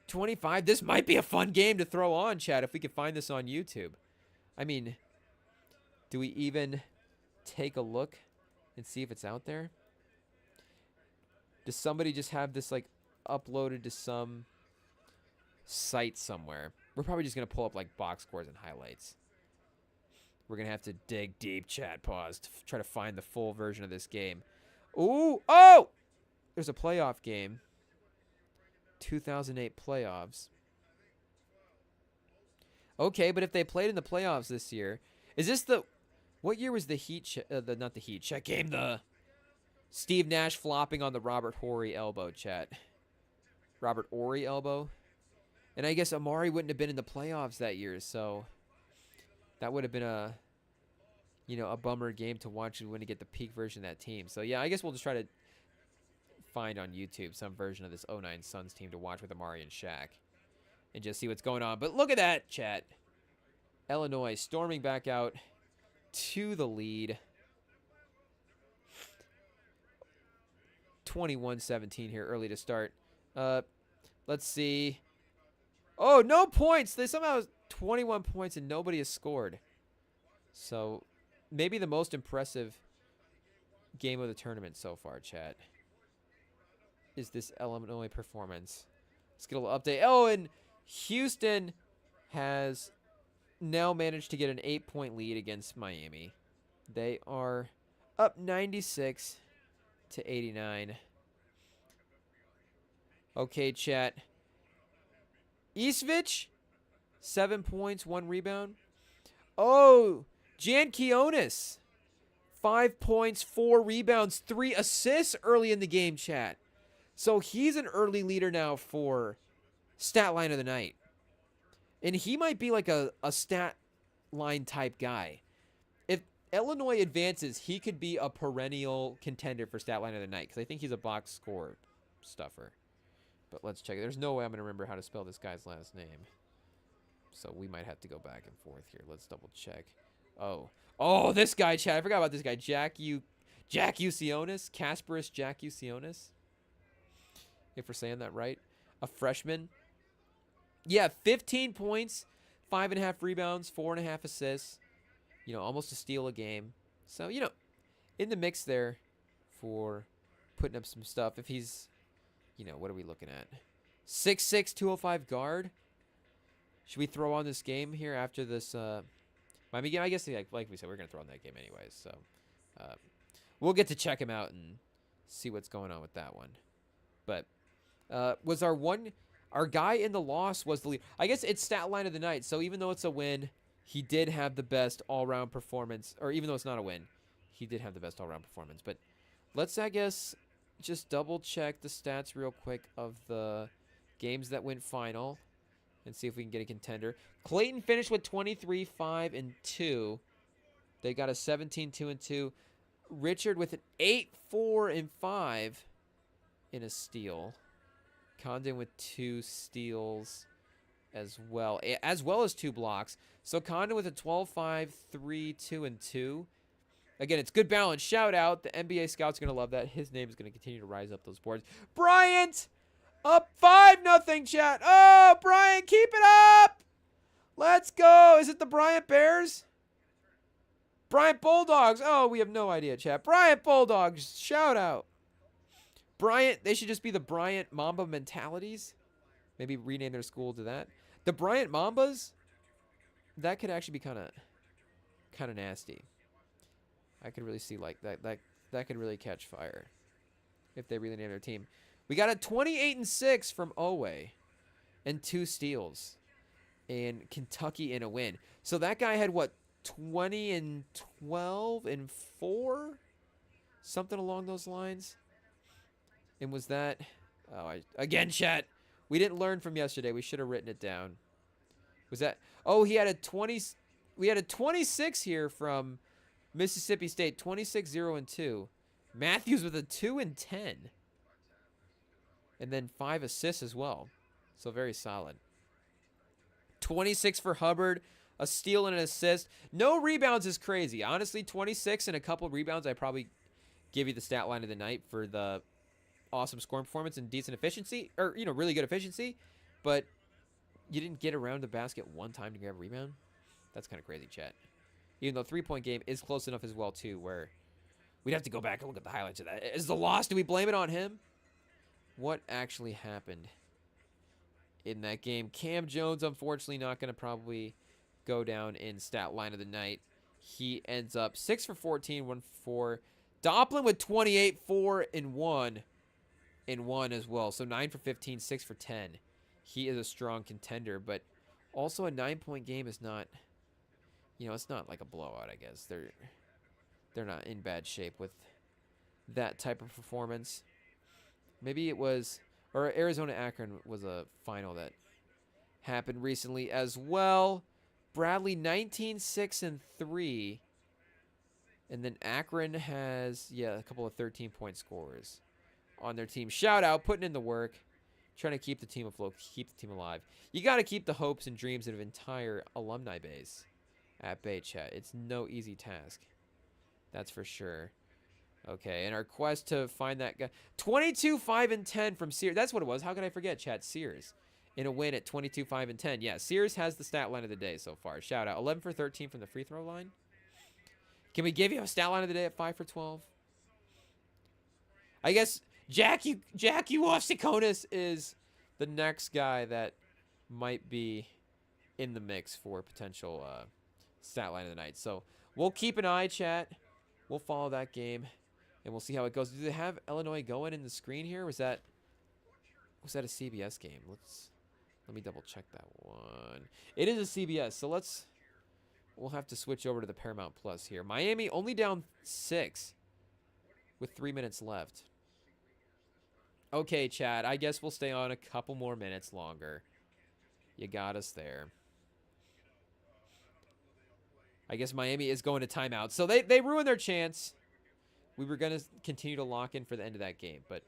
25. This might be a fun game to throw on, chat, if we could find this on YouTube. I mean, do we even take a look and see if it's out there? Does somebody just have this, uploaded to some site somewhere? We're probably just going to pull up, box scores and highlights. We're going to have to dig deep, chat, pause, to try to find the full version of this game. Ooh, oh! There's a playoff game. 2008 playoffs. Okay, but if they played in the playoffs this year, is this the... What year was the Heat... not the Heat check game, the... Steve Nash flopping on the Robert Horry elbow, chat. Robert Horry elbow. And I guess Amari wouldn't have been in the playoffs that year, so... That would have been a... a bummer game to watch when to get the peak version of that team. So, yeah, I guess we'll just try to find on YouTube some version of this 09 Suns team to watch with Amari and Shaq. And just see what's going on. But look at that, chat. Illinois storming back out to the lead. 21-17 here, early to start. Let's see. Oh, no points. They somehow have 21 points and nobody has scored. So, maybe the most impressive game of the tournament so far, chat, is this Illinois performance. Let's get a little update. Oh, and Houston has now managed to get an 8-point lead against Miami. They are up 96 to 89. Okay, chat. Isvich, 7 points, 1 rebound. Oh, Jan Kionis, 5 points, 4 rebounds, 3 assists early in the game, chat. So he's an early leader now for stat line of the night. And he might be like a stat line type guy. If Illinois advances, he could be a perennial contender for stat line of the night because I think he's a box score stuffer. But let's check it. There's no way I'm going to remember how to spell this guy's last name. So we might have to go back and forth here. Let's double check. Oh, this guy, chat. I forgot about this guy. Jack Usionis. Kasparis Jack Usionis. If we're saying that right. A freshman. Yeah, 15 points, 5.5 rebounds, 4.5 assists. Almost a steal a game. So, in the mix there for putting up some stuff. If he's, what are we looking at? 6'6", 205 guard. Should we throw on this game here after this Miami game? I guess, like we said, we're going to throw on that game anyways. So, we'll get to check him out and see what's going on with that one. But was our guy in the loss was the lead. I guess it's stat line of the night. So even though it's a win, he did have the best all-round performance. Or even though it's not a win, he did have the best all-round performance. But let's, I guess, just double-check the stats real quick of the games that went final and see if we can get a contender. Clayton finished with 23, 5, and 2. They got a 17, 2, and 2. Richard with an 8, 4, and 5 in a steal. Condon with 2 steals as well as 2 blocks. So Condon with a 12, 5, 3, 2, and 2. Again, it's good balance. Shout out. The NBA scouts are going to love that. His name is going to continue to rise up those boards. Bryant up 5-0, chat. Oh, Bryant, keep it up. Let's go. Is it the Bryant Bears? Bryant Bulldogs. Oh, we have no idea, chat. Bryant Bulldogs. Shout out. Bryant, they should just be the Bryant Mamba Mentalities. Maybe rename their school to that. The Bryant Mambas, that could actually be kind of nasty. I could really see like that could really catch fire if they really name their team. We got a 28-6 from Owe and 2 steals, and Kentucky in a win. So that guy had what, 20-12 and 4, something along those lines. And was that? Oh, again, chat. We didn't learn from yesterday. We should have written it down. Was that? Oh, he had a 20. We had a 26 here from Mississippi State. 26-0-2. Matthews with a 2 and 10. And then 5 assists as well. So very solid. 26 for Hubbard. A steal and an assist. No rebounds is crazy. Honestly, 26 and a couple rebounds. I probably give you the stat line of the night for the awesome scoring performance and decent efficiency. Or, you know, really good efficiency. But you didn't get around the basket one time to grab a rebound. That's kind of crazy, chat. Even though 3-point game is close enough as well, too, where we'd have to go back and look at the highlights of that. Is the loss, do we blame it on him? What actually happened in that game? Cam Jones, unfortunately, not going to probably go down in stat line of the night. He ends up 6 for 14, 1 for 4. Doplin with 28, 4 and 1 in 1 as well. So 9 for 15, 6 for 10. He is a strong contender, but also a 9-point game is not, you know, it's not like a blowout, I guess. They're not in bad shape with that type of performance. Maybe it was, or Arizona-Akron was a final that happened recently as well. Bradley 19-6 and 3. And then Akron has, yeah, a couple of 13-point scorers on their team. Shout out, putting in the work, trying to keep the team afloat, keep the team alive. You got to keep the hopes and dreams of an entire alumni base at bay, chat. It's no easy task. That's for sure. Okay, and our quest to find that guy. 22, 5 and 10 from Sears. That's what it was. How could I forget, chat? Sears in a win at 22, 5 and 10. Yeah, Sears has the stat line of the day so far. Shout out. 11 for 13 from the free throw line. Can we give you a stat line of the day at 5 for 12? I guess Jack Uof-Sikonis is the next guy that might be in the mix for potential stat line of the night. So we'll keep an eye, chat. We'll follow that game, and we'll see how it goes. Do they have Illinois going in the screen here? Was that a CBS game? Let me double check that one. It is a CBS, so we'll have to switch over to the Paramount Plus here. Miami only down 6 with 3 minutes left. Okay, chat. I guess we'll stay on a couple more minutes longer. You got us there. I guess Miami is going to timeout. So they ruined their chance. We were going to continue to lock in for the end of that game, but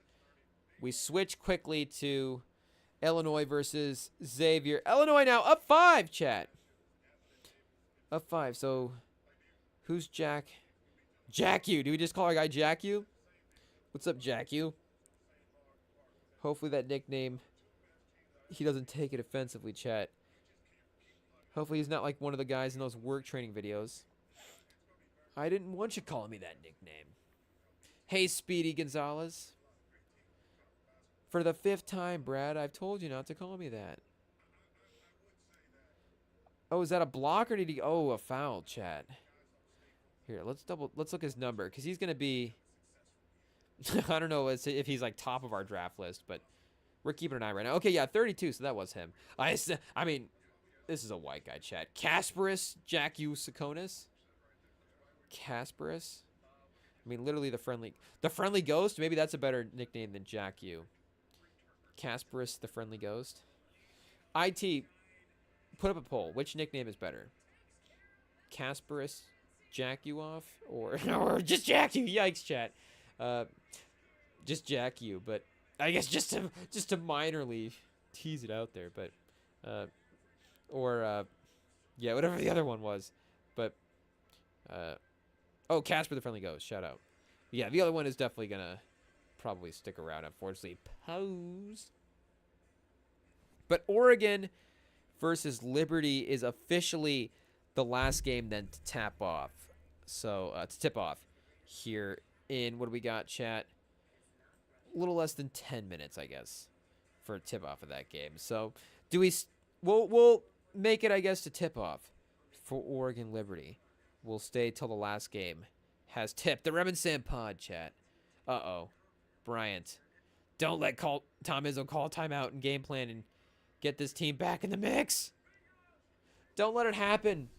we switch quickly to Illinois versus Xavier. Illinois now up 5, chat. Up 5. So who's Jack? Jack U. Do we just call our guy Jack U? What's up, Jack U? Hopefully that nickname, he doesn't take it offensively, chat. Hopefully he's not like one of the guys in those work training videos. I didn't want you calling me that nickname. Hey, Speedy Gonzalez. For the 5th time, Brad, I've told you not to call me that. Oh, is that a block or did he... Oh, a foul, chat. Here, let's look his number, because he's going to be... I don't know if he's like top of our draft list, but we're keeping an eye right now. Okay, yeah, 32, so that was him. I mean, this is a white guy, chat. Kasparis Jack Uof-Sikonis. Kasparis. I mean, literally the friendly ghost. Maybe that's a better nickname than Jack U. Kasparis the friendly ghost. IT, put up a poll. Which nickname is better? Kasparis Jack Uof or just Jack U? Yikes, chat. Just Jack U, but I guess just to minorly tease it out there, but yeah, whatever the other one was, but Oh, Casper the Friendly Ghost. Shout out. Yeah, the other one is definitely going to probably stick around, unfortunately. Pose. But Oregon versus Liberty is officially the last game then to tap off. So, to tip off here in, what do we got, chat? A little less than 10 minutes, I guess, for a tip off of that game. So, we'll make it, I guess, to tip off for Oregon Liberty. We'll stay till the last game has tipped. The REMINGTOM pod, chat. Uh-oh. Bryant. Don't let Tom Izzo call timeout and game plan and get this team back in the mix. Don't let it happen.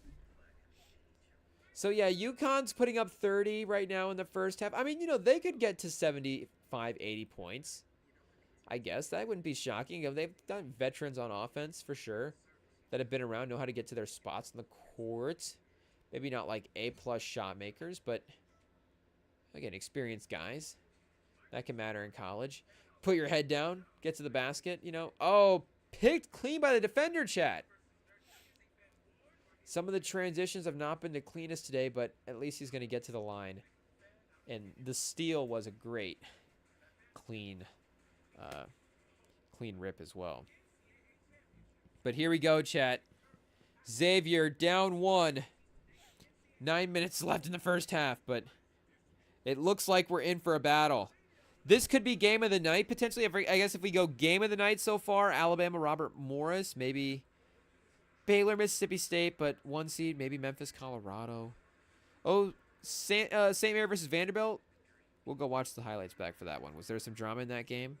So, yeah, UConn's putting up 30 right now in the first half. I mean, you know, they could get to 75, 80 points. I guess that wouldn't be shocking. They've done veterans on offense for sure that have been around, know how to get to their spots in the court. Maybe not like A-plus shot makers, but again, experienced guys. That can matter in college. Put your head down, get to the basket, you know. Oh, picked clean by the defender, chat. Some of the transitions have not been the cleanest today, but at least he's going to get to the line. And the steal was a great clean rip as well. But here we go, chat. Xavier down 1. 9 minutes left in the first half, but it looks like we're in for a battle. This could be game of the night, potentially. I guess if we go game of the night so far, Alabama, Robert Morris, maybe Baylor, Mississippi State, but 1 seed, maybe Memphis, Colorado. Oh, St. Mary versus Vanderbilt. We'll go watch the highlights back for that one. Was there some drama in that game?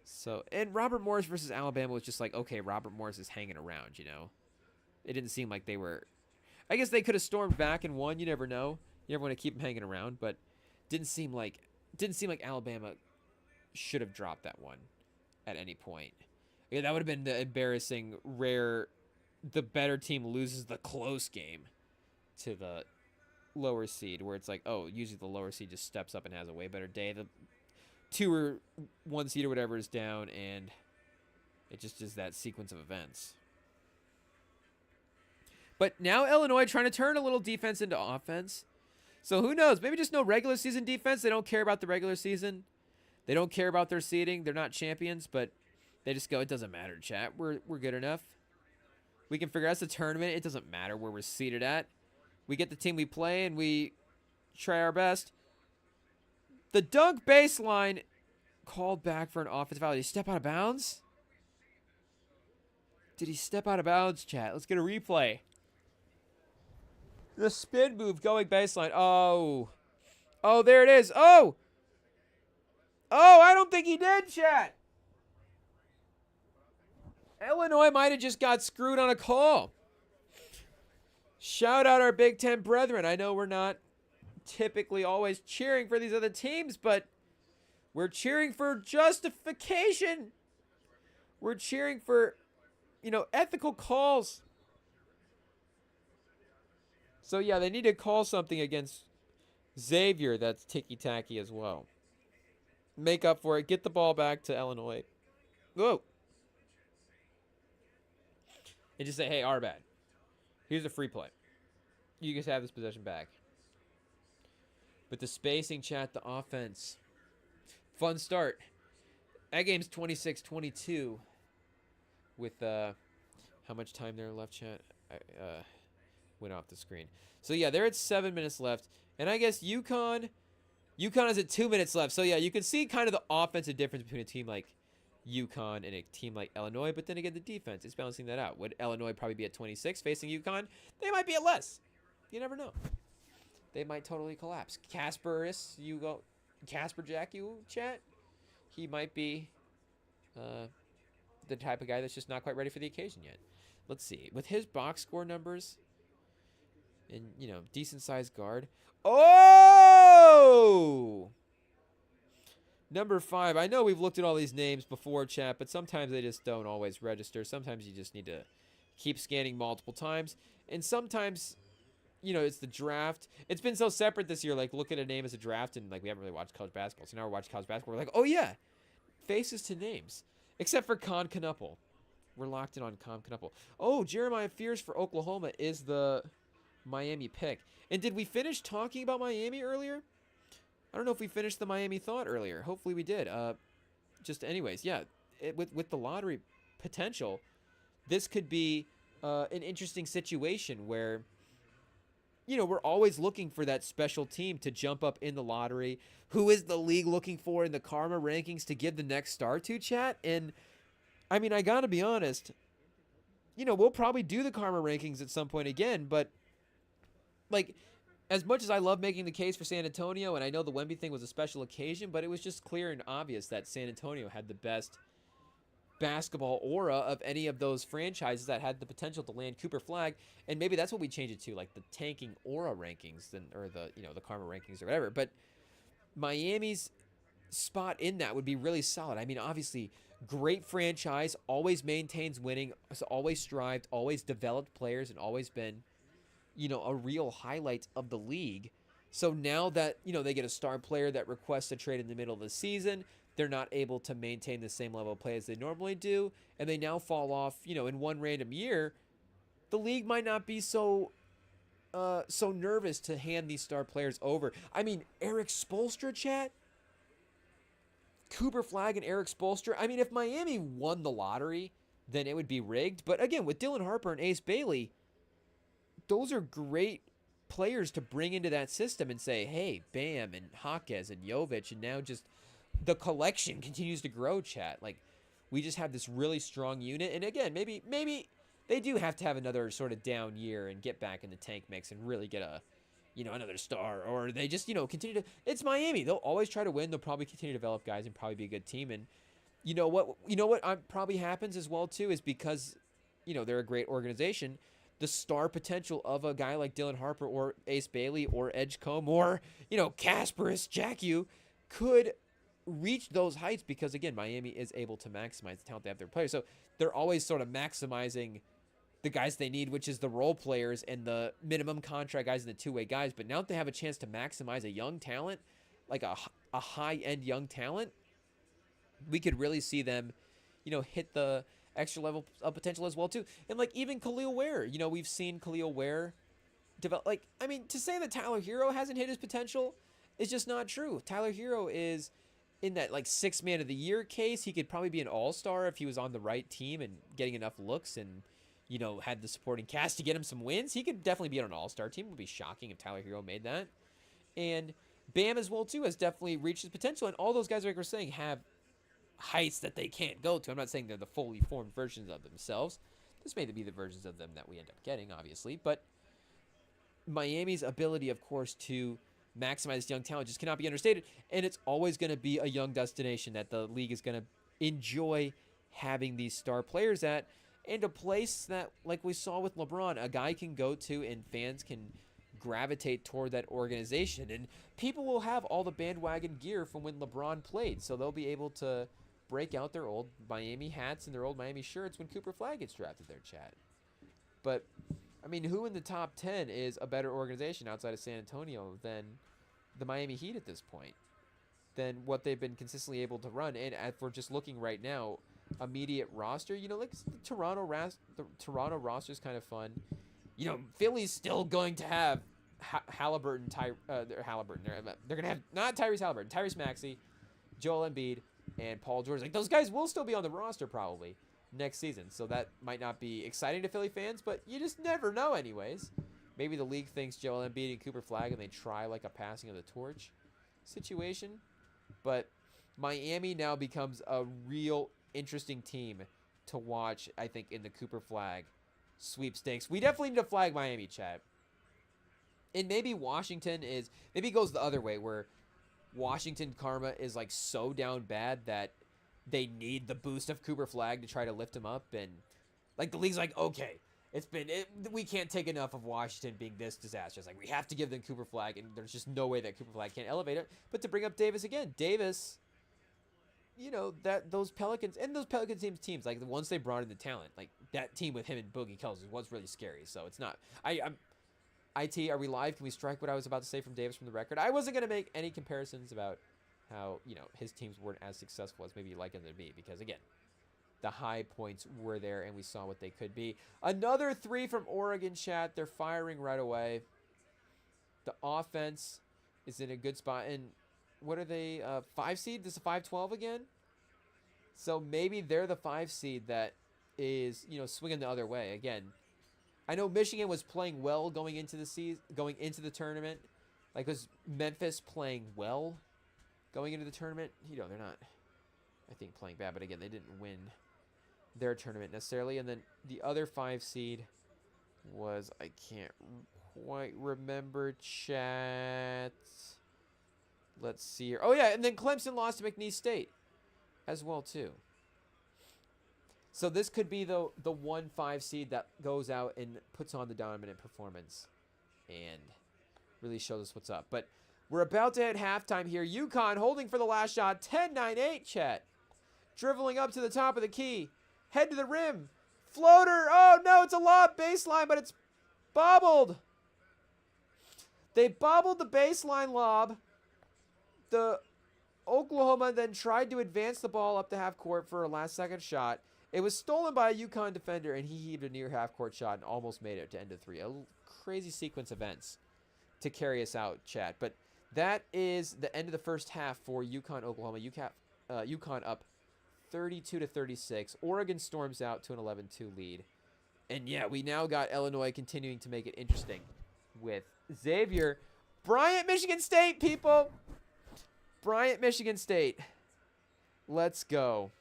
So, and Robert Morris versus Alabama was just like, okay, Robert Morris is hanging around, you know. It didn't seem like they were. I guess they could have stormed back and won. You never know. You never want to keep them hanging around, but didn't seem like Alabama should have dropped that one at any point. Yeah, that would have been the embarrassing, rare. The better team loses the close game to the lower seed, where it's like, oh, usually the lower seed just steps up and has a way better day. The 2 or 1 seed or whatever is down, and it just is that sequence of events. But now Illinois trying to turn a little defense into offense. So who knows? Maybe just no regular season defense. They don't care about the regular season. They don't care about their seeding. They're not champions, but they just go, it doesn't matter, chat. We're good enough. We can figure out the tournament. It doesn't matter where we're seated at. We get the team we play, and we try our best. The dunk baseline called back for an offensive foul. Did he step out of bounds? Did he step out of bounds, chat? Let's get a replay. The spin move going baseline. Oh. Oh, there it is. Oh. Oh, I don't think he did, chat. Illinois might have just got screwed on a call. Shout out our Big Ten brethren. I know we're not typically always cheering for these other teams, but we're cheering for justification. We're cheering for, you know, ethical calls. So, yeah, they need to call something against Xavier that's ticky-tacky as well. Make up for it. Get the ball back to Illinois. Whoa. And just say, hey, our bad. Here's a free play. You guys have this possession back. But the spacing, chat, the offense. Fun start. That game's 26-22 with how much time there left, chat? Went off the screen. So, yeah, they're at 7 minutes left. And I guess UConn is at 2 minutes left. So, yeah, you can see kind of the offensive difference between a team like UConn and a team like Illinois. But then again, the defense is balancing that out. Would Illinois probably be at 26 facing UConn? They might be at less. You never know. They might totally collapse. Casper Jack, you chat? He might be the type of guy that's just not quite ready for the occasion yet. Let's see. With his box score numbers and, you know, decent-sized guard. Oh! Number 5. I know we've looked at all these names before, chat, but sometimes they just don't always register. Sometimes you just need to keep scanning multiple times. And sometimes, you know, it's the draft. It's been so separate this year. Like, look at a name as a draft, and, like, we haven't really watched college basketball. So now we're watching college basketball. We're like, oh, yeah. Faces to names. Except for Con Knuppel. We're locked in on Con Knuppel. Oh, Jeremiah Fears for Oklahoma is the Miami pick. And did we finish talking about Miami earlier? I don't know if we finished the Miami thought earlier. Hopefully we did. Just anyways, yeah. With the lottery potential, this could be an interesting situation where, we're always looking for that special team to jump up in the lottery. Who is the league looking for in the Karma rankings to give the next star to, chat? And, I mean, I gotta be honest, we'll probably do the Karma rankings at some point again, but, like, as much as I love making the case for San Antonio, and I know the Wemby thing was a special occasion, but it was just clear and obvious that San Antonio had the best basketball aura of any of those franchises that had the potential to land Cooper Flag, and maybe that's what we change it to, like the tanking aura rankings, or the the Karma rankings or whatever. But Miami's spot in that would be really solid. I mean, obviously, great franchise, always maintains winning, has always strived, always developed players, and always been, a real highlight of the league. So now that, they get a star player that requests a trade in the middle of the season, they're not able to maintain the same level of play as they normally do, and they now fall off, in one random year. The league might not be so nervous to hand these star players over. I mean, Eric Spoelstra, chat? Cooper Flag and Eric Spoelstra. I mean, if Miami won the lottery, then it would be rigged. But again, with Dylan Harper and Ace Bailey, those are great players to bring into that system and say, hey, Bam and Jaquez and Jovic, and now just the collection continues to grow, chat. Like, we just have this really strong unit. And again, maybe they do have to have another sort of down year and get back in the tank mix and really get another star, or they just, continue to, it's Miami. They'll always try to win. They'll probably continue to develop guys and probably be a good team. And you know what probably happens as well too, is because, they're a great organization, the star potential of a guy like Dylan Harper or Ace Bailey or Edgecombe or, Kasparis Jack could reach those heights because, again, Miami is able to maximize the talent they have their players. So they're always sort of maximizing the guys they need, which is the role players and the minimum contract guys and the two-way guys. But now that they have a chance to maximize a young talent, like a high-end young talent, we could really see them, hit the extra level of potential as well too. And like even Khalil Ware, we've seen Khalil Ware develop. Like, I mean, to say that Tyler Hero hasn't hit his potential is just not true. Tyler Hero is in that like 6th man of the year case. He could probably be an all-star if he was on the right team and getting enough looks and had the supporting cast to get him some wins. He could definitely be on an all-star team. It would be shocking if Tyler Hero made that. And Bam as well too has definitely reached his potential, and all those guys, like we're saying, have heights that they can't go to. I'm not saying they're the fully formed versions of themselves. This may be the versions of them that we end up getting, obviously. But Miami's ability, of course, to maximize young talent just cannot be understated. And it's always going to be a young destination that the league is going to enjoy having these star players at. And a place that, like we saw with LeBron, a guy can go to and fans can gravitate toward that organization. And people will have all the bandwagon gear from when LeBron played. So they'll be able to break out their old Miami hats and their old Miami shirts when Cooper Flag gets drafted there, chat. But, I mean, who in the top 10 is a better organization outside of San Antonio than the Miami Heat at this point? Than what they've been consistently able to run. And if we're just looking right now, immediate roster, like the Toronto roster is kind of fun. Philly's still going to have Halliburton. They're going to have not Tyrese Halliburton, Tyrese Maxey, Joel Embiid, and Paul George. Like, those guys will still be on the roster probably next season. So that might not be exciting to Philly fans, but you just never know anyways. Maybe the league thinks Joel Embiid and Cooper Flag and they try like a passing of the torch situation. But Miami now becomes a real interesting team to watch, I think, in the Cooper Flag sweepstakes. We definitely need to flag Miami, chat. And maybe Washington maybe it goes the other way, where Washington karma is like so down bad that they need the boost of Cooper Flag to try to lift him up. And like the league's like, okay, we can't take enough of Washington being this disastrous. Like, we have to give them Cooper Flag, and there's just no way that Cooper Flag can't elevate it. But to bring up Davis again, Davis, that those Pelicans teams, like once they brought in the talent, like that team with him and Boogie Cousins was really scary. So it's not. IT, are we live? Can we strike what I was about to say from Davis from the record? I wasn't gonna make any comparisons about how his teams weren't as successful as maybe you'd like them to be, because again, the high points were there, and we saw what they could be. Another 3 from Oregon, chat. They're firing right away. The offense is in a good spot. And what are they? 5 seed? This is a 5-12 again? So maybe they're the 5 seed that is, you know, swinging the other way. Again, I know Michigan was playing well going into the tournament. Like, was Memphis playing well going into the tournament? You know, they're not, I think, playing bad. But again, they didn't win their tournament necessarily. And then the other 5 seed was, I can't quite remember, chat. Let's see here. Oh, yeah, and then Clemson lost to McNeese State as well, too. So this could be the 1-5 seed that goes out and puts on the dominant performance and really shows us what's up. But we're about to hit halftime here. UConn holding for the last shot. 10-9-8, chat. Dribbling up to the top of the key. Head to the rim. Floater. Oh, no, it's a lob baseline, but it's bobbled. They bobbled the baseline lob. The Oklahoma then tried to advance the ball up the half court for a last-second shot. It was stolen by a UConn defender, and he heaved a near half-court shot and almost made it to end of 3. A crazy sequence of events to carry us out, chat. But that is the end of the first half for UConn, Oklahoma. UConn up 32-36. Oregon storms out to an 11-2 lead. And, yeah, we now got Illinois continuing to make it interesting with Xavier. Bryant, Michigan State, people. Bryant, Michigan State. Let's go.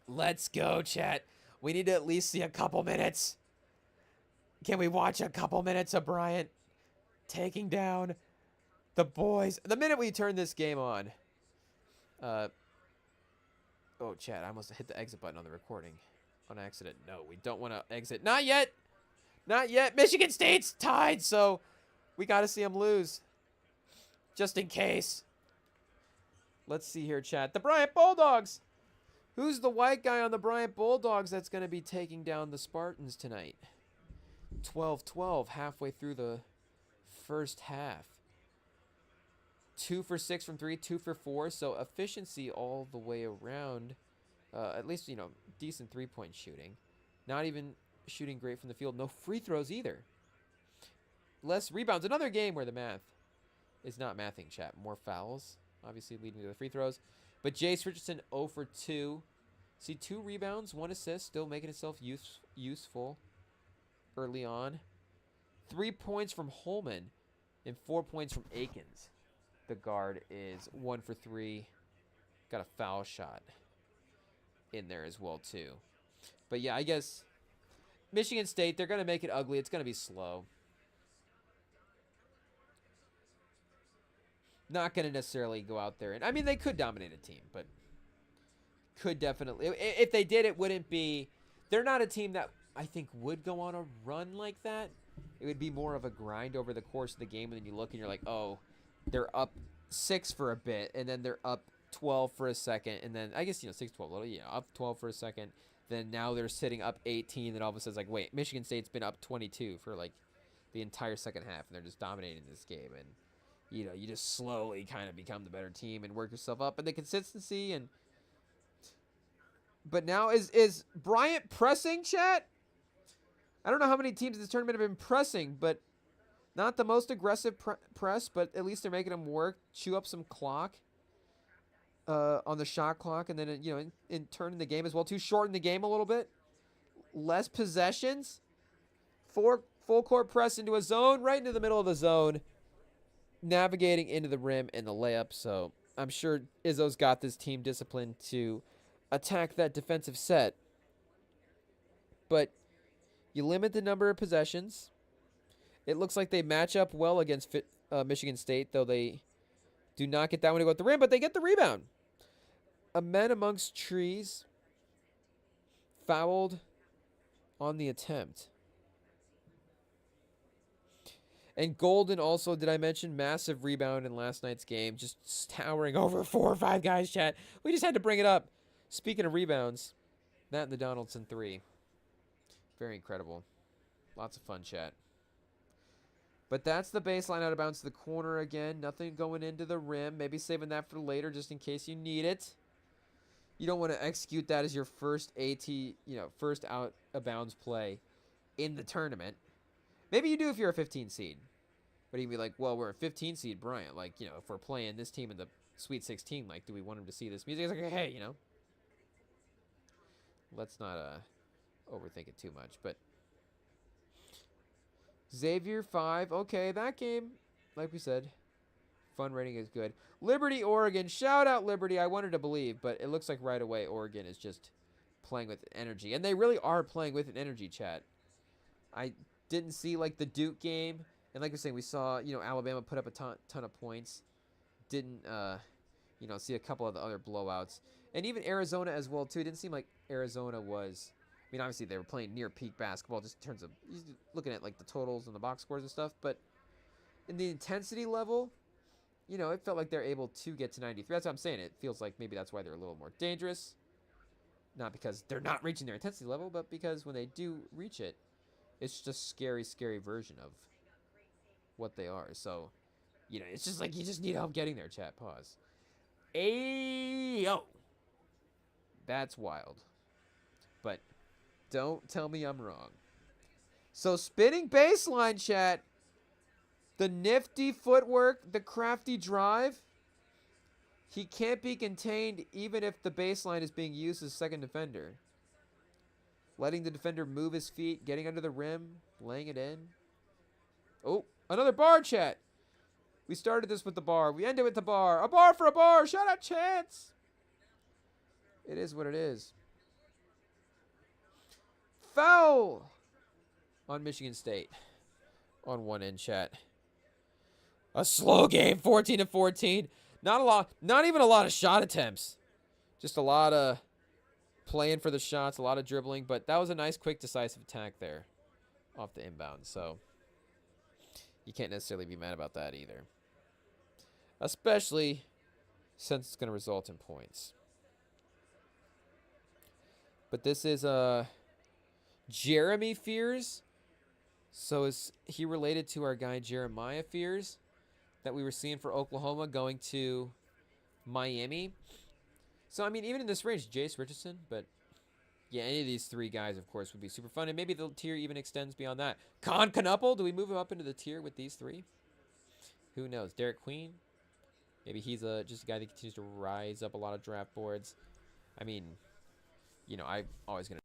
Let's go, chat. We need to at least see a couple minutes. Can we watch a couple minutes of Bryant taking down the boys? The minute we turn this game on. Oh, chat, I almost hit the exit button on the recording on accident. No, we don't want to exit. Not yet. Not yet. Michigan State's tied, so we got to see them lose. Just in case. Let's see here, chat. The Bryant Bulldogs. Who's the white guy on the Bryant Bulldogs that's going to be taking down the Spartans tonight? 12-12, halfway through the first half. 2 for 6 from 3, 2 for 4. So efficiency all the way around. At least, you know, decent three-point shooting. Not even shooting great from the field. No free throws either. Less rebounds. Another game where the math is not mathing, chat. More fouls, obviously leading to the free throws. But Jace Richardson 0 for 2. See, 2 rebounds, 1 assist, still making himself useful early on. 3 points from Holman and 4 points from Akins. The guard is 1 for 3. Got a foul shot in there as well, too. But, yeah, I guess Michigan State, they're going to make it ugly. It's going to be slow. Not going to necessarily go out there. And I mean, they could dominate a team, but could definitely. If they did, it wouldn't be. They're not a team that I think would go on a run like that. It would be more of a grind over the course of the game. And then you look and you're like, oh, they're up 6 for a bit. And then they're up 12 for a second. And then I guess, 6-12, well, up 12 for a second. Then now they're sitting up 18. Then all of a sudden it's like, wait, Michigan State's been up 22 for like the entire second half. And they're just dominating this game. And you just slowly kind of become the better team and work yourself up. And the consistency and... But now, is Bryant pressing, chat? I don't know how many teams in this tournament have been pressing, but not the most aggressive press, but at least they're making them work, chew up some clock on the shot clock, and then, in turning the game as well, too. Shorten the game a little bit. Less possessions. 4 full court press into a zone, right into the middle of the zone. Navigating into the rim and the layup. So I'm sure Izzo's got this team disciplined to attack that defensive set. But you limit the number of possessions. It looks like they match up well against Michigan State, though they do not get that one to go at the rim, but they get the rebound. A man amongst trees fouled on the attempt. And Golden also, did I mention, massive rebound in last night's game. Just towering over 4 or 5 guys, chat. We just had to bring it up. Speaking of rebounds, that and the Donaldson 3. Very incredible. Lots of fun, chat. But that's the baseline out of bounds to the corner again. Nothing going into the rim. Maybe saving that for later just in case you need it. You don't want to execute that as your first first out of bounds play in the tournament. Maybe you do if you're a 15 seed. But he'd be like, well, we're a 15 seed, Bryant. Like, if we're playing this team in the Sweet 16, like, do we want him to see this music? It's like, hey, let's not overthink it too much. But Xavier 5, okay, that game, like we said, fun rating is good. Liberty, Oregon, shout out Liberty. I wanted to believe, but it looks like right away Oregon is just playing with energy, and they really are playing with an energy, chat. I didn't see like the Duke game, and like I was saying, we saw Alabama put up a ton of points. Didn't see a couple of the other blowouts, and even Arizona as well too. It didn't seem like Arizona was. I mean, obviously they were playing near peak basketball, just in terms of looking at like the totals and the box scores and stuff. But in the intensity level, it felt like they're able to get to 93. That's what I'm saying. It feels like maybe that's why they're a little more dangerous. Not because they're not reaching their intensity level, but because when they do reach it, it's just a scary, scary version of what they are. So, it's just like you just need help getting there, chat. Pause. Ayo! That's wild. But don't tell me I'm wrong. So, spinning baseline, chat. The nifty footwork, the crafty drive. He can't be contained even if the baseline is being used as second defender. Letting the defender move his feet, getting under the rim, laying it in. Oh, another bar, chat. We started this with the bar. We ended with the bar. A bar for a bar. Shout out Chance. It is what it is. Foul on Michigan State. On one end, chat. A slow game, 14-14. Not even a lot of shot attempts. Just a lot of playing for the shots, a lot of dribbling. But that was a nice, quick, decisive attack there off the inbound. So you can't necessarily be mad about that either. Especially since it's going to result in points. But this is Jeremy Fears. So is he related to our guy Jeremiah Fears that we were seeing for Oklahoma going to Miami? So, I mean, even in this range, Jace Richardson, but yeah, any of these three guys, of course, would be super fun. And maybe the tier even extends beyond that. Con Knuppel, do we move him up into the tier with these three? Who knows? Derek Queen? Maybe he's just a guy that continues to rise up a lot of draft boards. I mean, I'm always going to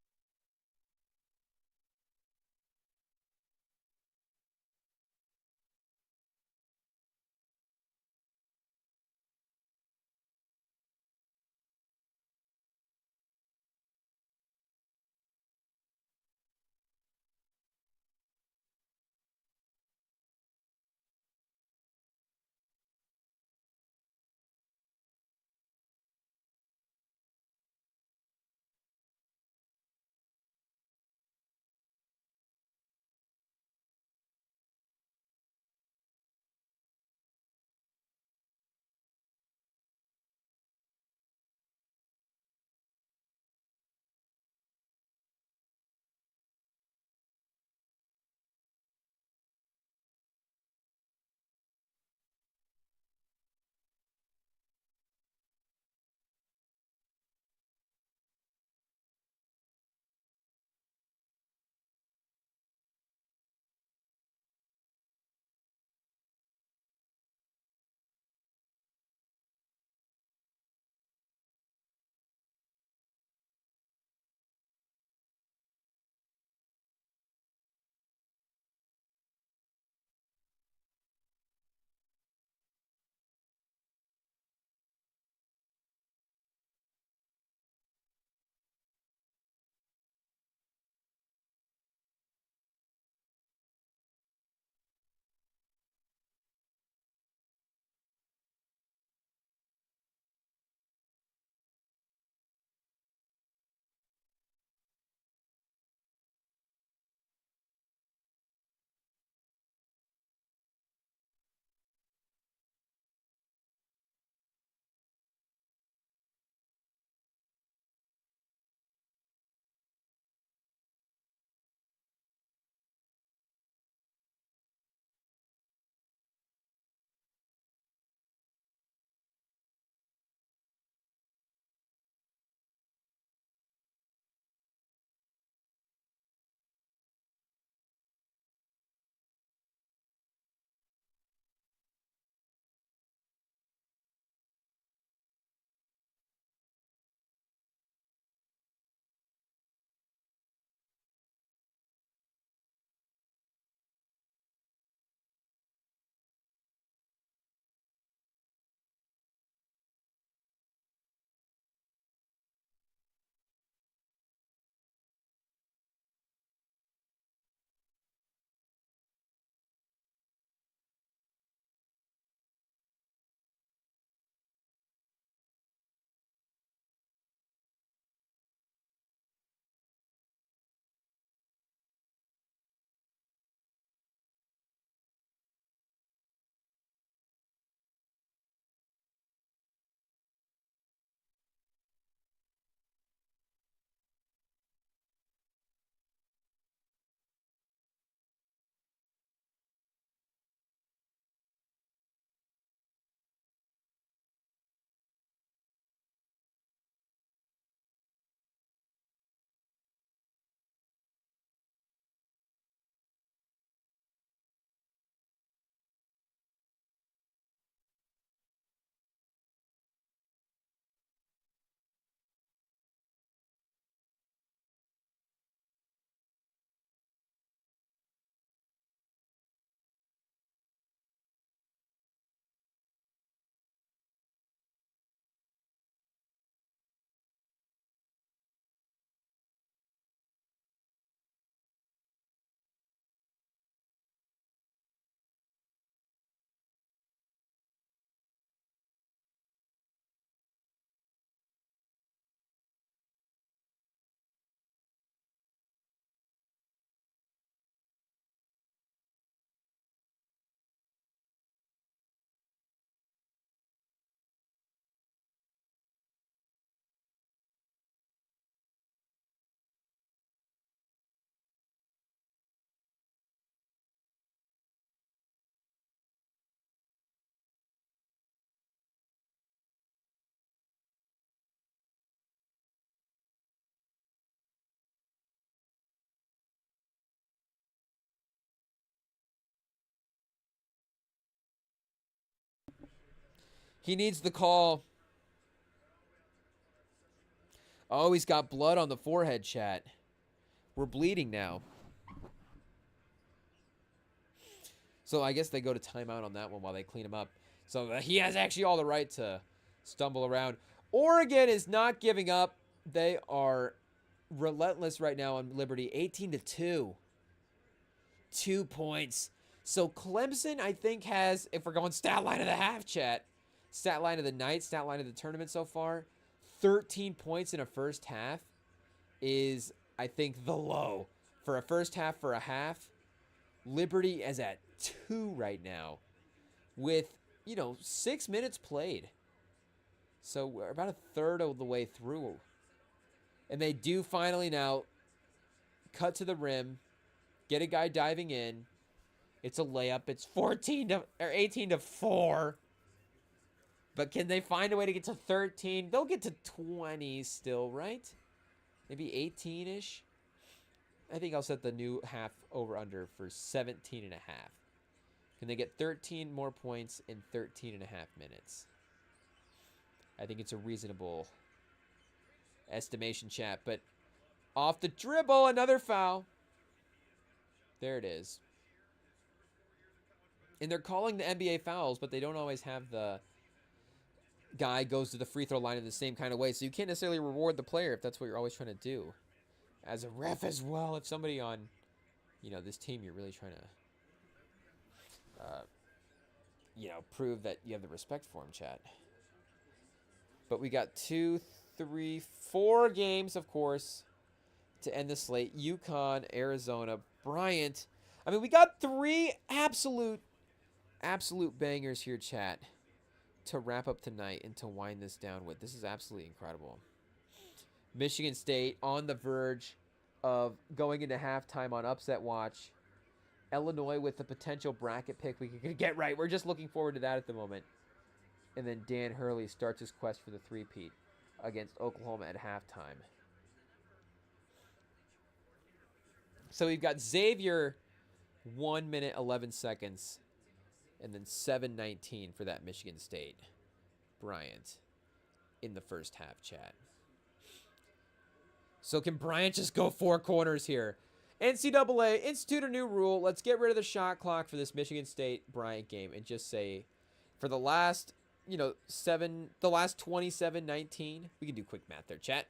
He needs the call. Oh, he's got blood on the forehead, chat. We're bleeding now. So I guess they go to timeout on that one while they clean him up. So he has actually all the right to stumble around. Oregon is not giving up. They are relentless right now on Liberty. 18-2. 2 points. So Clemson, I think, has, if we're going stat line of the half, chat, stat line of the night, stat line of the tournament so far, 13 points in a first half is, I think, the low. For a first half, for a half, Liberty is at 2 right now with, 6 minutes played. So we're about a third of the way through. And they do finally now cut to the rim, get a guy diving in. It's a layup. It's 18-4. But can they find a way to get to 13? They'll get to 20 still, right? Maybe 18-ish. I think I'll set the new half over under for 17.5. Can they get 13 more points in 13.5 minutes? I think it's a reasonable estimation, chat. But off the dribble, another foul. There it is. And they're calling the NBA fouls, but they don't always have the guy goes to the free throw line in the same kind of way. So you can't necessarily reward the player if that's what you're always trying to do. As a ref as well, if somebody on, this team you're really trying to, prove that you have the respect for him, chat. But we got 2, 3, 4 games, of course, to end the slate. UConn, Arizona, Bryant. I mean, we got 3 absolute bangers here, chat, to wrap up tonight and to wind this down with. This is absolutely incredible. Michigan State on the verge of going into halftime on upset watch. Illinois with the potential bracket pick we could get right. We're just looking forward to that at the moment. And then Dan Hurley starts his quest for the three-peat against Oklahoma at halftime. So we've got Xavier 1 minute 11 seconds and then 7:19 for that Michigan State Bryant in the first half, chat. So can Bryant just go 4 corners here? NCAA, institute a new rule. Let's get rid of the shot clock for this Michigan State Bryant game and just say for the last, the last 27-19, we can do quick math there, chat.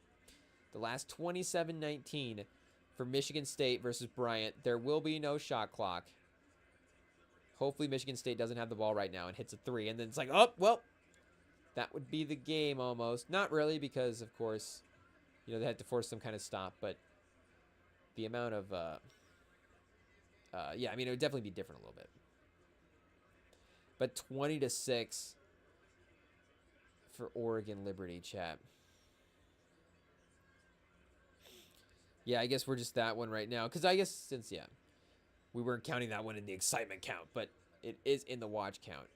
The last 27-19 for Michigan State versus Bryant, there will be no shot clock. Hopefully Michigan State doesn't have the ball right now and hits a 3. And then it's like, oh, well, that would be the game almost. Not really because, of course, they had to force some kind of stop. But the amount of, it would definitely be different a little bit. But 20-6 for Oregon Liberty, chat. Yeah, I guess we're just that one right now. Because I guess since, we weren't counting that one in the excitement count. But it is in the watch count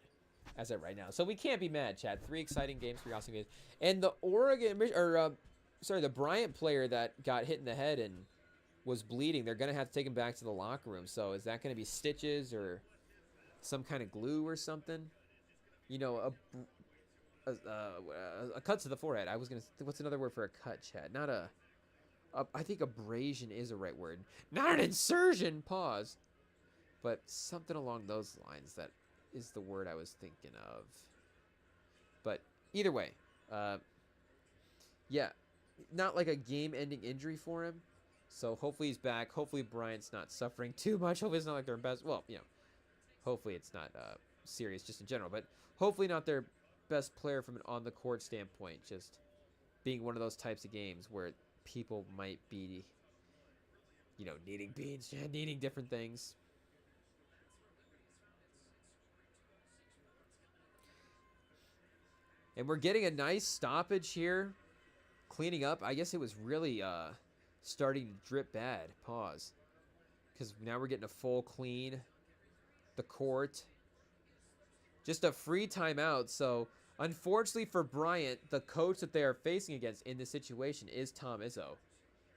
as of right now. So we can't be mad, chat. 3 exciting games, 3 awesome games. And the the Bryant player that got hit in the head and was bleeding, they're going to have to take him back to the locker room. So is that going to be stitches or some kind of glue or something? A cut to the forehead. I was going to, what's another word for a cut, chat? Not I think abrasion is a right word. Not an insertion, pause. But something along those lines, that is the word I was thinking of. But either way, not like a game-ending injury for him. So hopefully he's back. Hopefully Bryant's not suffering too much. Hopefully it's not like their best. Well, hopefully it's not serious just in general. But hopefully not their best player from an on-the-court standpoint. Just being one of those types of games where people might be, needing beans, needing different things. And we're getting a nice stoppage here. Cleaning up. I guess it was really starting to drip bad. Pause. Because now we're getting a full clean. The court. Just a free timeout. So, unfortunately for Bryant, the coach that they are facing against in this situation is Tom Izzo.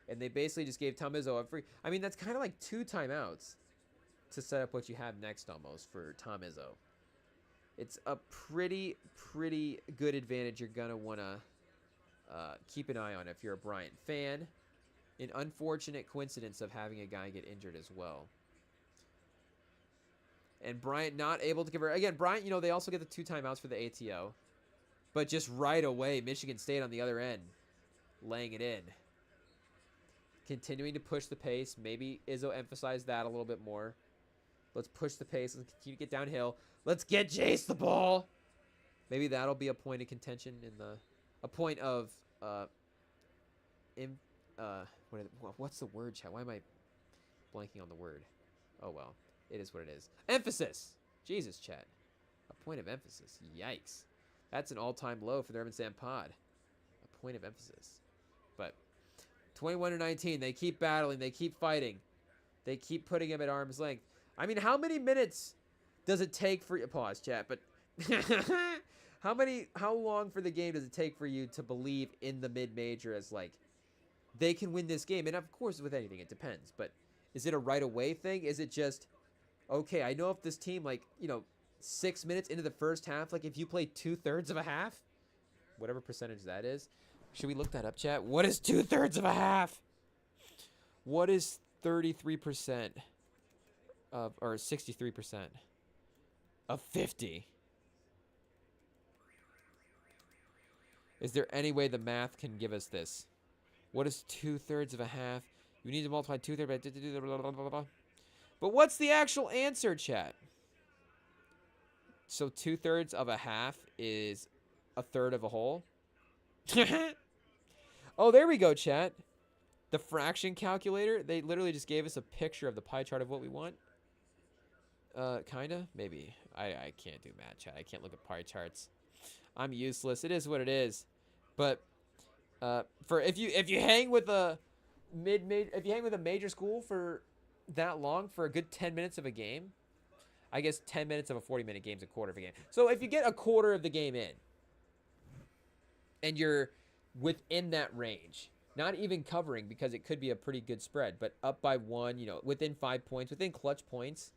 And they basically just gave Tom Izzo a free... I mean, that's kind of like 2 timeouts to set up what you have next almost for Tom Izzo. It's a pretty good advantage you're going to want to keep an eye on if you're a Bryant fan. An unfortunate coincidence of having a guy get injured as well. And Bryant not able to convert. Again, Bryant, you know, they also get the 2 timeouts for the ATO. But just right away, Michigan State on the other end, laying it in. Continuing to push the pace. Maybe Izzo emphasized that a little bit more. Let's push the pace. Let's continue to get downhill. Let's get Jace the ball. Maybe that'll be a point of contention in the... A point of... what's the word, chat? Why am I blanking on the word? Oh, well. It is what it is. Emphasis! Jesus, chat. A point of emphasis. Yikes. That's an all-time low for the REMINGTOM pod. A point of emphasis. But 21-19. They keep battling. They keep fighting. They keep putting him at arm's length. I mean, how many minutes does it take for... Pause, chat. But how long for the game does it take for you to believe in the mid-major as, like, they can win this game? And, of course, with anything, it depends. But is it a right-away thing? Is it just... Okay, I know if this team, like, you know, 6 minutes into the first half, like, if you play 2/3 of a half, whatever percentage that is. Should we look that up, chat? What is 2/3 of a half? What is 33% of, or 63% of 50? Is there any way the math can give us this? What is 2/3 of a half? You need to multiply 2/3 by blah, blah, blah, blah. But what's the actual answer, chat? So 2/3 of a half is 1/3 of a whole. Oh, there we go, chat. The fraction calculator. They literally just gave us a picture of the pie chart of what we want. Kinda, maybe. I can't do math, chat. I can't look at pie charts. I'm useless. It is what it is. But for if you hang with a major school for that long, for a good 10 minutes of a game, I guess 10 minutes of a 40-minute game is a quarter of a game. So if you get a quarter of the game in, and you're within that range, not even covering because it could be a pretty good spread, but up by 1, you know, within 5 points, within clutch points,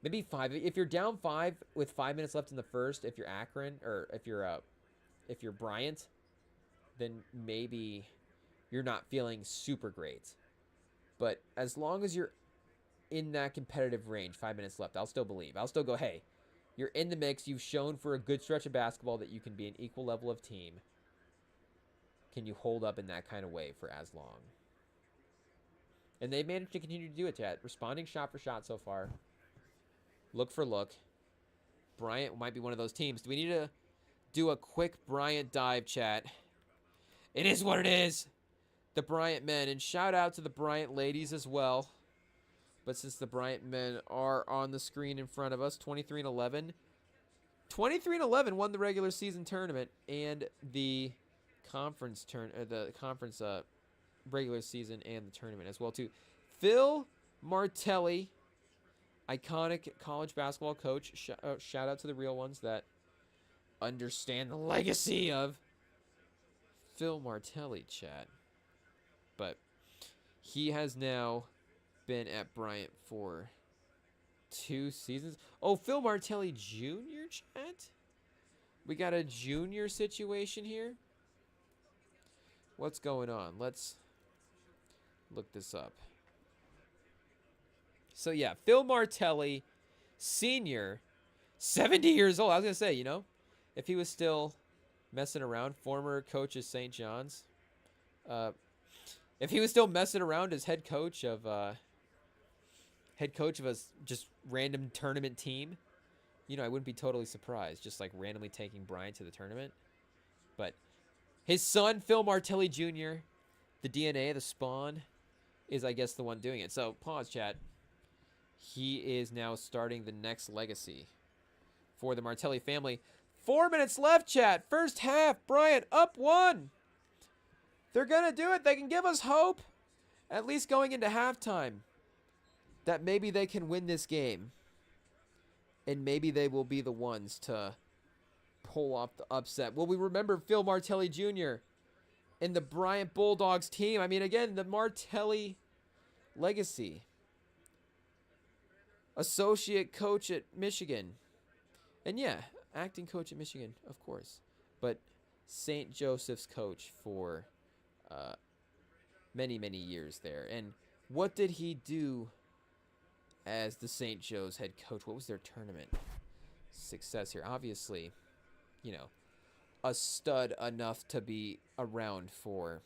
maybe 5. If you're down 5 with 5 minutes left in the first, if you're Akron, or if you're Bryant, then maybe you're not feeling super great. But as long as you're in that competitive range, 5 minutes left, I'll still believe. I'll still go, hey, you're in the mix. You've shown for a good stretch of basketball that you can be an equal level of team. Can you hold up in that kind of way for as long? And they've managed to continue to do it, chat. Responding shot for shot so far. Look for look. Bryant might be one of those teams. Do we need to do a quick Bryant dive, chat? It is what it is. The Bryant men. And shout out to the Bryant ladies as well. But since the Bryant men are on the screen in front of us, 23-11. 23-11 won the regular season tournament and the conference regular season and the tournament as well too. Phil Martelli, iconic college basketball coach. Shout out to the real ones that understand the legacy of Phil Martelli, chat. But he has now been at Bryant for 2 seasons. Oh, Phil Martelli Jr., chat? We got a junior situation here. What's going on? Let's look this up. So, yeah, Phil Martelli Sr., 70 years old. I was going to say, you know, if he was still messing around, former coach of St. John's. If he was still messing around as head coach of a just random tournament team, you know, I wouldn't be totally surprised. Just like randomly taking Bryant to the tournament. But his son, Phil Martelli Jr., the DNA, the spawn, is, I guess, the one doing it. So, pause, chat. He is now starting the next legacy for the Martelli family. 4 minutes left, chat. First half, Bryant up 1. They're going to do it. They can give us hope, at least going into halftime, that maybe they can win this game. And maybe they will be the ones to pull off the upset. Will we remember Phil Martelli Jr. and the Bryant Bulldogs team? I mean, again, the Martelli legacy. Associate coach at Michigan. And yeah, acting coach at Michigan, of course, but St. Joseph's coach for many, many years there. And what did he do as the St. Joe's head coach? What was their tournament success here? Obviously, you know, a stud enough to be around for,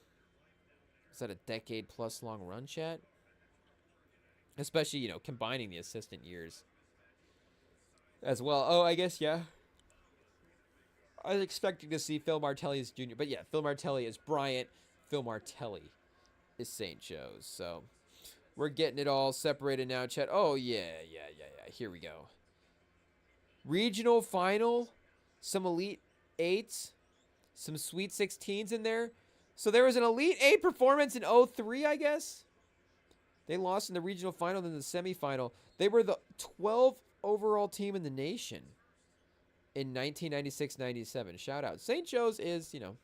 is that a decade plus long run, chat? Especially, you know, combining the assistant years as well. Oh, I guess, yeah. I was expecting to see Phil Martelli as junior. But yeah, Phil Martelli is Bryant. Phil Martelli is St. Joe's. So we're getting it all separated now, chat. Oh, yeah. Here we go. Regional final. Some Elite 8s. Some Sweet 16s in there. So there was an Elite 8 performance in 03, I guess. They lost in the regional final, then the semifinal. They were the 12th overall team in the nation in 1996-97. Shout out. St. Joe's is, you know,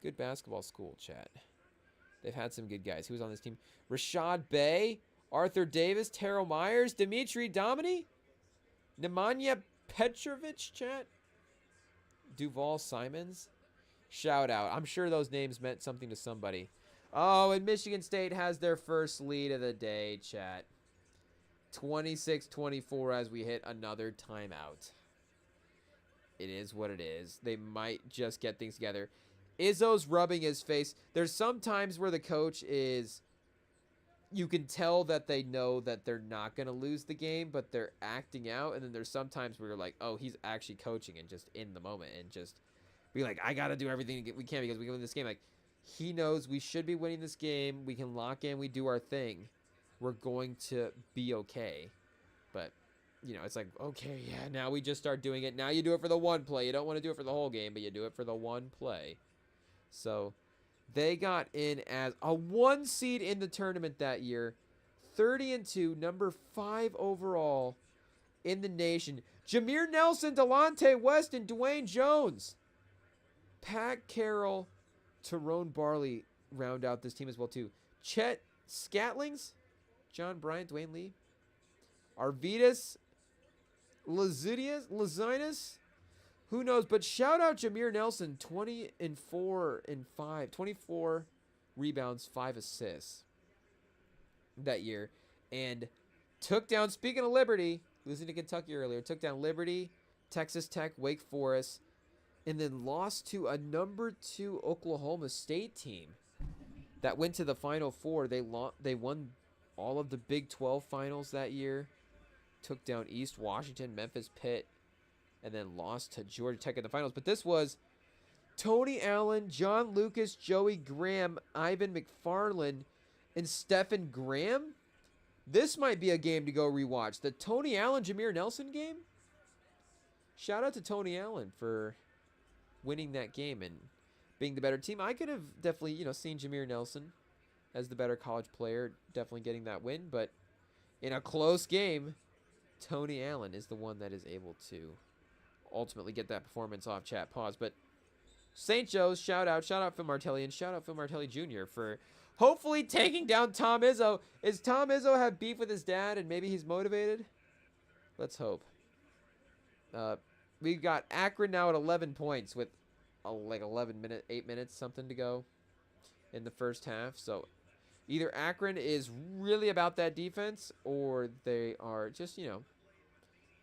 good basketball school, chat. They've had some good guys. Who was on this team? Rashad Bey, Arthur Davis, Terrell Myers, Dimitri Domini, Nemanja Petrovic, chat. Duval Simons. Shout out. I'm sure those names meant something to somebody. Oh, and Michigan State has their first lead of the day, chat. 26-24 as we hit another timeout. It is what it is. They might just get things together. Izzo's rubbing his face. There's some times where the coach is, you can tell that they know that they're not going to lose the game, but they're acting out. And then there's some times where you're like, oh, he's actually coaching and just in the moment and just be like, I got to do everything we can because we can win this game. Like, he knows we should be winning this game. We can lock in. We do our thing. We're going to be okay. But, you know, it's like, okay, yeah, now we just start doing it. Now you do it for the one play. You don't want to do it for the whole game, but you do it for the one play. So they got in as a 1 seed in the tournament that year. 30-2, number 5 overall in the nation. Jameer Nelson, Delonte West, and Dwayne Jones. Pat Carroll, Tyrone Barley round out this team as well, too. Chet Scatlings, John Bryant, Dwayne Lee, Arvidas Lazinus, who knows? But shout out Jameer Nelson, 20-4 and 5, 24 rebounds, 5 assists that year, and took down. Speaking of Liberty, losing to Kentucky earlier, took down Liberty, Texas Tech, Wake Forest, and then lost to a number 2 Oklahoma State team that went to the Final Four. They won all of the Big 12 finals that year. Took down East Washington, Memphis, Pitt, and then lost to Georgia Tech in the finals. But this was Tony Allen, John Lucas, Joey Graham, Ivan McFarland, and Stephen Graham. This might be a game to go rewatch. The Tony Allen, Jameer Nelson game. Shout out to Tony Allen for winning that game and being the better team. I could have definitely, you know, seen Jameer Nelson as the better college player, definitely getting that win. But in a close game, Tony Allen is the one that is able to ultimately get that performance off. Chat pause. But St. Joe's, shout out Phil Martelli, and shout out Phil Martelli Jr. for hopefully taking down Tom Izzo. Is Tom Izzo have beef with his dad and maybe he's motivated? Let's hope. We've got Akron now at 11 points with like 8 minutes something to go in the first half. So either Akron is really about that defense or they are just, you know,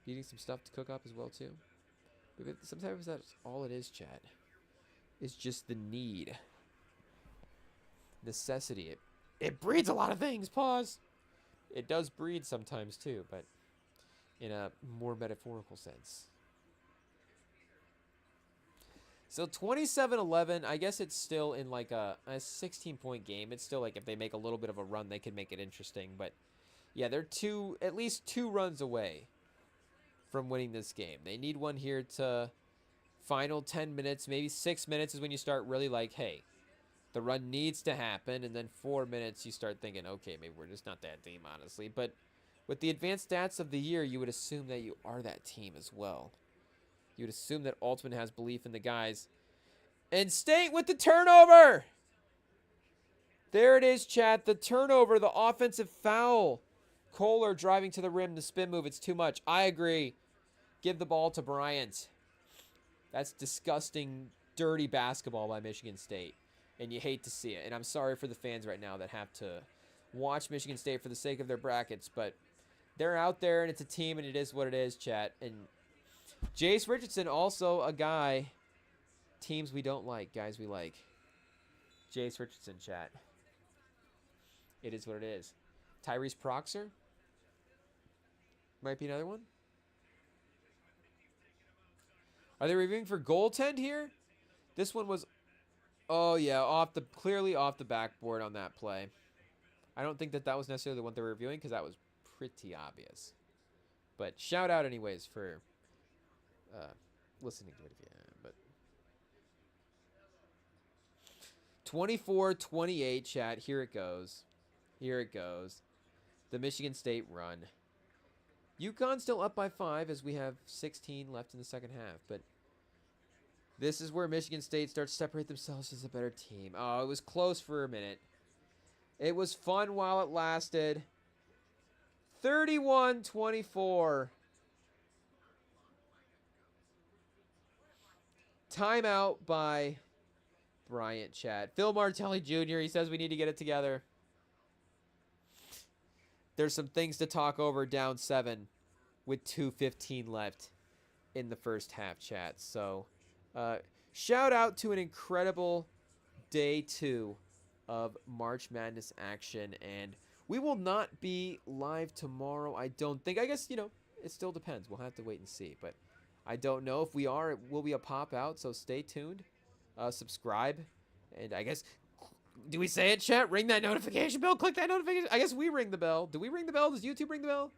needing some stuff to cook up as well too. But sometimes that's all it is, chat. It's just the need. Necessity. It breeds a lot of things. Pause. It does breed sometimes too, but in a more metaphorical sense. So 27-11, I guess it's still in like a 16-point game. It's still like if they make a little bit of a run, they can make it interesting. But yeah, they're at least two runs away from winning this game. They need one here to final 10 minutes, maybe 6 minutes is when you start really like, hey, the run needs to happen. And then 4 minutes, you start thinking, okay, maybe we're just not that team, honestly. But with the advanced stats of the year, you would assume that you are that team as well. You would assume that Altman has belief in the guys. And State with the turnover. There it is, chat. The turnover, the offensive foul. Kohler driving to the rim, the spin move. It's too much. I agree. Give the ball to Bryant. That's disgusting, dirty basketball by Michigan State. And you hate to see it. And I'm sorry for the fans right now that have to watch Michigan State for the sake of their brackets. But they're out there, and it's a team, and it is what it is, chat. And Jace Richardson, also a guy. Teams we don't like, guys we like. Jace Richardson, chat. It is what it is. Tyrese Proxer. Might be another one. Are they reviewing for goaltend here? This one was, oh yeah, clearly off the backboard on that play. I don't think that was necessarily the one they were reviewing because that was pretty obvious. But shout out anyways for listening to it again. But 24-28, chat. Here it goes. Here it goes. The Michigan State run. UConn still up by 5 as we have 16 left in the second half. But this is where Michigan State starts to separate themselves as a better team. Oh, it was close for a minute. It was fun while it lasted. 31-24. Timeout by Bryant, chat. Phil Martelli Jr., he says we need to get it together. There's some things to talk over down 7 with 2:15 left in the first half, chat. So, shout out to an incredible day 2 of March Madness action. And we will not be live tomorrow, I don't think. I guess, it still depends. We'll have to wait and see. But I don't know. If we are, it will be a pop-out, so stay tuned. Subscribe. And I guess, do we say it, chat? Ring that notification bell. Click that notification. I guess we ring the bell. Do we ring the bell? Does YouTube ring the bell?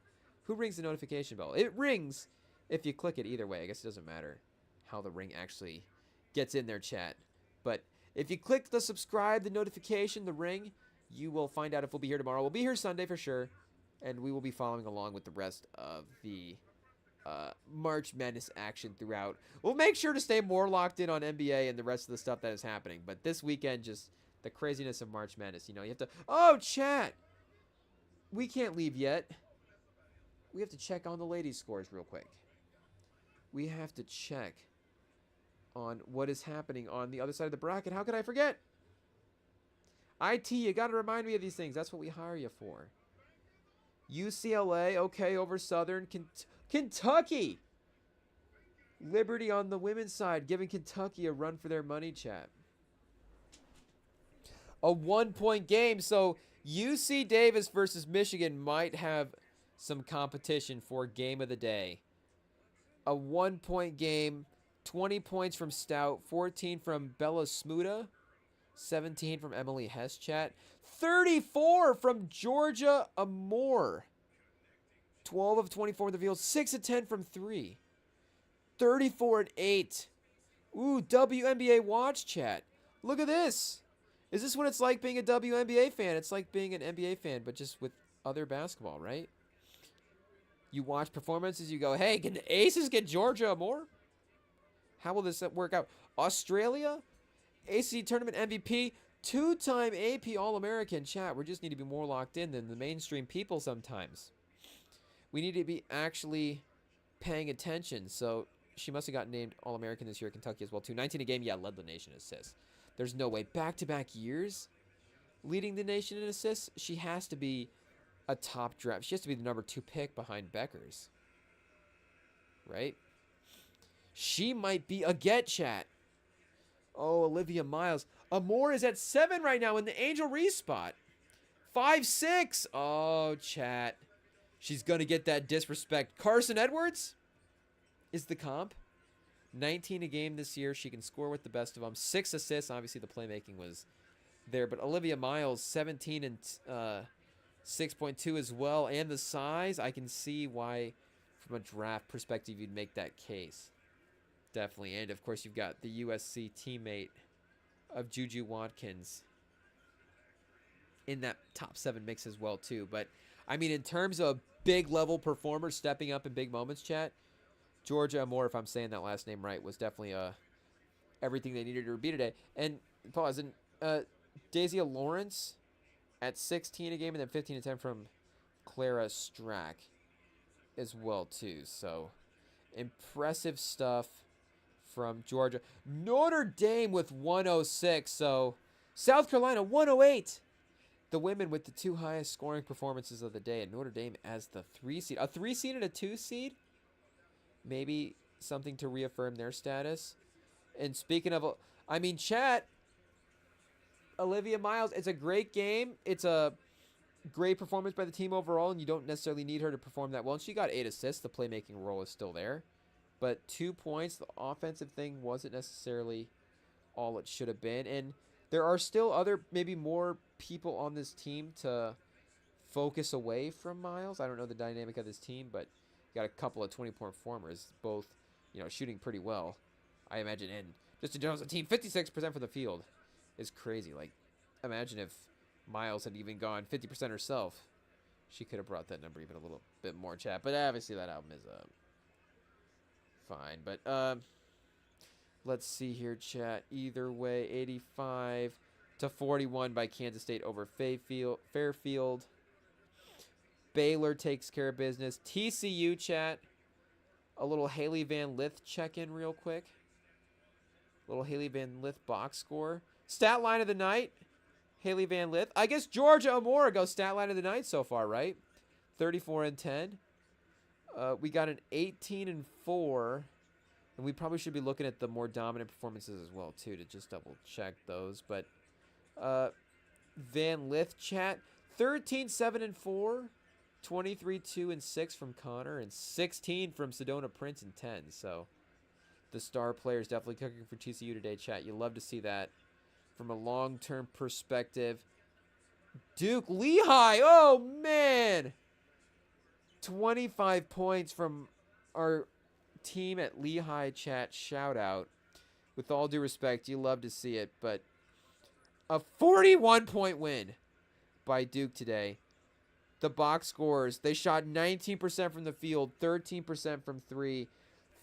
Who rings the notification bell? It rings if you click it either way. I guess it doesn't matter how the ring actually gets in there, chat. But if you click the subscribe, the notification, the ring, you will find out if we'll be here tomorrow. We'll be here Sunday for sure. And we will be following along with the rest of the March Madness action throughout. We'll make sure to stay more locked in on NBA and the rest of the stuff that is happening. But this weekend, just the craziness of March Madness. You have to... Oh, chat! We can't leave yet. We have to check on the ladies' scores real quick. We have to check on what is happening on the other side of the bracket. How could I forget? IT, you got to remind me of these things. That's what we hire you for. UCLA, okay, over Southern. Kentucky! Liberty on the women's side, giving Kentucky a run for their money, chat. A 1-point game, so UC Davis versus Michigan might have some competition for game of the day. A 1-point game, 20 points from Stout, 14 from Bella Smuda, 17 from Emily Hess, chat. 34 from Georgia Amore. 12 of 24 in the field, 6 of 10 from 3. 34 and 8. Ooh, WNBA watch, chat. Look at this. Is this what it's like being a WNBA fan? It's like being an NBA fan, but just with other basketball, right? You watch performances, you go, hey, can the Aces get Georgia Amore? How will this work out? Australia, ACC Tournament MVP, 2-time AP All-American, chat. We just need to be more locked in than the mainstream people sometimes. We need to be actually paying attention. So she must have gotten named All-American this year at Kentucky as well, too. 19 a game, yeah, led the nation in assists. There's no way. Back-to-back years leading the nation in assists. She has to be a top draft. She has to be the number 2 pick behind Beckers. Right? She might be a get, chat. Oh, Olivia Miles. Amore is at 7 right now in the Angel respot. 5'6". Oh, chat. She's going to get that disrespect. Carson Edwards is the comp. 19 a game this year. She can score with the best of them. 6 assists. Obviously, the playmaking was there. But Olivia Miles, 17 and 6.2 as well. And the size, I can see why, from a draft perspective, you'd make that case. Definitely. And, of course, you've got the USC teammate of Juju Watkins in that top 7 mix as well, too. But, I mean, in terms of big-level performers stepping up in big moments, chat, Georgia Amore, if I'm saying that last name right, was definitely everything they needed her to be today. And, pause, and Daisy Lawrence at 16 a game and then 15 and 10 from Clara Strack as well, too. So, impressive stuff from Georgia. Notre Dame with 106. So South Carolina 108. The women with the 2 highest scoring performances of the day. And Notre Dame as the 3 seed. A 3 seed and a 2 seed? Maybe something to reaffirm their status. And speaking of, I mean, chat, Olivia Miles, it's a great game. It's a great performance by the team overall, and you don't necessarily need her to perform that well. And she got 8 assists. The playmaking role is still there. But 2 points, the offensive thing wasn't necessarily all it should have been. And there are still other, maybe more people on this team to focus away from Miles. I don't know the dynamic of this team, but you got a couple of 20-point performers, both, shooting pretty well, I imagine. And just in general, as a team, 56% from the field is crazy. Like, imagine if Miles had even gone 50% herself. She could have brought that number even a little bit more, chat. But obviously that album is fine. But let's see here, chat. Either way, 85-41 by Kansas State over Fairfield. Baylor takes care of business. TCU, chat. A little Haley Van Lith check-in real quick. Little Haley Van Lith box score. Stat line of the night. Haley Van Lith. I guess Georgia Amora goes stat line of the night so far, right? 34-10. We got an 18-4. And we probably should be looking at the more dominant performances as well, too, to just double-check those. But Van Lith, chat. 13-7-4. 23-2-6 from Connor. And 16 from Sedona Prince and 10. So the star players definitely cooking for TCU today, chat. You love to see that from a long-term perspective. Duke Lehigh. Oh, man. 25 points from our team at Lehigh, chat. Shout out. With all due respect, you love to see it, but a 41-point win by Duke today. The box scores, they shot 19% from the field, 13% from 3.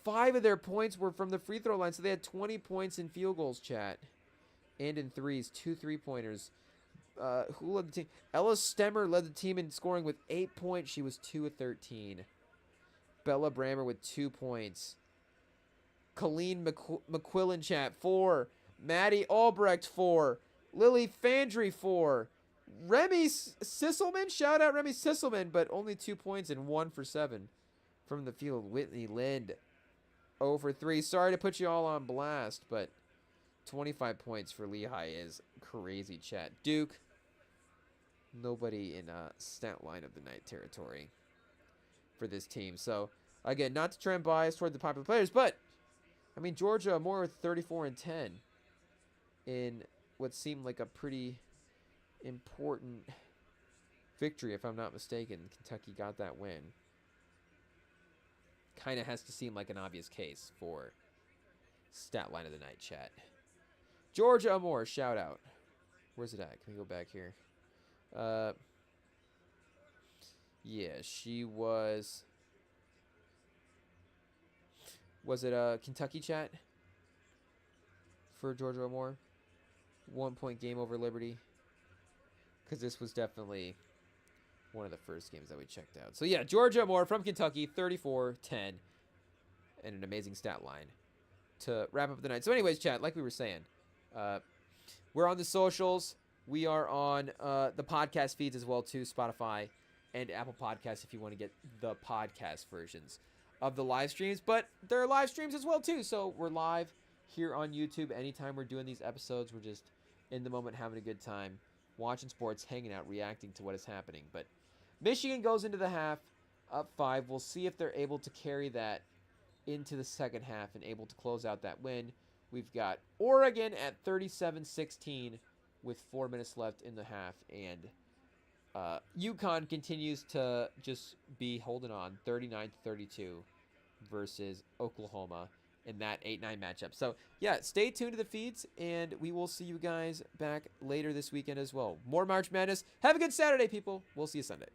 5 of their points were from the free throw line, so they had 20 points in field goals, chat. And in threes, 2 3-pointers. Who led the team? Ella Stemmer led the team in scoring with 8 points. She was 2 of 13. Bella Brammer with 2 points. Colleen McQuillan, chat, 4. Maddie Albrecht, 4. Lily Fandry, 4. Remy Sisselman, shout out Remy Sisselman, but only 2 points and 1 for 7 from the field. Whitney Lind, 0 for 3. Sorry to put you all on blast, but 25 points for Lehigh is crazy, chat. Duke, nobody in stat line of the night territory for this team. So, again, not to trend bias toward the popular players, but, I mean, Georgia more 34-10 in what seemed like a pretty important victory, if I'm not mistaken. Kentucky got that win. Kind of has to seem like an obvious case for stat line of the night, chat. Georgia Amore, shout out. Where's it at? Can we go back here? Yeah, she was... Was it Kentucky, chat? For Georgia Amore? 1-point game over Liberty. Because this was definitely one of the first games that we checked out. So, yeah, Georgia Amore from Kentucky, 34-10. And an amazing stat line to wrap up the night. So, anyways, chat, like we were saying, we're on the socials. We are on the podcast feeds as well, too, Spotify and Apple Podcasts if you want to get the podcast versions of the live streams. But there are live streams as well, too. So, we're live here on YouTube. Anytime we're doing these episodes, we're just in the moment having a good time, watching sports, hanging out, reacting to what is happening. But Michigan goes into the half up 5. We'll see if they're able to carry that into the second half and able to close out that win. We've got Oregon at 37-16 with 4 minutes left in the half. And UConn continues to just be holding on 39-32 versus Oklahoma in that 8-9 matchup. So, yeah, stay tuned to the feeds, and we will see you guys back later this weekend as well. More March Madness. Have a good Saturday, people. We'll see you Sunday.